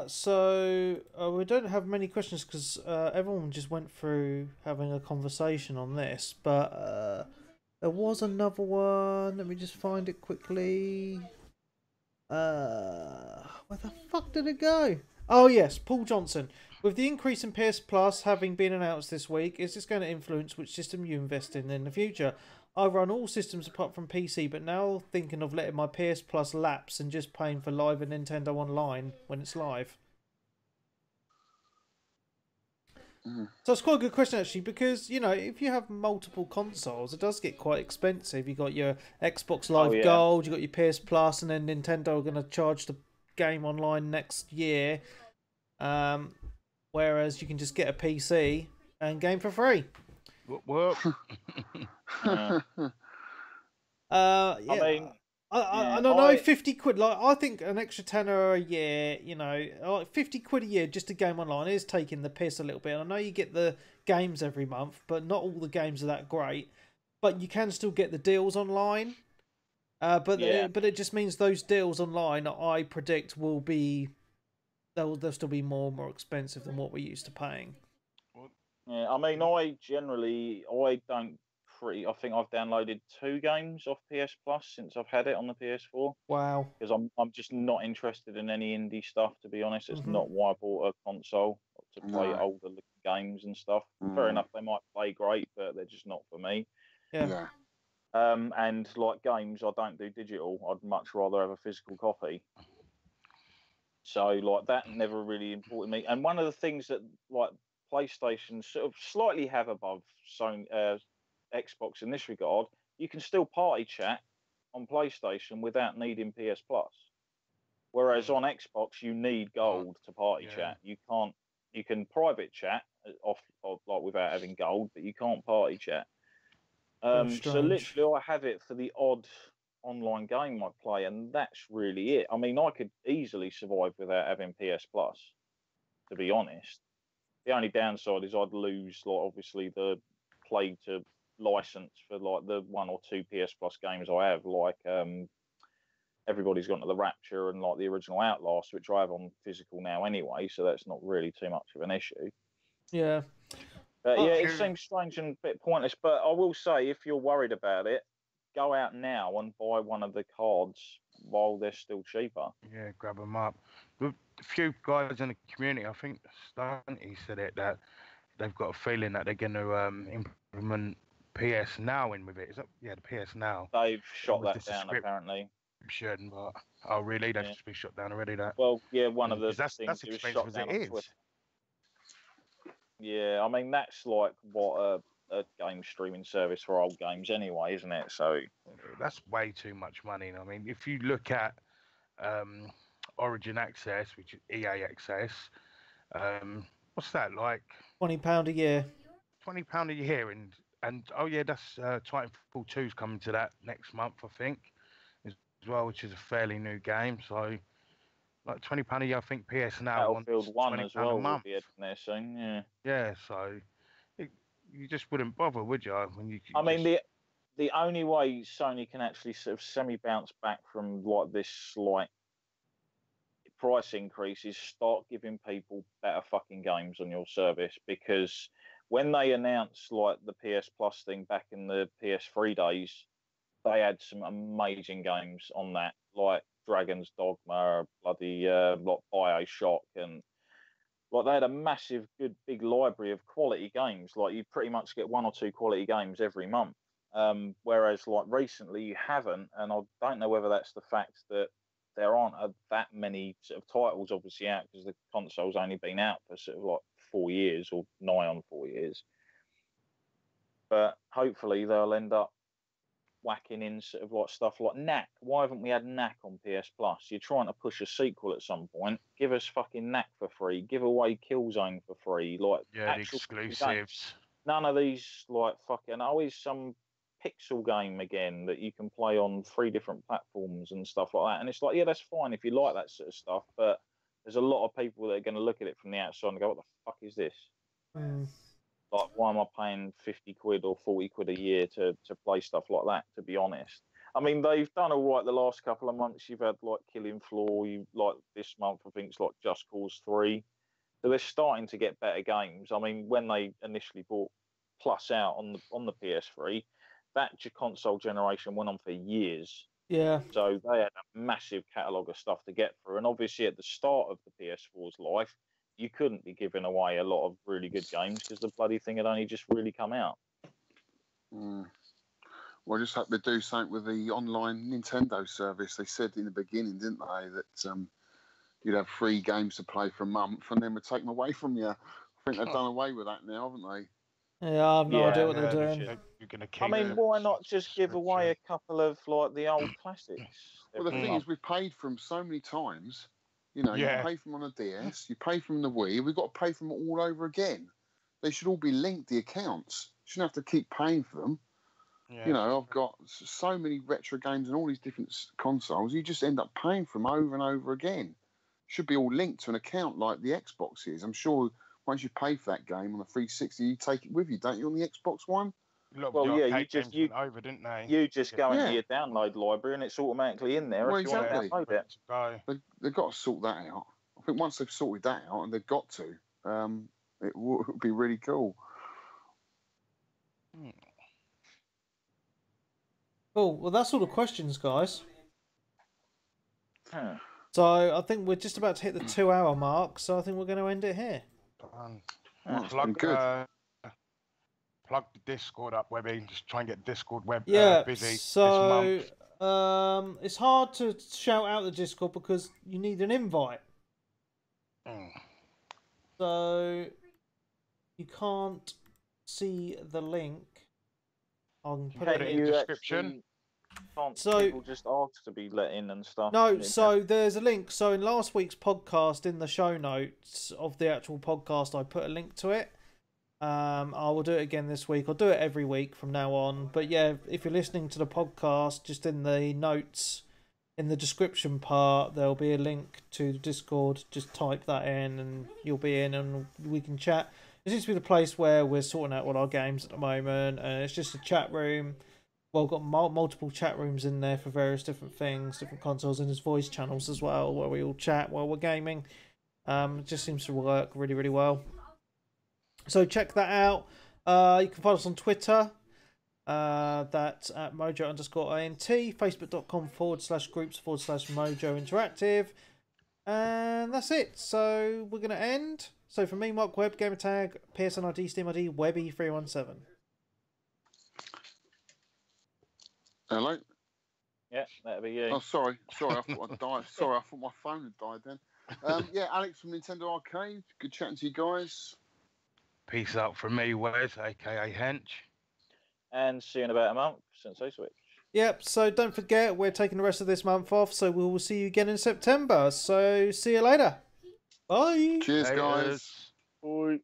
so we don't have many questions because everyone just went through having a conversation on this, but there was another one. Let me just find it quickly. Where the fuck did it go? Oh yes, Paul Johnson. With the increase in PS Plus having been announced this week, is this going to influence which system you invest in the future? I run all systems apart from PC, but now thinking of letting my PS Plus lapse and just paying for Live and Nintendo Online when it's live. So it's quite a good question actually, because you know, if you have multiple consoles, it does get quite expensive. You got your Xbox Live Gold, you got your PS Plus, and then Nintendo are going to charge the game online next year. Whereas you can just get a PC and game for free. What? Yeah. I don't know, 50 quid. Like, I think an extra tenner a year, you know, like 50 quid a year just to game online is taking the piss a little bit. I know you get the games every month, but not all the games are that great. But you can still get the deals online. But it just means those deals online, I predict, will be they'll still be more expensive than what we're used to paying. Yeah, I mean, I think I've downloaded 2 games off PS Plus since I've had it on the PS4. Wow. Because I'm just not interested in any indie stuff, to be honest. It's not why I bought a console, to play older games and stuff. Fair enough, they might play great, but they're just not for me. Yeah. And like games, I don't do digital. I'd much rather have a physical copy. So like that never really imported me. And one of the things that like PlayStation sort of slightly have above Sony, Xbox in this regard, you can still party chat on PlayStation without needing PS Plus. Whereas on Xbox, you need gold to party chat. You can't You can private chat off like without having gold, but you can't party chat. So literally, I have it for the odd online game I play, and that's really it. I mean, I could easily survive without having PS Plus, to be honest. The only downside is I'd lose, like, obviously the play to license for like the 1 or 2 PS Plus games I have, like Everybody's Gone to the Rapture and like the original Outlast, which I have on physical now anyway, so that's not really too much of an issue. Yeah. But yeah, it seems strange and a bit pointless. But I will say, if you're worried about it, go out now and buy one of the cards while they're still cheaper. Yeah, grab them up. A few guys in the community, I think Stunty said it, that they've got a feeling that they're going to implement PS Now in with it. Is that, yeah, the PS Now. They've shot that down, apparently. Shouldn't, but oh really? That should be shot down already. That. Well, yeah, one of the things it was shot down on Twitter. Is. Yeah, I mean that's like what a game streaming service for old games anyway, isn't it? So that's way too much money. I mean, if you look at Origin Access, which is EA Access, what's that like? £20 a year. £20 a year, and oh yeah, that's Titanfall 2's coming to that next month, I think, as well, which is a fairly new game. So like £20 a year, I think PS Now wants Battlefield 1 as well a month. will be there soon. Yeah. Yeah, so you just wouldn't bother, would you? When you. I mean, the only way Sony can actually sort of semi-bounce back from like this slight price increase is start giving people better fucking games on your service, because when they announced like the PS Plus thing back in the PS3 days, they had some amazing games on that, like Dragon's Dogma, bloody like BioShock, and like they had a massive, good, big library of quality games. Like you pretty much get 1 or 2 quality games every month. Whereas like recently you haven't, and I don't know whether that's the fact that there aren't that many sort of titles obviously out because the console's only been out for sort of like 4 years or nigh on 4 years. But hopefully they'll end up whacking in sort of like stuff like Knack. Why haven't we had Knack on PS Plus? You're trying to push a sequel at some point. Give us fucking Knack for free. Give away Killzone for free. Like the exclusives. None of these like fucking always some pixel game again that you can play on 3 different platforms and stuff like that. And it's like, yeah, that's fine if you like that sort of stuff, but there's a lot of people that are going to look at it from the outside and go, what the fuck is this? Like, why am I paying 50 quid or 40 quid a year to play stuff like that, to be honest? I mean, they've done all right the last couple of months. You've had, like, Killing Floor. Like, this month, I think it's, like, Just Cause 3. So they're starting to get better games. I mean, when they initially brought Plus out on the PS3, that console generation went on for years. Yeah. So they had a massive catalogue of stuff to get through. And obviously, at the start of the PS4's life, you couldn't be giving away a lot of really good games because the bloody thing had only just really come out. Well, I just hope they do something with the online Nintendo service. They said in the beginning, didn't they, that you'd have 3 games to play for a month and then would take them away from you. I think they've done away with that now, haven't they? Yeah, I have no idea what they're doing. I mean, why not just give away a couple of like the old classics? Well, the thing is, we've paid for them so many times. You know, you pay for them on a DS, you pay for them on the Wii, we've got to pay for them all over again. They should all be linked, the accounts. You shouldn't have to keep paying for them. Yeah. You know, I've got so many retro games and all these different consoles, you just end up paying for them over and over again. Should be all linked to an account like the Xbox is. I'm sure once you pay for that game on the 360, you take it with you, don't you, on the Xbox One? Well, yeah, you just over, didn't they? You just go into your download library and it's automatically in there. Well, if you want to download it. They've got to sort that out. I think once they've sorted that out, and they've got to, it would be really cool. Cool. Well, that's all the questions, guys. So I think we're just about to hit the 2-hour mark. So I think we're going to end it here. Plug the Discord up, Webby. Just try and get Discord busy. So it's hard to shout out the Discord because you need an invite. So you can't see the link. I'll put it in the description. Can't So people just ask to be let in and stuff? no, so there's a link. So in last week's podcast, in the show notes of the actual podcast, I put a link to it. I will do it again this week. I'll do it every week from now on. But yeah, if you're listening to the podcast, just in the notes, in the description part, there'll be a link to the Discord. Just type that in and you'll be in and we can chat. It seems to be the place where we're sorting out all our games at the moment. And it's just a chat room. Well, we've got multiple chat rooms in there for various different things, different consoles, and there's voice channels as well where we all chat while we're gaming. It just seems to work really, really well. So check that out. You can find us on Twitter. That's at Mojo_INT. Facebook.com/groups/Mojo Interactive. And that's it. So we're going to end. So for me, Mark Webb, Gamertag, PSN ID, Steam ID, Webby317. Hello? Yeah, that'll be you. Oh, sorry. I thought I died. Sorry, I thought my phone had died then. Yeah, Alex from Nintendo Arcade. Good chatting to you guys. Peace out from me, Wes, aka Hench. And see you in about a month since I switched. Yep, so don't forget, we're taking the rest of this month off, so we will see you again in September. So see you later. Bye. Cheers, guys. Bye.